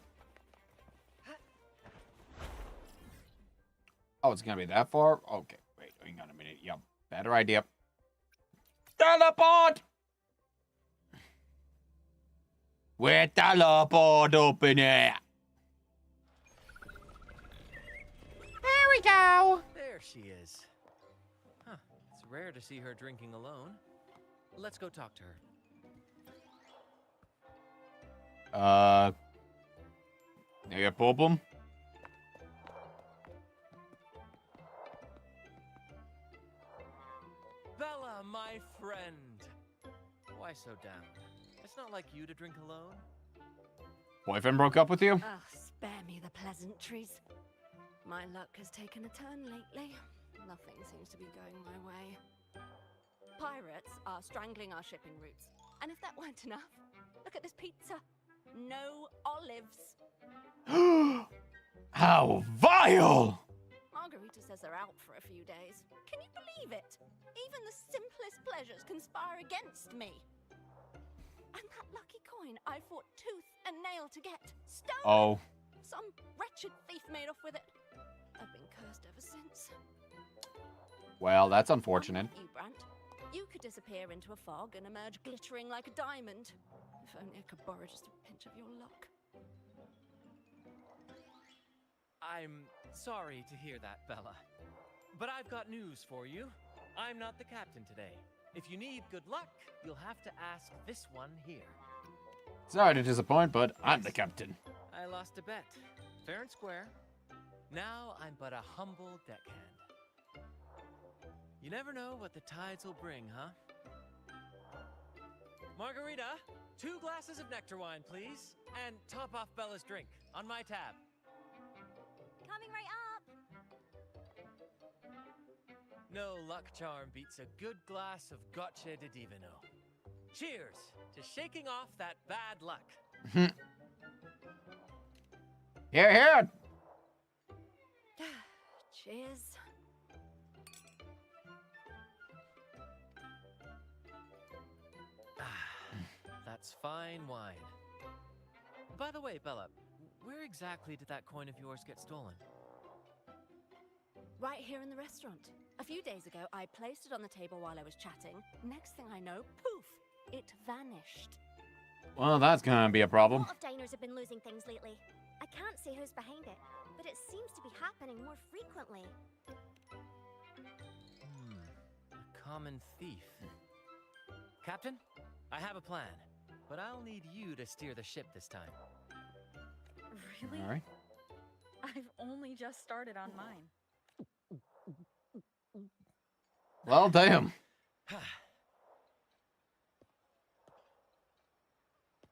Speaker 1: Oh, it's gonna be that far? Okay, wait, hang on a minute. Yep, better idea. Teleport! With the teleport open it. There we go.
Speaker 3: There she is. Huh. It's rare to see her drinking alone. Let's go talk to her.
Speaker 1: Any problem?
Speaker 3: Bella, my friend. Why so down? It's not like you to drink alone.
Speaker 1: Boyfriend broke up with you?
Speaker 14: Oh, spare me the pleasantries. My luck has taken a turn lately. Nothing seems to be going my way. Pirates are strangling our shipping routes. And if that weren't enough, look at this pizza. No olives.
Speaker 1: How vile!
Speaker 14: Margarita says they're out for a few days. Can you believe it? Even the simplest pleasures conspire against me. And that lucky coin I fought tooth and nail to get. Stolen!
Speaker 1: Oh.
Speaker 14: Some wretched thief made off with it. I've been cursed ever since.
Speaker 1: Well, that's unfortunate.
Speaker 14: You, Brant. You could disappear into a fog and emerge glittering like a diamond. If only I could borrow just a pinch of your luck.
Speaker 3: I'm sorry to hear that, Bella. But I've got news for you. I'm not the captain today. If you need good luck, you'll have to ask this one here.
Speaker 1: Sorry to disappoint, but I'm the captain.
Speaker 3: I lost a bet. Fair and square. Now I'm but a humble deckhand. You never know what the tides will bring, huh? Margarita, 2 glasses of nectar wine, please. And top off Bella's drink on my tab.
Speaker 22: Coming right up.
Speaker 3: No luck charm beats a good glass of Gocce di Divino. Cheers to shaking off that bad luck.
Speaker 1: Here, here.
Speaker 14: Cheers.
Speaker 3: That's fine wine. By the way, Bella, where exactly did that coin of yours get stolen?
Speaker 14: Right here in the restaurant. A few days ago, I placed it on the table while I was chatting. Next thing I know, poof, it vanished.
Speaker 1: Well, that's gonna be a problem.
Speaker 22: A lot of diners have been losing things lately. I can't say who's behind it, but it seems to be happening more frequently.
Speaker 3: A common thief. Captain, I have a plan, but I'll need you to steer the ship this time.
Speaker 2: Really?
Speaker 1: All right.
Speaker 2: I've only just started on mine.
Speaker 1: Well, damn.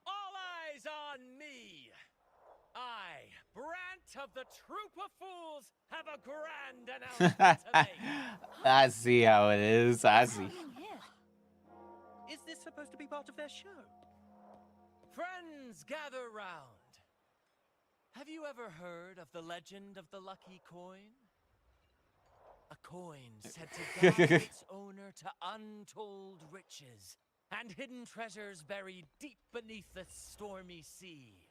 Speaker 3: All eyes on me! I, Brant of the Troop of Fools, have a grand announcement to make.
Speaker 1: I see how it is. I see.
Speaker 10: Is this supposed to be part of their show?
Speaker 3: Friends, gather round. Have you ever heard of the legend of the lucky coin? A coin said to guide its owner to untold riches and hidden treasures buried deep beneath the stormy sea.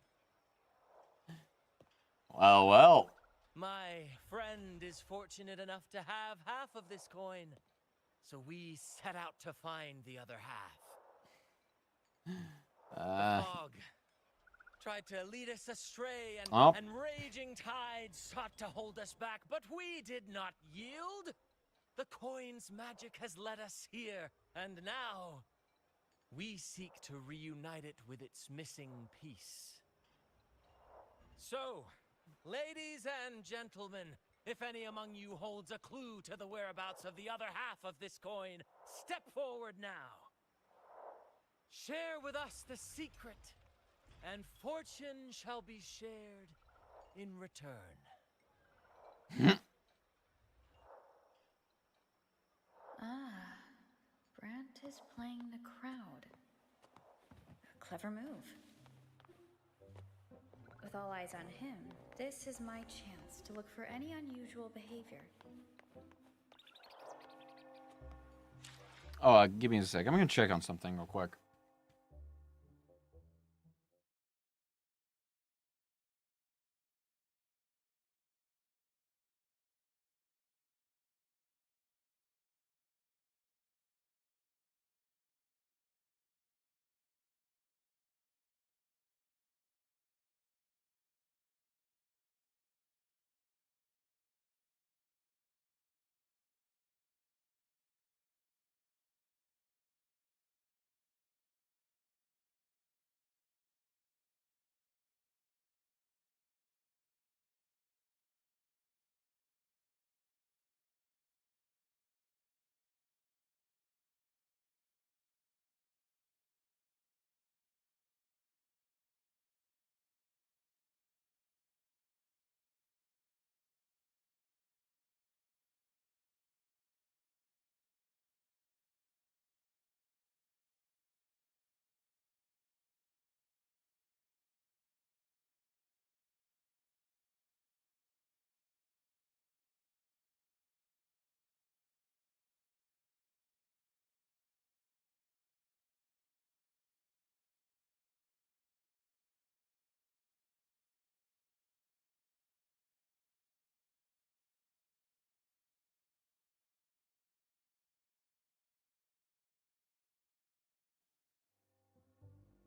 Speaker 1: Well, well.
Speaker 3: My friend is fortunate enough to have half of this coin, so we set out to find the other half. The fog tried to lead us astray, and raging tides sought to hold us back, but we did not yield. The coin's magic has led us here, and now we seek to reunite it with its missing piece. So, ladies and gentlemen, if any among you holds a clue to the whereabouts of the other half of this coin, step forward now. Share with us the secret, and fortune shall be shared in return.
Speaker 2: Brant is playing the crowd. A clever move. With all eyes on him, this is my chance to look for any unusual behavior.
Speaker 1: Oh, give me a sec. I'm gonna check on something real quick.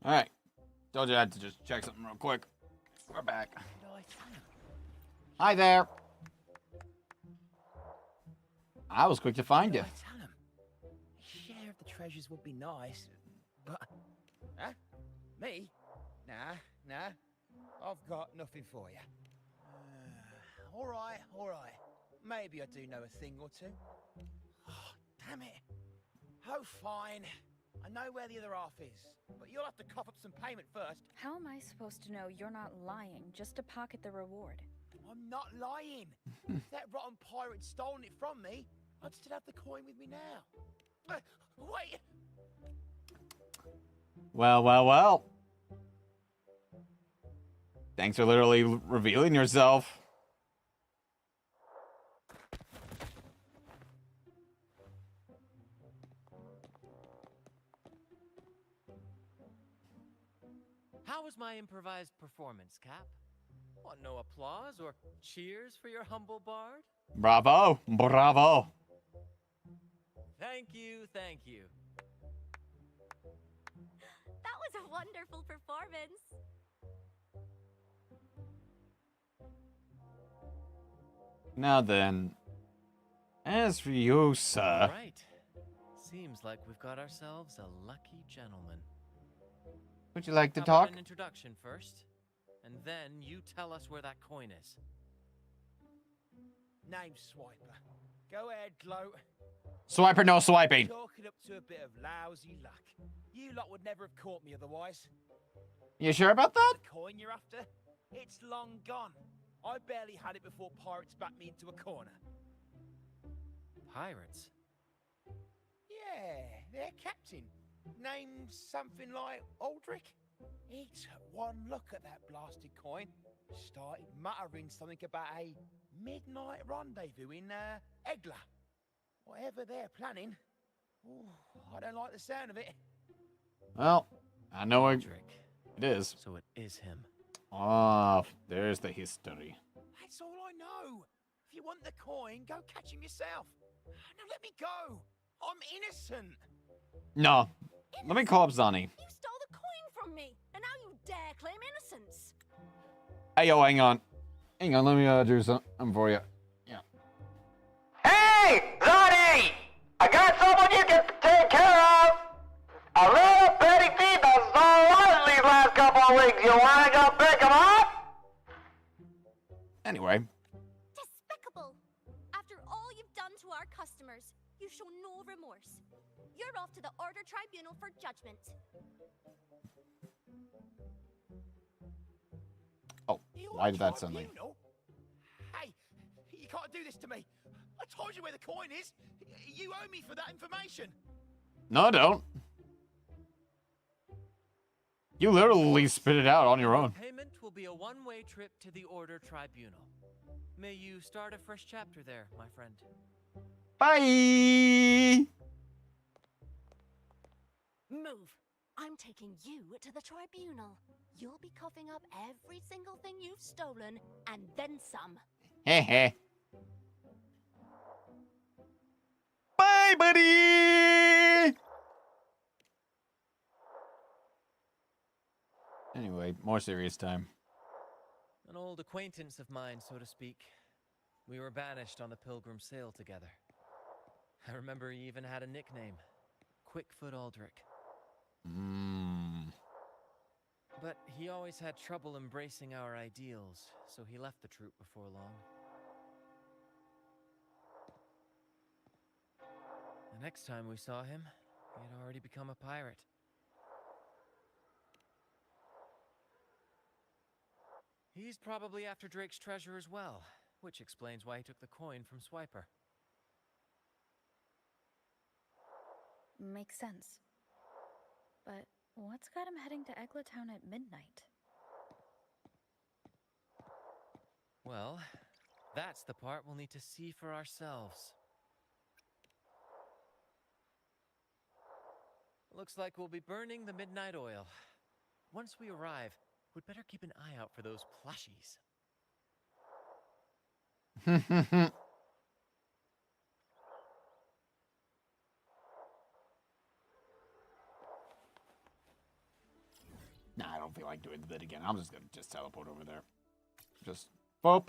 Speaker 1: Alright. Told you I had to just check something real quick. We're back. Hi there. I was quick to find you.
Speaker 16: Tell him. A share of the treasures would be nice, but... Huh? Me? Nah. I've got nothing for you. All right. Maybe I do know a thing or two. Oh, damn it. Oh, fine. I know where the other half is, but you'll have to cough up some payment first.
Speaker 2: How am I supposed to know you're not lying just to pocket the reward?
Speaker 16: I'm not lying. If that rotten pirate stolen it from me, I'd still have the coin with me now. Wait!
Speaker 1: Well. Thanks for literally revealing yourself.
Speaker 3: How was my improvised performance, Cap? Want no applause or cheers for your humble bard?
Speaker 1: Bravo.
Speaker 3: Thank you.
Speaker 14: That was a wonderful performance.
Speaker 1: Now then, as for you, sir.
Speaker 3: Right. Seems like we've got ourselves a lucky gentleman.
Speaker 1: Would you like to
Speaker 3: How
Speaker 1: talk?
Speaker 3: about an introduction first, and then you tell us where that coin is.
Speaker 16: Name's Swiper. Go ahead, gloat.
Speaker 1: Swiper, no swiping.
Speaker 16: Chalk it up to a bit of lousy luck. You lot would never have caught me otherwise.
Speaker 1: You sure about that?
Speaker 16: The coin you're after? It's long gone. I barely had it before pirates backed me into a corner.
Speaker 3: Pirates?
Speaker 16: Yeah, their captain. Named something like Aldrich. He took one look at that blasted coin, started muttering something about a midnight rendezvous in Egla. Whatever they're planning. Ooh, I don't like the sound of it.
Speaker 1: Well, I know it is.
Speaker 3: So it is him.
Speaker 1: Ah, there's the history.
Speaker 16: That's all I know. If you want the coin, go catch him yourself. Now let me go. I'm innocent.
Speaker 1: No. Let me call up Zani.
Speaker 14: You stole the coin from me, and now you dare claim innocence.
Speaker 1: Hey, yo, hang on. Let me do something for you. Yeah.
Speaker 20: Hey, Zani! I got someone you can take care of. A little petty thief has stole one these last couple of weeks. You wanna go pick him up?
Speaker 1: Anyway.
Speaker 5: Despicable! After all you've done to our customers, you show no remorse. You're off to the Order Tribunal for judgment.
Speaker 1: Oh, why did that suddenly?
Speaker 16: Hey, you can't do this to me. I told you where the coin is. You owe me for that information.
Speaker 1: No, I don't. You literally spit it out on your own.
Speaker 3: Payment will be a one-way trip to the Order Tribunal. May you start a fresh chapter there, my friend.
Speaker 1: Bye!
Speaker 14: Move. I'm taking you to the tribunal. You'll be coughing up every single thing you've stolen, and then some.
Speaker 1: Heh. Bye, buddy! Anyway, more serious time.
Speaker 3: An old acquaintance of mine, so to speak. We were banished on the Pilgrim Sail together. I remember he even had a nickname. Quickfoot Aldrich. But he always had trouble embracing our ideals, so he left the troop before long. The next time we saw him, he had already become a pirate. He's probably after Drake's treasure as well, which explains why he took the coin from Swiper.
Speaker 2: Makes sense. But what's got him heading to Eglatown at midnight?
Speaker 3: Well, that's the part we'll need to see for ourselves. Looks like we'll be burning the midnight oil. Once we arrive, we'd better keep an eye out for those plushies.
Speaker 1: feel like doing the bit again. I'm just gonna teleport over there. Just boop.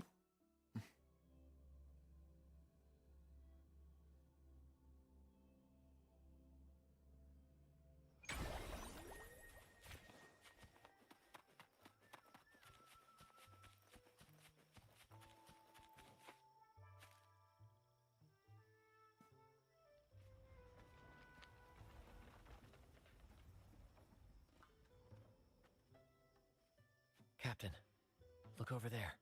Speaker 3: Captain, look over there.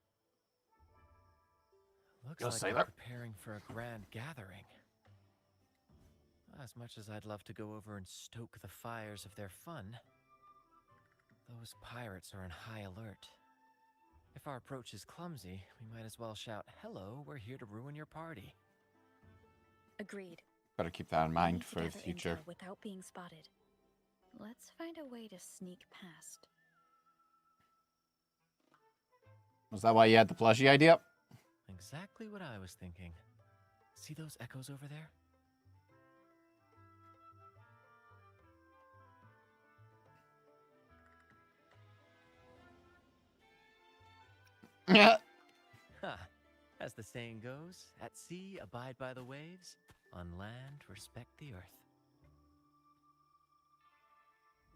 Speaker 3: Looks
Speaker 1: Go
Speaker 3: like
Speaker 1: say
Speaker 3: they're
Speaker 1: that.
Speaker 3: preparing for a grand gathering. As much as I'd love to go over and stoke the fires of their fun, those pirates are in high alert. If our approach is clumsy, we might as well shout, "Hello, we're here to ruin your party."
Speaker 2: Agreed.
Speaker 1: Better keep that in
Speaker 2: We
Speaker 1: mind
Speaker 2: need to
Speaker 1: for the
Speaker 2: gather
Speaker 1: future.
Speaker 2: intel without being spotted. Let's find a way to sneak past.
Speaker 1: Was that why you had the plushie idea?
Speaker 3: Exactly what I was thinking. See those echoes over there?
Speaker 1: Yeah.
Speaker 3: Ha! As the saying goes, at sea, abide by the waves. On land, respect the earth.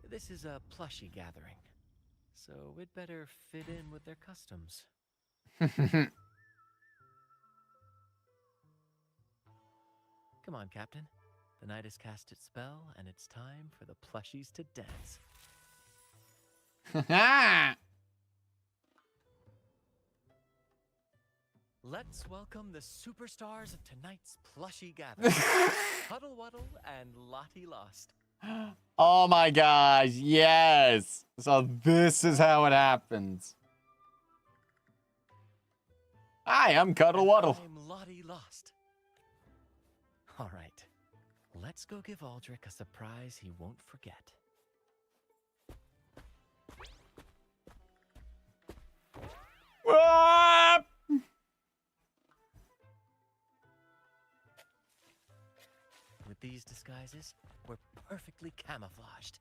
Speaker 3: This is a plushie gathering, so we'd better fit in with their customs. Come on, Captain. The night has cast its spell, and it's time for the plushies to dance. Let's welcome the superstars of tonight's plushie gathering. Huddle Wuddle and Lottie Lost.
Speaker 1: Oh my gosh, yes. So this is how it happens. Hi, I'm Cuddle Wuddle.
Speaker 3: I'm Lottie Lost. All right, let's go give Aldrich a surprise he won't forget.
Speaker 1: Ah!
Speaker 3: With these disguises, we're perfectly camouflaged.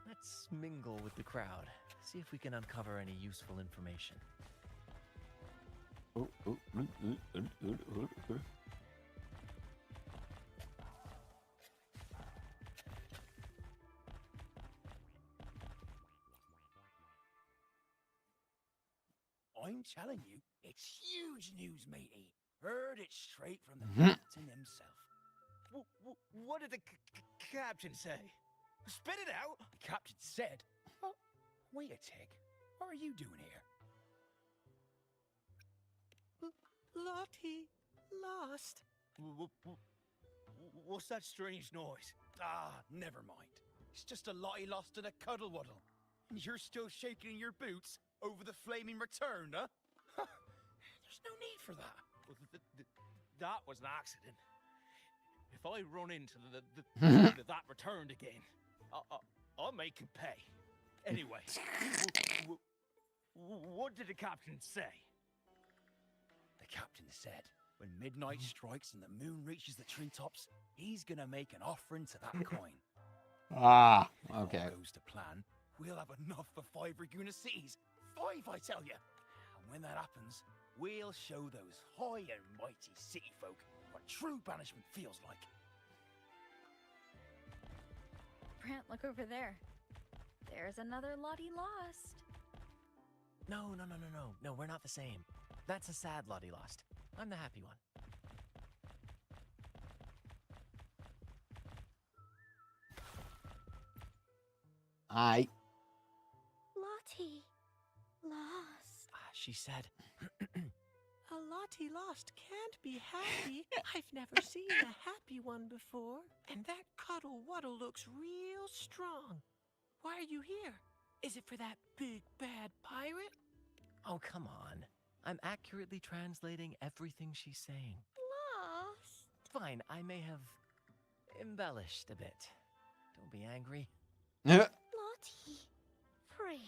Speaker 3: Let's mingle with the crowd, see if we can uncover any useful information.
Speaker 16: I'm telling you, it's huge news, matey. Heard it straight from the captain himself. What did the captain say? Spit it out! The captain said. Oh, wait a tick. What are you doing here?
Speaker 10: Lottie lost.
Speaker 16: What's that strange noise? Ah, never mind. It's just a Lottie lost and a cuddle wuddle. And you're still shaking your boots over the flaming return, huh? There's no need for that. Well, that was an accident. If I run into that returned again, I'll make him pay. Anyway, what did the captain say? The captain said, when midnight strikes and the moon reaches the treetops, he's gonna make an offering to that coin.
Speaker 1: Ah,
Speaker 16: okay.
Speaker 1: okay.
Speaker 16: If all goes to plan, we'll have enough for 5 Raguna cities. 5, I tell you. And when that happens, we'll show those high and mighty city folk what true banishment feels like.
Speaker 2: Brant, look over there. There's another Lottie Lost.
Speaker 3: No, we're not the same. That's a sad Lottie Lost. I'm the happy one.
Speaker 1: Hi.
Speaker 14: Lottie lost.
Speaker 3: She said,
Speaker 14: A Lottie lost can't be happy. I've never seen a happy one before. And that Cuddle Wuddle looks real strong. Why are you here? Is it for that big bad pirate?
Speaker 3: oh, come on. I'm accurately translating everything she's saying.
Speaker 14: Lost.
Speaker 3: Fine, I may have embellished a bit. Don't be angry.
Speaker 14: Lottie. Afraid.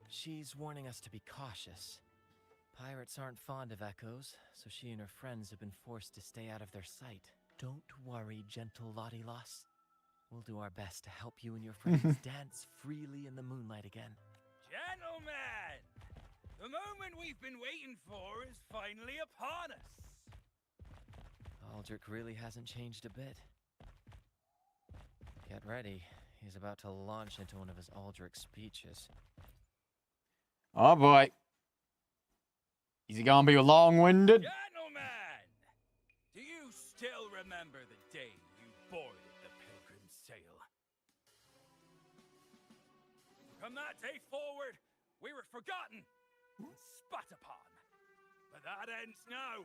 Speaker 3: She's warning us to be cautious. Pirates aren't fond of echoes, so she and her friends have been forced to stay out of their sight. Don't worry, gentle Lottie Lost. We'll do our best to help you and your friends dance freely in the moonlight again.
Speaker 17: Gentlemen! The moment we've been waiting for is finally upon us.
Speaker 3: Aldrich really hasn't changed a bit. Get ready. He's about to launch into one of his Aldrich speeches.
Speaker 1: Oh boy. Is he gonna be long-winded?
Speaker 17: Gentlemen! Do you still remember the day you boarded the Pilgrim's Sail? From that day forward, we were forgotten and spat upon. But that ends now.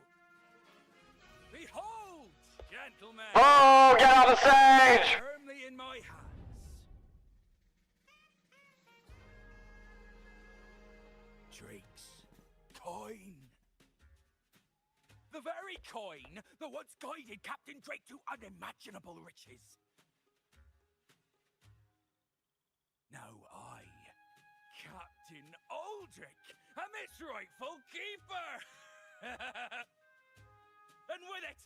Speaker 17: Behold, gentlemen!
Speaker 20: Oh, get on the stage!
Speaker 17: Firmly in my hands. Drake's coin. The very coin that once guided Captain Drake to unimaginable riches. Now I, Captain Aldrich, am its rightful keeper! And with it,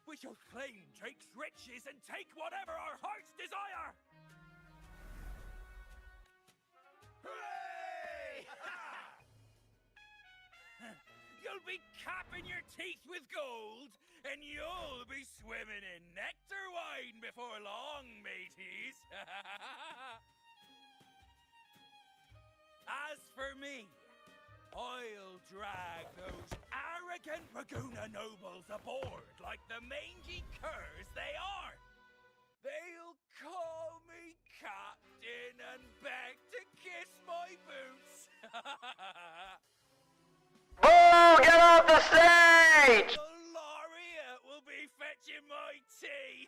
Speaker 17: we shall claim Drake's riches and take whatever our hearts desire! Hooray! You'll be capping your teeth with gold, and you'll be swimming in nectar wine before long, mateys! As for me, I'll drag those arrogant Raguna nobles aboard like the mangy curs they are. They'll call me captain and beg to kiss my boots.
Speaker 20: Boo! Get off the stage!
Speaker 17: The laureate will be fetching my tea.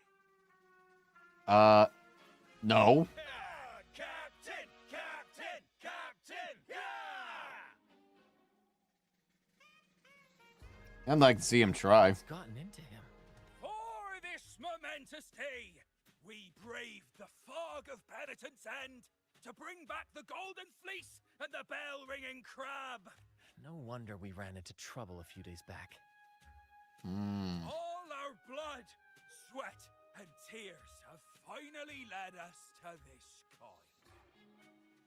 Speaker 1: No.
Speaker 17: Captain! Captain! Captain!
Speaker 1: I'd like to see him try.
Speaker 3: It's gotten into him.
Speaker 17: For this momentous day, we braved the fog of penitence and to bring back the golden fleece and the bell-ringing crab.
Speaker 3: No wonder we ran into trouble a few days back.
Speaker 17: All our blood, sweat, and tears have finally led us to this coin.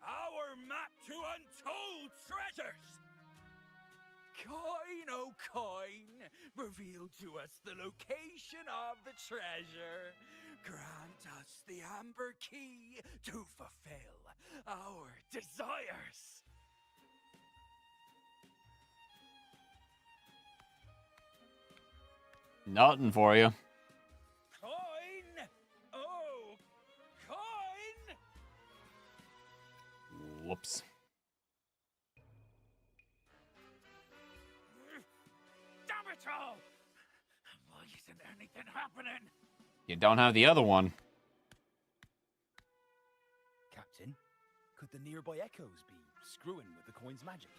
Speaker 17: Our map to untold treasures! Coin, oh coin, reveal to us the location of the treasure. Grant us the amber key to fulfill our desires.
Speaker 1: Nothing for you.
Speaker 17: Coin! Oh, coin!
Speaker 1: Whoops.
Speaker 17: Damn it all! Why isn't anything happening?
Speaker 1: You don't have the other one.
Speaker 16: Captain, could the nearby echoes be screwing with the coin's magic?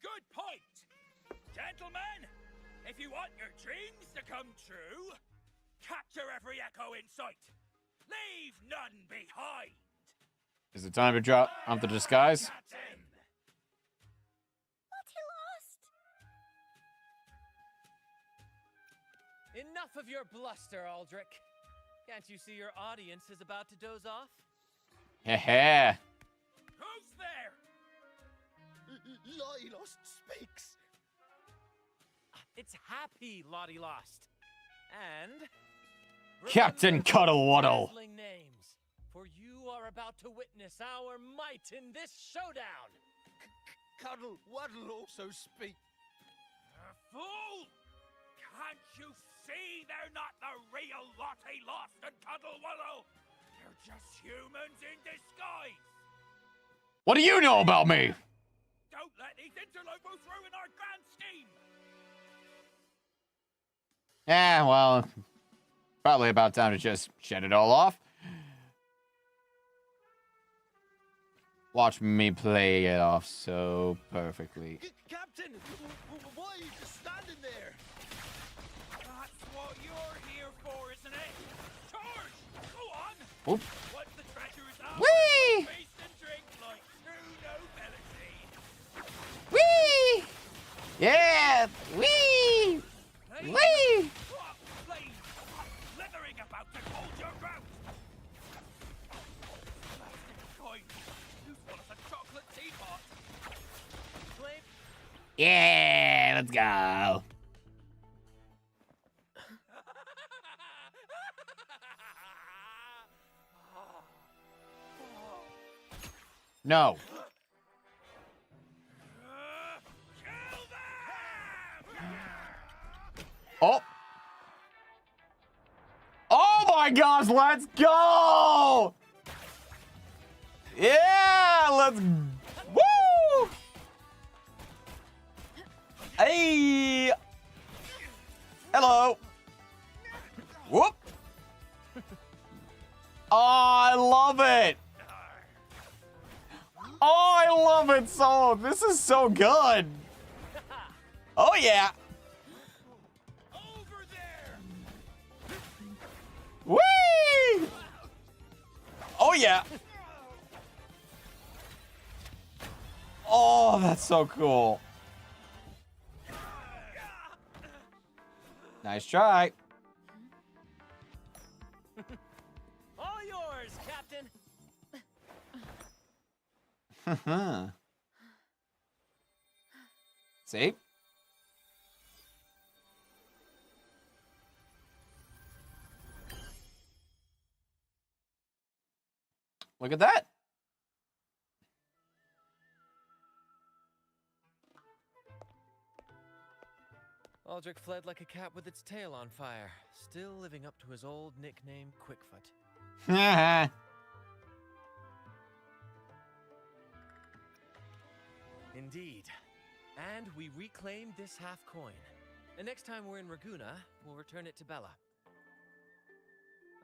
Speaker 17: Good point! Gentlemen, if you want your dreams to come true, capture every echo in sight. Leave none behind.
Speaker 1: Is it time to drop off the disguise?
Speaker 17: Captain.
Speaker 22: But he lost!
Speaker 3: Enough of your bluster, Aldrich. Can't you see your audience is about to doze off?
Speaker 1: Heh.
Speaker 17: Who's there?
Speaker 16: Lottie Lost speaks.
Speaker 3: It's happy Lottie Lost. And
Speaker 1: Captain Cuddlewaddle.
Speaker 3: Names, for you are about to witness our might in this showdown.
Speaker 16: Cuddlewaddle also speak.
Speaker 17: Fool! Can't you see they're not the real Lottie Lost and Cuddlewaddle? They're just humans in disguise.
Speaker 1: What do you know about me?
Speaker 17: Don't let these interlopers ruin our grand scheme!
Speaker 1: Yeah, well, probably about time to just shed it all off. Watch me play it off so perfectly.
Speaker 16: Captain, why are you just standing there?
Speaker 17: That's what you're here for, isn't it? Charge! Go on!
Speaker 1: Oop.
Speaker 17: Once the treasure is ours,
Speaker 1: Whee!
Speaker 17: feast and drink like true nobility.
Speaker 1: Whee! Yeah! Whee! Yeah, let's go. No. Oh. Oh my gosh, let's go! Yeah, let's... Woo! Hey! Hello! Whoop! Oh, I love it! Oh, I love it so... This is so good! Oh, yeah! Whee! Oh, yeah! Oh, that's so cool. Nice try.
Speaker 3: All yours, Captain.
Speaker 1: See? Look at that.
Speaker 3: Aldrich fled like a cat with its tail on fire, still living up to his old nickname, Quickfoot. Indeed. And we reclaimed this half coin. And next time we're in Raguna, we'll return it to Bella.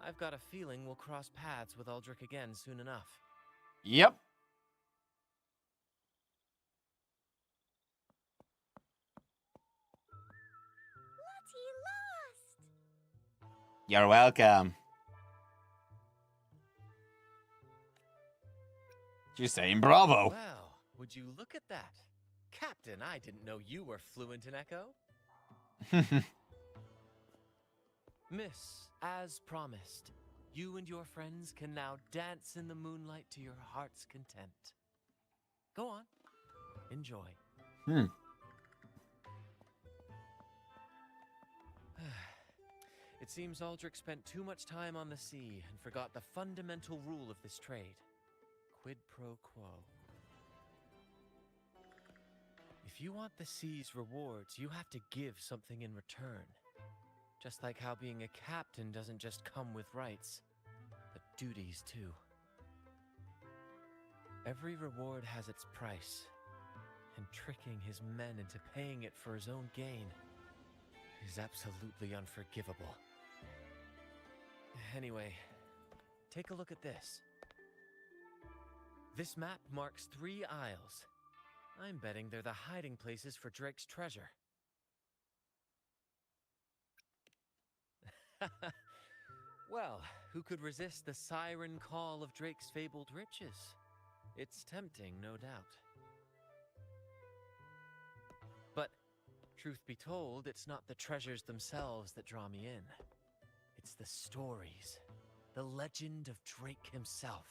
Speaker 3: I've got a feeling we'll cross paths with Aldrich again soon enough.
Speaker 1: Yep. You're welcome. You're saying bravo.
Speaker 3: Well, would you look at that? Captain, I didn't know you were fluent in Echo. Miss, as promised, you and your friends can now dance in the moonlight to your heart's content. Go on. Enjoy. It seems Aldrich spent too much time on the sea and forgot the fundamental rule of this trade. Quid pro quo. If you want the sea's rewards, you have to give something in return. Just like how being a captain doesn't just come with rights, but duties too. Every reward has its price, and tricking his men into paying it for his own gain is absolutely unforgivable. Anyway, take a look at this. This map marks 3 isles. I'm betting they're the hiding places for Drake's treasure. Well, who could resist the siren call of Drake's fabled riches? It's tempting, no doubt. But, truth be told, it's not the treasures themselves that draw me in. It's the stories, the legend of Drake himself.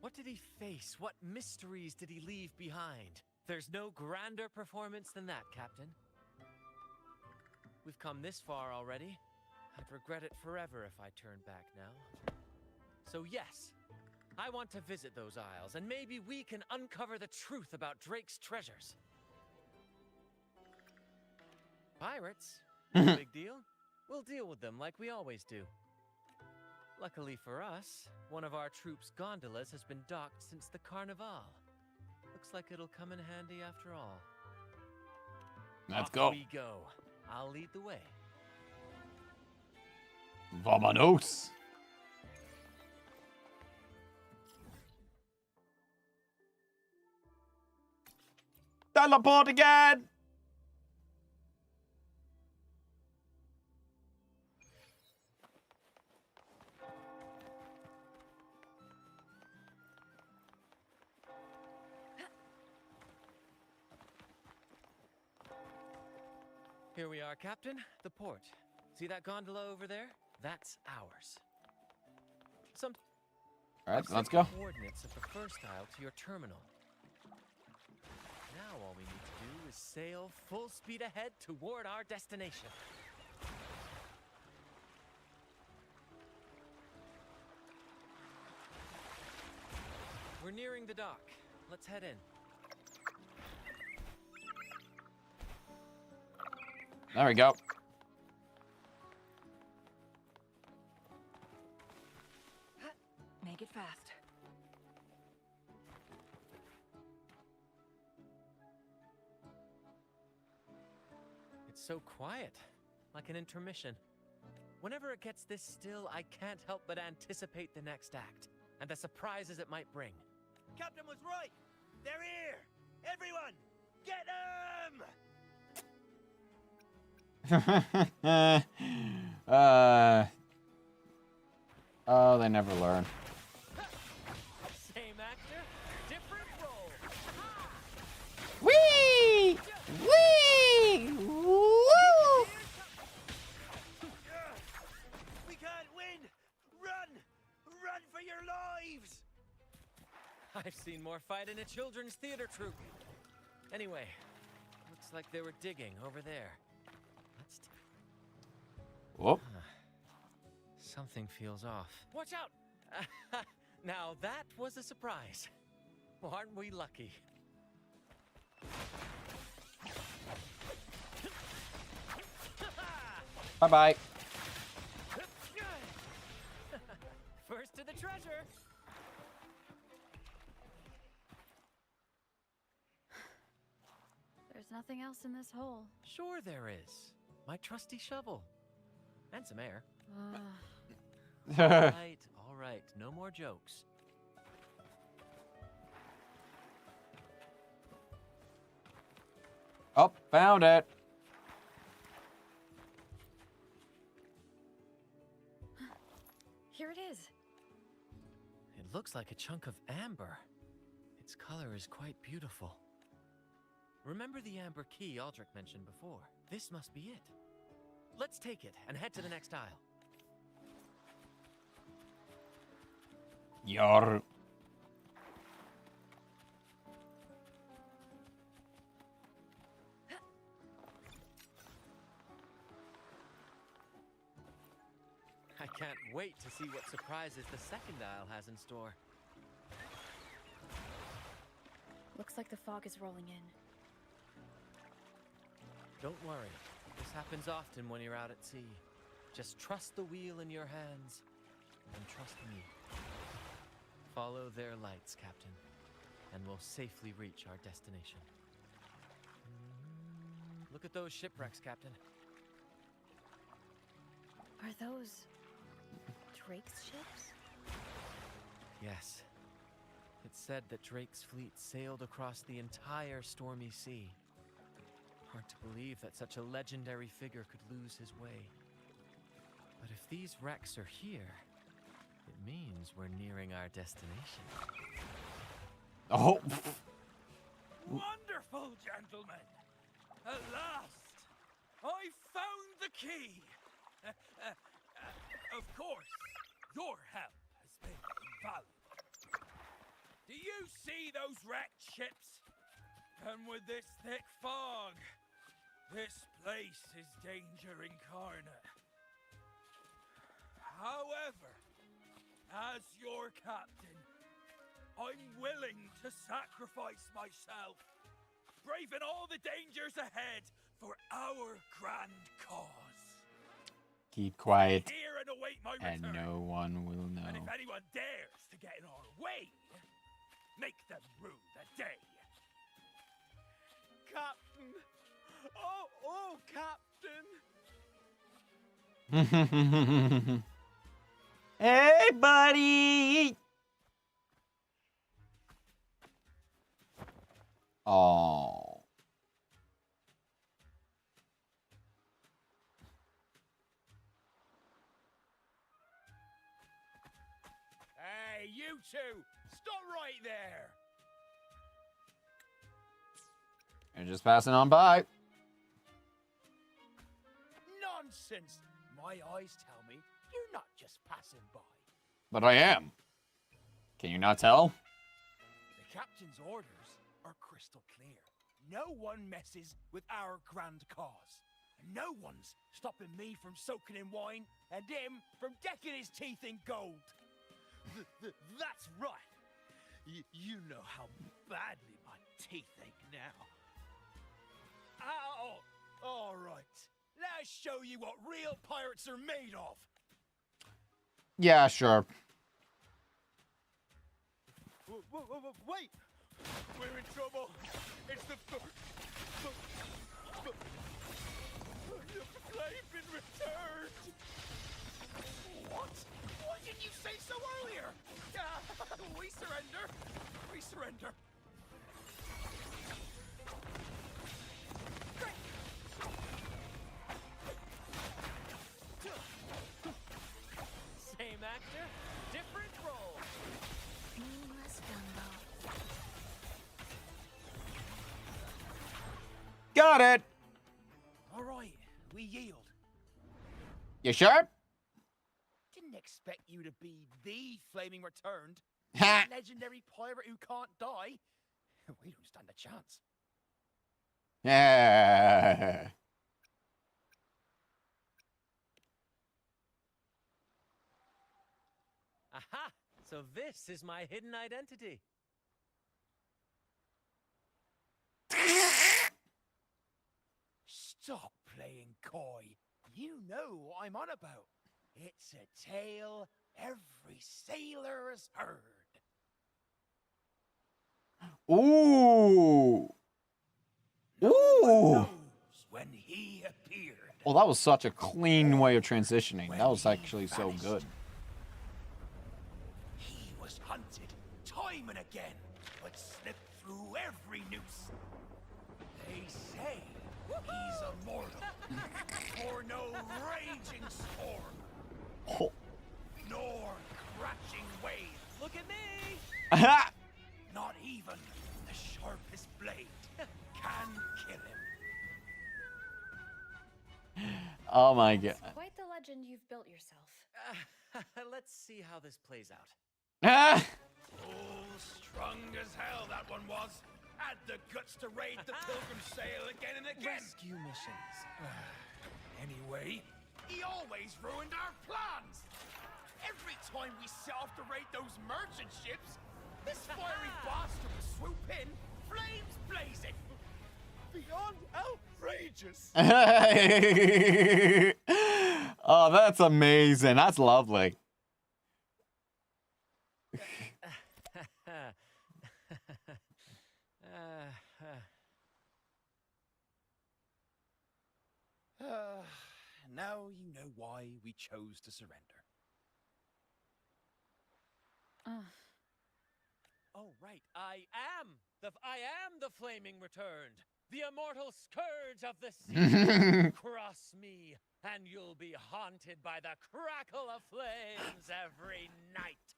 Speaker 3: What did he face? What mysteries did he leave behind? There's no grander performance than that, Captain. We've come this far already. I'd regret it forever if I turned back now. So yes, I want to visit those isles, and maybe we can uncover the truth about Drake's treasures. Pirates? No big deal. We'll deal with them like we always do. Luckily for us, one of our troops' gondolas has been docked since the Carnival. Looks like it'll come in handy after all.
Speaker 1: Let's go.
Speaker 3: We go. I'll lead the way.
Speaker 1: Vamonos. Teleport again.
Speaker 3: Here we are, Captain. The port. See that gondola over there? That's ours.
Speaker 1: All right,
Speaker 3: I've
Speaker 1: let's
Speaker 3: sent
Speaker 1: go.
Speaker 3: the coordinates of the first isle to your terminal. Now all we need to do is sail full speed ahead toward our destination. We're nearing the dock. Let's head in.
Speaker 1: There we go.
Speaker 11: Make it fast.
Speaker 3: It's so quiet, like an intermission. Whenever it gets this still, I can't help but anticipate the next act, and the surprises it might bring.
Speaker 10: Captain was right! They're here! Everyone! Get them!
Speaker 1: Oh, they never learn.
Speaker 3: Same actor, different role.
Speaker 1: Whee! Whee! Woo!
Speaker 10: We can't win! Run! Run for your lives!
Speaker 3: I've seen more fight in a children's theater troupe. Anyway, looks like they were digging over there. Let's
Speaker 1: Whoop.
Speaker 3: Something feels off. Watch out! Now that was a surprise. Well, aren't we lucky?
Speaker 1: Bye-bye.
Speaker 3: First to the treasure.
Speaker 2: There's nothing else in this hole.
Speaker 3: Sure there is. My trusty shovel. And some air. All right. No more jokes.
Speaker 1: Oh, found it.
Speaker 2: Here it is.
Speaker 3: It looks like a chunk of amber. Its color is quite beautiful. Remember the amber key Aldrich mentioned before? This must be it. Let's take it and head to the next aisle.
Speaker 1: Yar.
Speaker 3: I can't wait to see what surprises the second aisle has in store.
Speaker 2: Looks like the fog is rolling in.
Speaker 3: Don't worry. This happens often when you're out at sea. Just trust the wheel in your hands and trust me. Follow their lights, Captain, and we'll safely reach our destination. Look at those shipwrecks, Captain.
Speaker 2: Are those Drake's ships?
Speaker 3: Yes. It's said that Drake's fleet sailed across the entire stormy sea. Hard to believe that such a legendary figure could lose his way. But if these wrecks are here, it means we're nearing our destination.
Speaker 1: Oh.
Speaker 17: Wonderful, gentlemen! At last! I found the key! Of course, your help has been invaluable. Do you see those wrecked ships? And with this thick fog, this place is danger incarnate. However, as your captain, I'm willing to sacrifice myself, braving all the dangers ahead for our grand cause.
Speaker 1: Keep quiet,
Speaker 17: Here and await my
Speaker 1: and
Speaker 17: return.
Speaker 1: no one will know.
Speaker 17: And if anyone dares to get in our way, make them rue the day. Captain! Oh, Captain!
Speaker 1: Hey, buddy! Oh.
Speaker 17: Hey, you two! Stop right there!
Speaker 1: You're just passing on by.
Speaker 17: Nonsense! My eyes tell me you're not just passing by.
Speaker 1: But I am. Can you not tell?
Speaker 17: The captain's orders are crystal clear. No one messes with our grand cause. And no one's stopping me from soaking in wine and him from decking his teeth in gold. That's right. You know how badly my teeth ache now. Ow! All right. Let's show you what real pirates are made of.
Speaker 1: Yeah, sure.
Speaker 17: Wait! We're in trouble. It's the flame been returned. What? Why didn't you say so earlier? We surrender. We surrender.
Speaker 3: Same actor, different role.
Speaker 5: Seamless gumbo.
Speaker 1: Got it.
Speaker 17: All right, we yield.
Speaker 1: You sure?
Speaker 17: Didn't expect you to be the flaming returned.
Speaker 1: Ha!
Speaker 17: Legendary pirate who can't die. We don't stand a chance.
Speaker 1: Yeah.
Speaker 3: Aha! So this is my hidden identity.
Speaker 17: Stop playing coy. You know what I'm on about. It's a tale every sailor has heard.
Speaker 1: Ooh. Ooh.
Speaker 17: When he appeared.
Speaker 1: Well, that was such a clean way of transitioning. That was actually so good.
Speaker 17: He was hunted time and again, but slipped through every noose. They say he's immortal, for no raging storm,
Speaker 1: Oh.
Speaker 17: nor crashing wave.
Speaker 3: Look at me!
Speaker 17: Not even the sharpest blade can kill him.
Speaker 1: Oh my god.
Speaker 2: Quite the legend you've built yourself.
Speaker 3: Let's see how this plays out.
Speaker 1: Ah!
Speaker 17: Oh, strong as hell that one was. Had the guts to raid the Pilgrim Sail again and again.
Speaker 3: Rescue missions.
Speaker 17: Anyway, he always ruined our plans. Every time we set off to raid those merchant ships, this fiery bastard would swoop in, flames blazing. Beyond outrageous.
Speaker 1: Oh, that's amazing. That's lovely.
Speaker 17: Now you know why we chose to surrender.
Speaker 3: Oh, right. I am the flaming returned, the immortal scourge of the sea. Cross me, and you'll be haunted by the crackle of flames every night.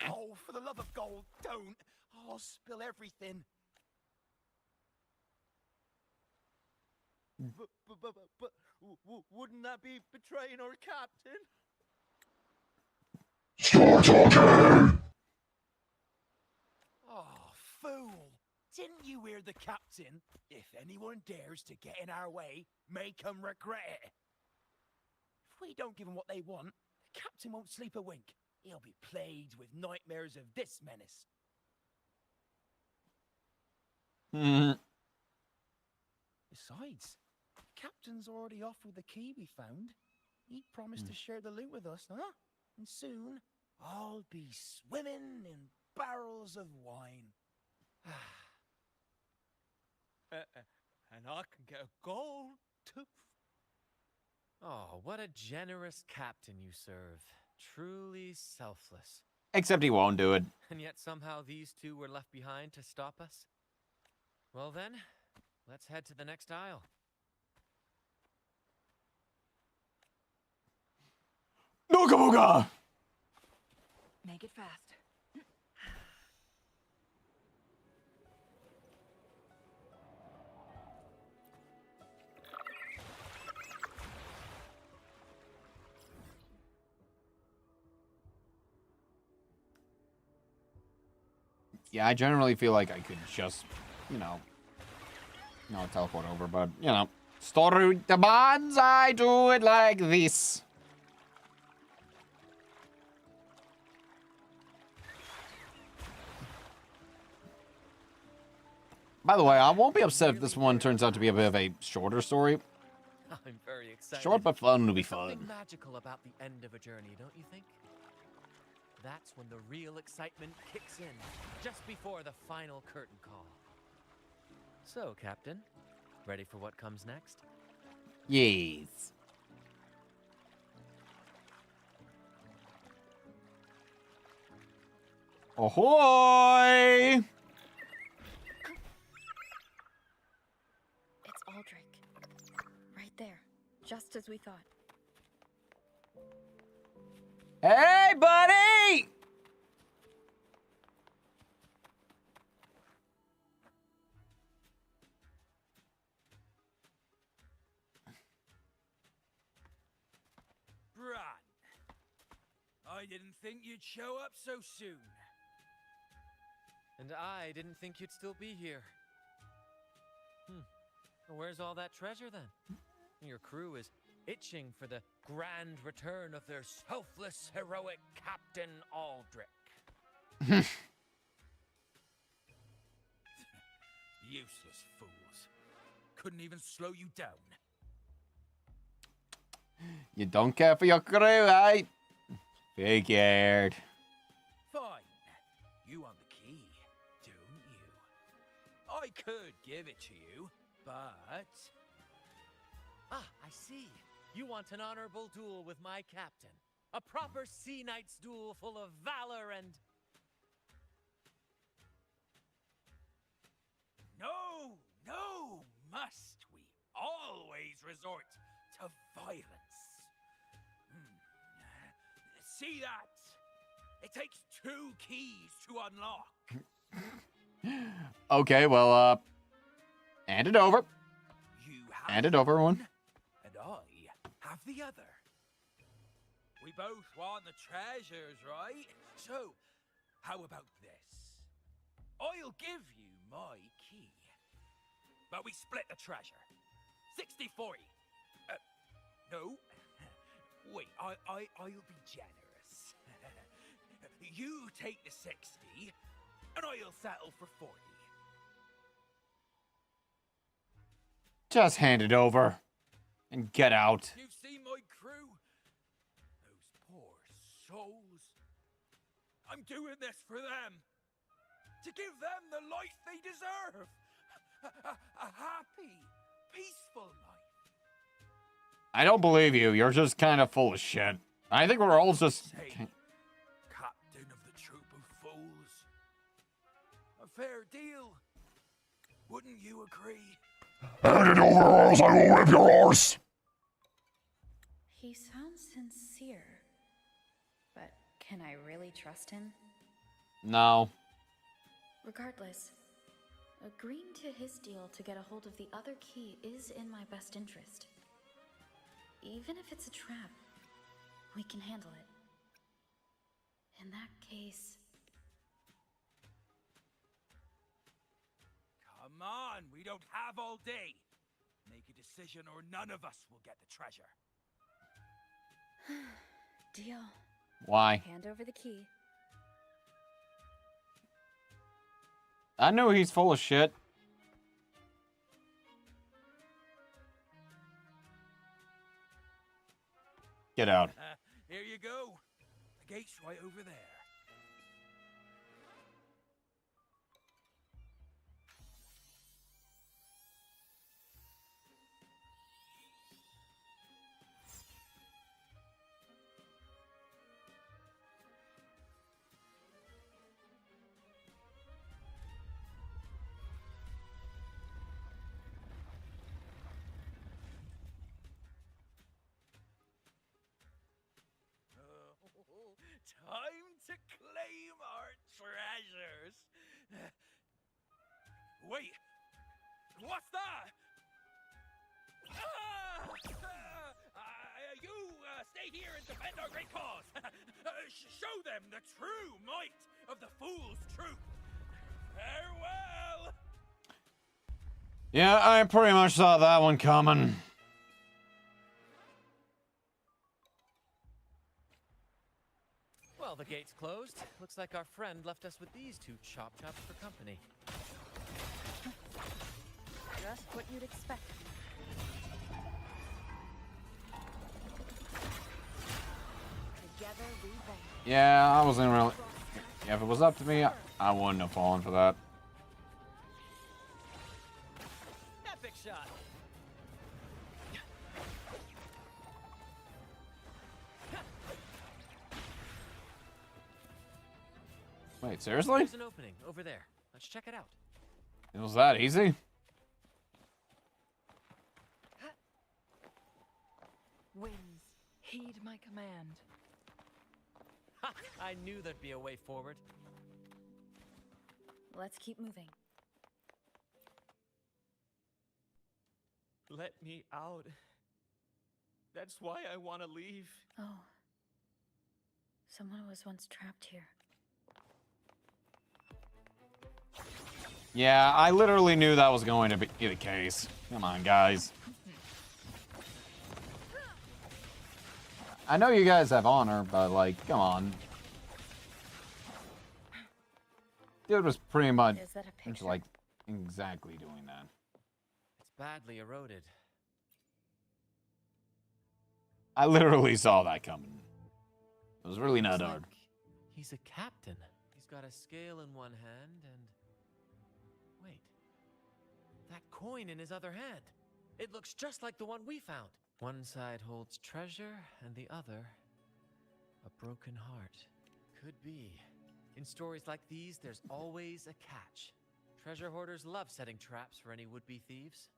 Speaker 17: Oh, for the love of gold, don't! I'll spill everything. But wouldn't that be betraying our captain?
Speaker 20: Start talking!
Speaker 17: Oh, fool! Didn't you hear the captain? If anyone dares to get in our way, make 'em regret it. If we don't give 'em what they want, the captain won't sleep a wink. He'll be plagued with nightmares of this menace. Besides, the captain's already off with the key we found. He promised to share the loot with us, huh? And soon, I'll be swimming in barrels of wine. And I can get a gold tooth.
Speaker 3: Oh, what a generous captain you serve. Truly selfless.
Speaker 1: Except he won't do it.
Speaker 3: And yet somehow these two were left behind to stop us? Well then, let's head to the next aisle.
Speaker 1: Booga booga!
Speaker 11: Make it fast.
Speaker 1: Yeah, I generally feel like I could just, teleport over, but, story demands I do it like this. By the way, I won't be upset if this one turns out to be a bit of a shorter story.
Speaker 3: I'm very excited.
Speaker 1: Short but fun will be
Speaker 3: There's something
Speaker 1: fun.
Speaker 3: magical about the end of a journey, don't you think? That's when the real excitement kicks in, just before the final curtain call. So, Captain, ready for what comes next?
Speaker 1: Yes. Ahoy!
Speaker 2: It's Aldrich. Right there. Just as we thought.
Speaker 1: Hey, buddy!
Speaker 17: Bran, I didn't think you'd show up so soon.
Speaker 3: And I didn't think you'd still be here. Where's all that treasure then? Your crew is itching for the grand return of their selfless, heroic Captain Aldrich.
Speaker 17: Useless fools. Couldn't even slow you down.
Speaker 1: You don't care for your crew, eh? Figured.
Speaker 17: Fine. You want the key, don't you? I could give it to you, but...
Speaker 3: Ah, I see. You want an honorable duel with my captain. A proper Sea Knight's duel full of valor and...
Speaker 17: No, must we always resort to violence? See that? It takes 2 keys to unlock.
Speaker 1: Okay, well, hand it over.
Speaker 17: You have
Speaker 1: Hand it over, one.
Speaker 17: and I have the other. We both want the treasures, right? So, how about this? I'll give you my key, but we split the treasure. 60-40. No. Wait, I'll be generous. You take the 60, and I'll settle for 40.
Speaker 1: Just hand it over. And get out.
Speaker 17: You've seen my crew? Those poor souls. I'm doing this for them. To give them the life they deserve. A happy, peaceful life.
Speaker 1: I don't believe you. You're just kind of full of shit. I think we're all just...
Speaker 17: Captain of the troop of fools. A fair deal. Wouldn't you agree?
Speaker 15: Hand it over or else I will rip your arse!
Speaker 2: He sounds sincere. But can I really trust him?
Speaker 1: No.
Speaker 2: Regardless, agreeing to his deal to get a hold of the other key is in my best interest. Even if it's a trap, we can handle it. In that case...
Speaker 17: Come on, we don't have all day. Make a decision or none of us will get the treasure.
Speaker 2: Deal.
Speaker 1: Why?
Speaker 2: Hand over the key.
Speaker 1: I know he's full of shit. Get out.
Speaker 17: Here you go. The gate's right over there. Time to claim our treasures. Wait, what's that? You stay here and defend our great cause. Show them the true might of the fool's truth. Farewell!
Speaker 1: Yeah, I pretty much saw that one coming.
Speaker 3: Well, the gate's closed. Looks like our friend left us with these two chop chops for company.
Speaker 2: Just what you'd expect.
Speaker 14: Together we bond.
Speaker 1: Yeah, I wasn't really... Yeah, if it was up to me, I wouldn't have fallen for that.
Speaker 10: Epic shot.
Speaker 1: Wait, seriously?
Speaker 3: There's an opening over there. Let's check it out.
Speaker 1: It was that easy?
Speaker 11: Winds, heed my command.
Speaker 3: Ha! I knew there'd be a way forward.
Speaker 2: Let's keep moving.
Speaker 10: Let me out. That's why I want to leave.
Speaker 2: Oh. Someone was once trapped here.
Speaker 1: Yeah, I literally knew that was going to be the case. Come on, guys. I know you guys have honor, but, like, come on. Dude was pretty much,
Speaker 2: Is that a picture?
Speaker 1: like, exactly doing that.
Speaker 3: It's badly eroded.
Speaker 1: I literally saw that coming. It was really not
Speaker 3: Looks
Speaker 1: hard.
Speaker 3: like he's a captain. He's got a scale in one hand and... Wait. That coin in his other hand. It looks just like the one we found. One side holds treasure and the other a broken heart. Could be. In stories like these, there's always a catch. Treasure hoarders love setting traps for any would-be thieves.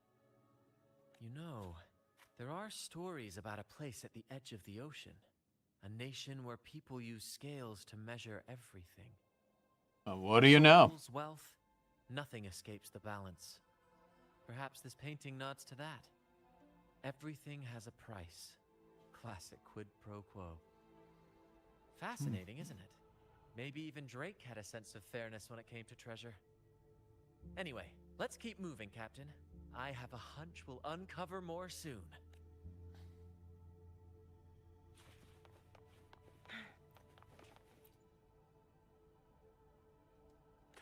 Speaker 3: You know, there are stories about a place at the edge of the ocean. A nation where people use scales to measure everything.
Speaker 1: What do you know?
Speaker 3: Souls, wealth, nothing escapes the balance. Perhaps this painting nods to that. Everything has a price. Classic quid pro quo. Fascinating, isn't it? Maybe even Drake had a sense of fairness when it came to treasure. Anyway, let's keep moving, Captain. I have a hunch we'll uncover more soon.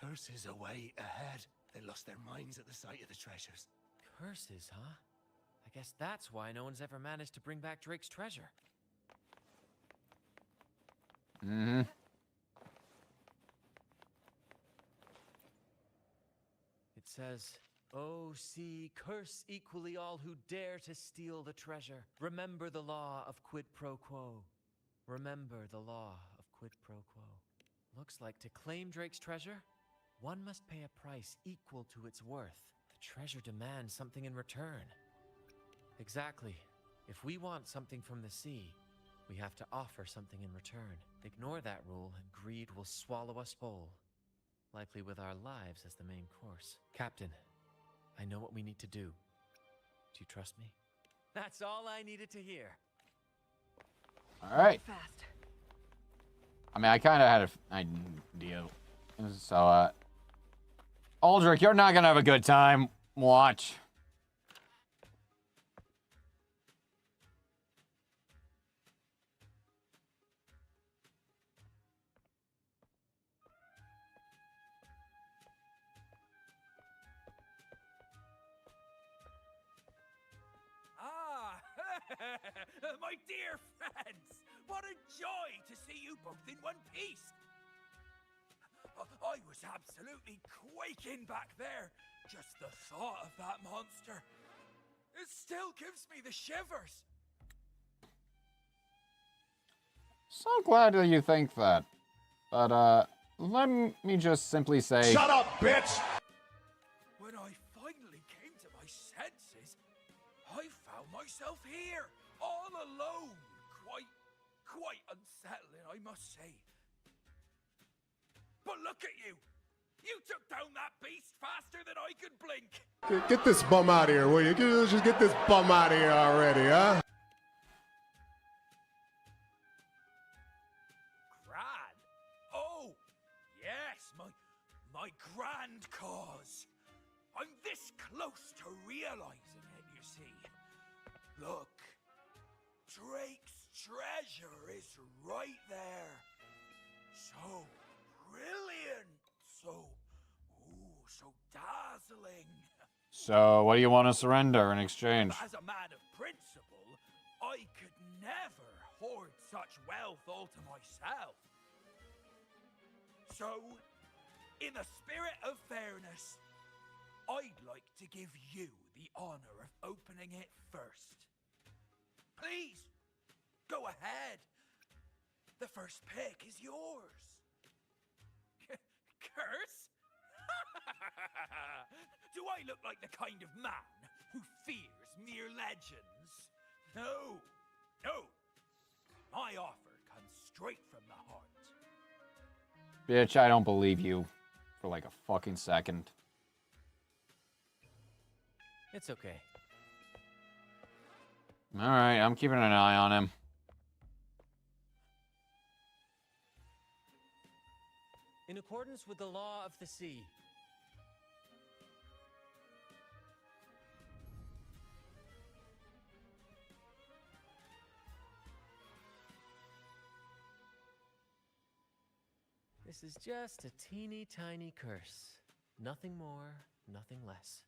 Speaker 9: Curses away ahead. They lost their minds at the sight of the treasures.
Speaker 3: Curses, huh? I guess that's why no one's ever managed to bring back Drake's treasure.
Speaker 1: Mm-hmm.
Speaker 3: It says, "Oh, sea, curse equally all who dare to steal the treasure. Remember the law of quid pro quo. Remember the law of quid pro quo." Looks like to claim Drake's treasure, one must pay a price equal to its worth. The treasure demands something in return. Exactly. If we want something from the sea, we have to offer something in return. Ignore that rule and greed will swallow us whole. Likely with our lives as the main course. Captain, I know what we need to do. Do you trust me? That's all I needed to hear.
Speaker 1: All right.
Speaker 11: Fast.
Speaker 1: I mean, I kind of had an idea. So, Aldrich, you're not gonna have a good time. Watch.
Speaker 17: Ah, my dear friends! What a joy to see you both in one piece! I was absolutely quaking back there. Just the thought of that monster. It still gives me the shivers.
Speaker 1: So glad that you think that. But, let me just simply say...
Speaker 15: Shut up, bitch!
Speaker 17: When I finally came to my senses, I found myself here, all alone. Quite unsettling, I must say. But look at you! You took down that beast faster than I could blink!
Speaker 15: Get this bum out of here, will you? Just get this bum out of here already, huh?
Speaker 17: Gran? Oh, yes, my my grand cause. I'm this close to realizing it, you see. Look, Drake's treasure is right there. So brilliant, so dazzling.
Speaker 1: So, what do you want to surrender in exchange?
Speaker 17: As a man of principle, I could never hoard such wealth all to myself. So, in the spirit of fairness, I'd like to give you the honor of opening it first. Please, go ahead. The first pick is yours. Curse? Do I look like the kind of man who fears mere legends? No, no. My offer comes straight from the heart.
Speaker 1: Bitch, I don't believe you for like a fucking second.
Speaker 3: It's okay.
Speaker 1: Alright, I'm keeping an eye on him.
Speaker 3: In accordance with the law of the sea, this is just a teeny tiny curse. Nothing more, nothing less.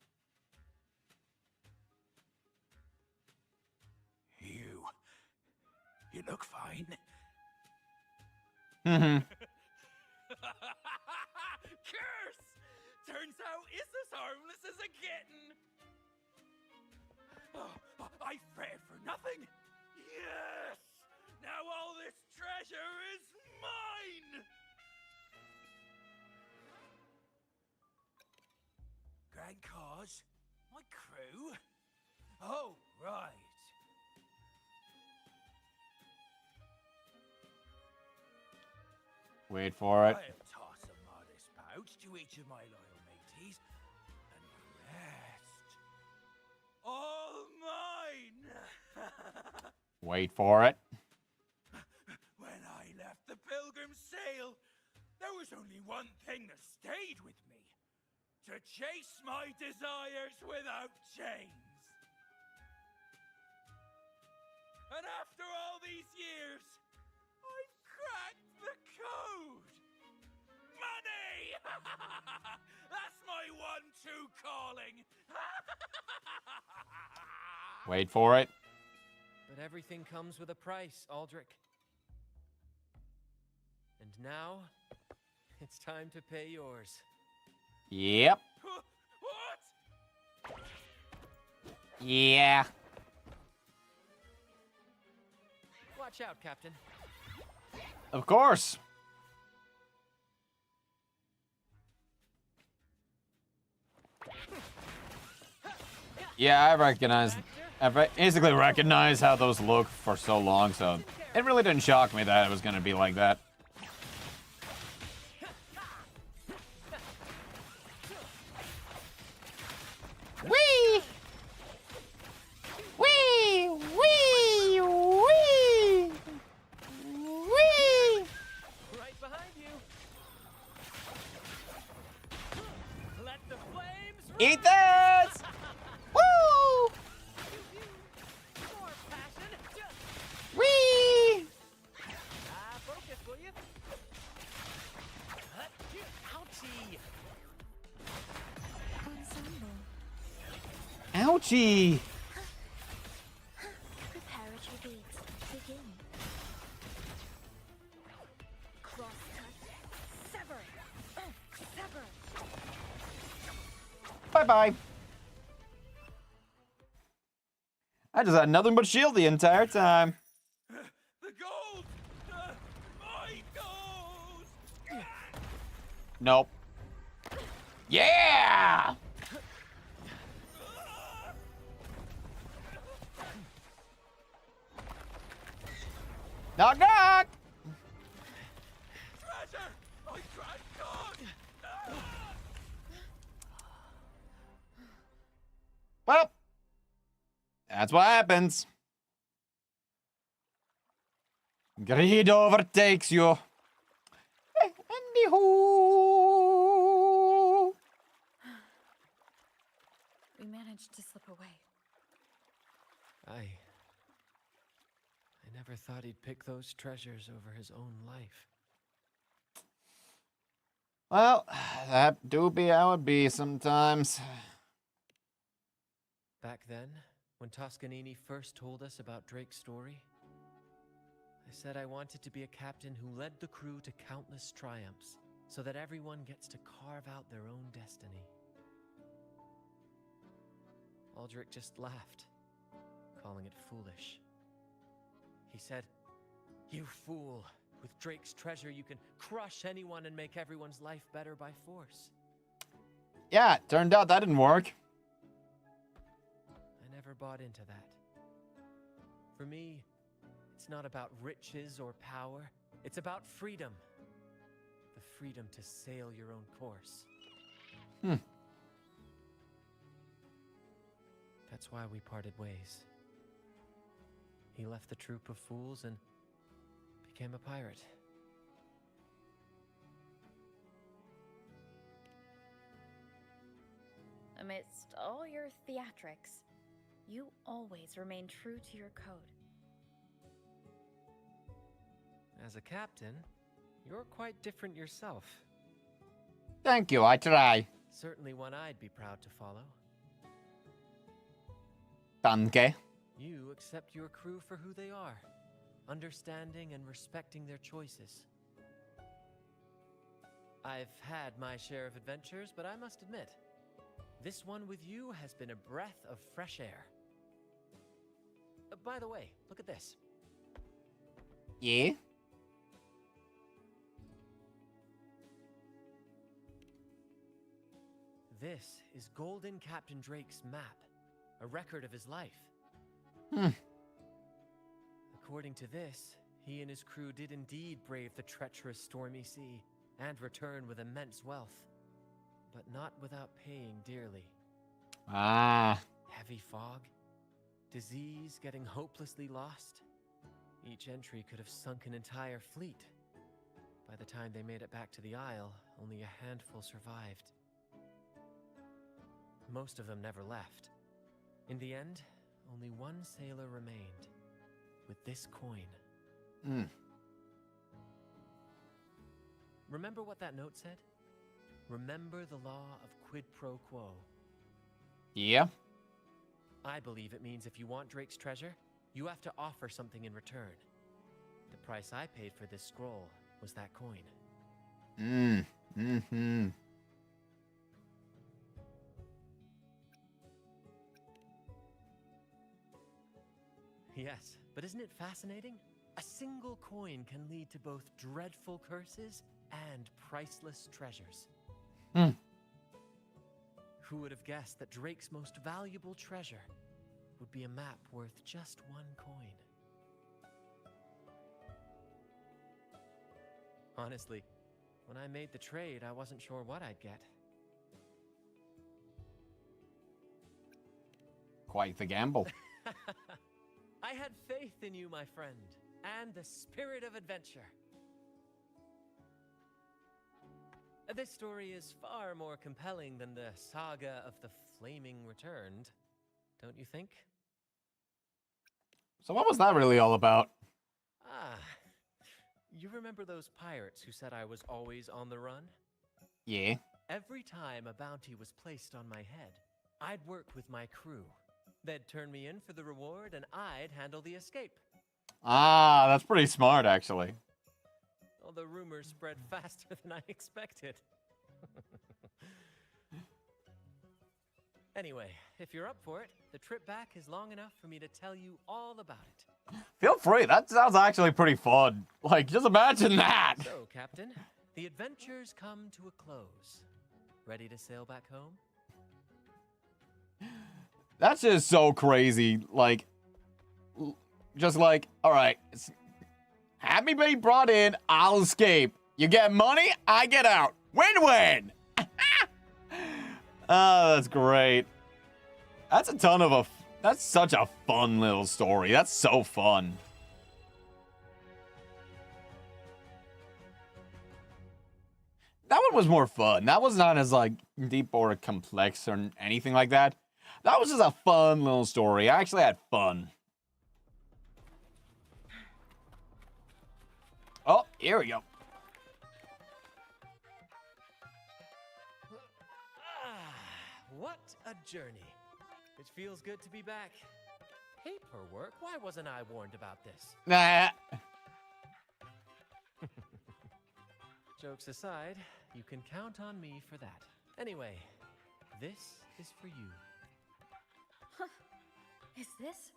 Speaker 17: You look fine. Curse! Turns out it's as harmless as a kitten. Oh, I fretted for nothing. Yes! Now all this treasure is mine! Grand cause? My crew? Oh, right.
Speaker 1: Wait for it.
Speaker 17: I'll toss a modest pouch to each of my loyal mateys, and the rest, all mine!
Speaker 1: Wait for it.
Speaker 17: When I left the Pilgrim's Sail, there was only one thing that stayed with me. To chase my desires without chains. And after all these years, I've cracked the code! Money! That's my one true calling!
Speaker 1: Wait for it.
Speaker 3: But everything comes with a price, Aldrich. And now, it's time to pay yours.
Speaker 1: Yep.
Speaker 17: What?
Speaker 1: Yeah.
Speaker 3: Watch out, Captain.
Speaker 1: Of course. Yeah, I basically recognized how those look for so long, so it really didn't shock me that it was going to be like that. Whee! Whee! Whee! Whee! Whee!
Speaker 3: Right behind you. Let the flames
Speaker 1: Eat this! Woo!
Speaker 3: More passion.
Speaker 1: Whee!
Speaker 3: Focus, will you? Ouchie!
Speaker 1: Ouchie!
Speaker 22: Preparatory beats begin. Cross cut. Sever. Sever.
Speaker 1: Bye-bye. I just had nothing but shield the entire time.
Speaker 17: The gold! My gold!
Speaker 1: Nope. Yeah! Knock knock!
Speaker 17: Treasure! I tried God!
Speaker 1: Well, that's what happens. Greed overtakes you. Anywho.
Speaker 3: Never thought he'd pick those treasures over his own life.
Speaker 1: Well, that do be how it be sometimes.
Speaker 3: Back then, when Toscanini first told us about Drake's story, I said I wanted to be a captain who led the crew to countless triumphs, so that everyone gets to carve out their own destiny. Aldrich just laughed, calling it foolish. He said, "You fool! With Drake's treasure, you can crush anyone and make everyone's life better by force."
Speaker 1: Yeah, it turned out that didn't work.
Speaker 3: I never bought into that. For me, it's not about riches or power. It's about freedom. The freedom to sail your own course. That's why we parted ways. He left the troop of fools and became a pirate.
Speaker 2: Amidst all your theatrics, you always remain true to your code.
Speaker 3: As a captain, you're quite different yourself.
Speaker 1: Thank you, I try.
Speaker 3: Certainly one I'd be proud to follow.
Speaker 1: Danke.
Speaker 3: You accept your crew for who they are, understanding and respecting their choices. I've had my share of adventures, but I must admit, this one with you has been a breath of fresh air. By the way, look at this.
Speaker 1: Yeah?
Speaker 3: This is Golden Captain Drake's map, a record of his life. According to this, he and his crew did indeed brave the treacherous stormy sea and return with immense wealth, but not without paying dearly. Heavy fog, disease, getting hopelessly lost. Each entry could have sunk an entire fleet. By the time they made it back to the Isle, only a handful survived. Most of them never left. In the end, only one sailor remained, with this coin. Remember what that note said? Remember the law of quid pro quo.
Speaker 1: Yeah?
Speaker 3: I believe it means if you want Drake's treasure, you have to offer something in return. The price I paid for this scroll was that coin. Yes, but isn't it fascinating? A single coin can lead to both dreadful curses and priceless treasures. Who would have guessed that Drake's most valuable treasure would be a map worth just one coin? Honestly, when I made the trade, I wasn't sure what I'd get.
Speaker 1: Quite the gamble.
Speaker 3: I had faith in you, my friend, and the spirit of adventure. This story is far more compelling than the saga of the Flaming Returned, don't you think?
Speaker 1: So what was that really all about?
Speaker 3: You remember those pirates who said I was always on the run?
Speaker 1: Yeah.
Speaker 3: Every time a bounty was placed on my head, I'd work with my crew. They'd turn me in for the reward, and I'd handle the escape.
Speaker 1: That's pretty smart, actually.
Speaker 3: Well, the rumors spread faster than I expected. Anyway, if you're up for it, the trip back is long enough for me to tell you all about it.
Speaker 1: Feel free. That sounds actually pretty fun. Like, just imagine that.
Speaker 3: So, Captain, the adventures come to a close. Ready to sail back home?
Speaker 1: That's just so crazy. Like, just like, all right, have me be brought in, I'll escape. You get money, I get out. Win-win. Oh, that's great. That's that's such a fun little story. That's so fun. That one was more fun. That was not as, like, deep or complex or anything like that. That was just a fun little story. I actually had fun. Oh, here we go.
Speaker 3: What a journey. It feels good to be back. Paperwork? Why wasn't I warned about this?
Speaker 1: Nah.
Speaker 3: Jokes aside, you can count on me for that. Anyway, this is for you.
Speaker 2: Huh. Is this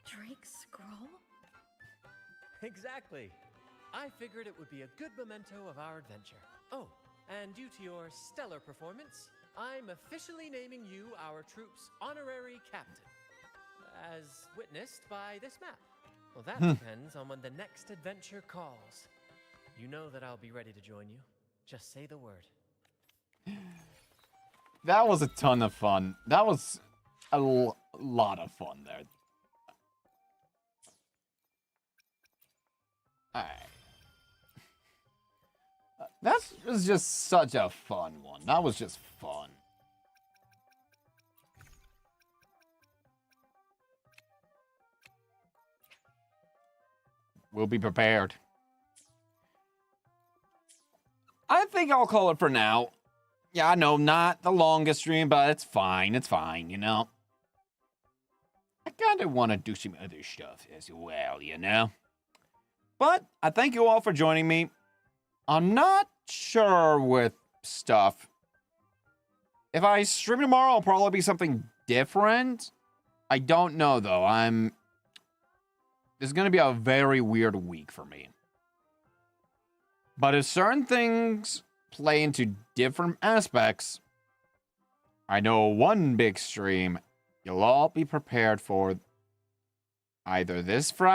Speaker 2: Drake's scroll?
Speaker 3: Exactly. I figured it would be a good memento of our adventure. Oh, and due to your stellar performance, I'm officially naming you our troop's honorary captain. As witnessed by this map. Well, that depends on when the next adventure calls. You know that I'll be ready to join you. Just say the word.
Speaker 1: That was a ton of fun. That was a lot of fun there. Alright. That was just such a fun one. That was just fun. We'll be prepared. I think I'll call it for now. Yeah, I know, not the longest stream, but it's fine. It's fine, you know. I kind of want to do some other stuff as well, you know. But I thank you all for joining me. I'm not sure with stuff. If I stream tomorrow, it'll probably be something different. I don't know, though. This is going to be a very weird week for me. But if certain things play into different aspects, I know one big stream you'll all be prepared for either this Friday.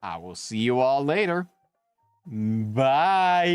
Speaker 1: I will see you all later. Bye.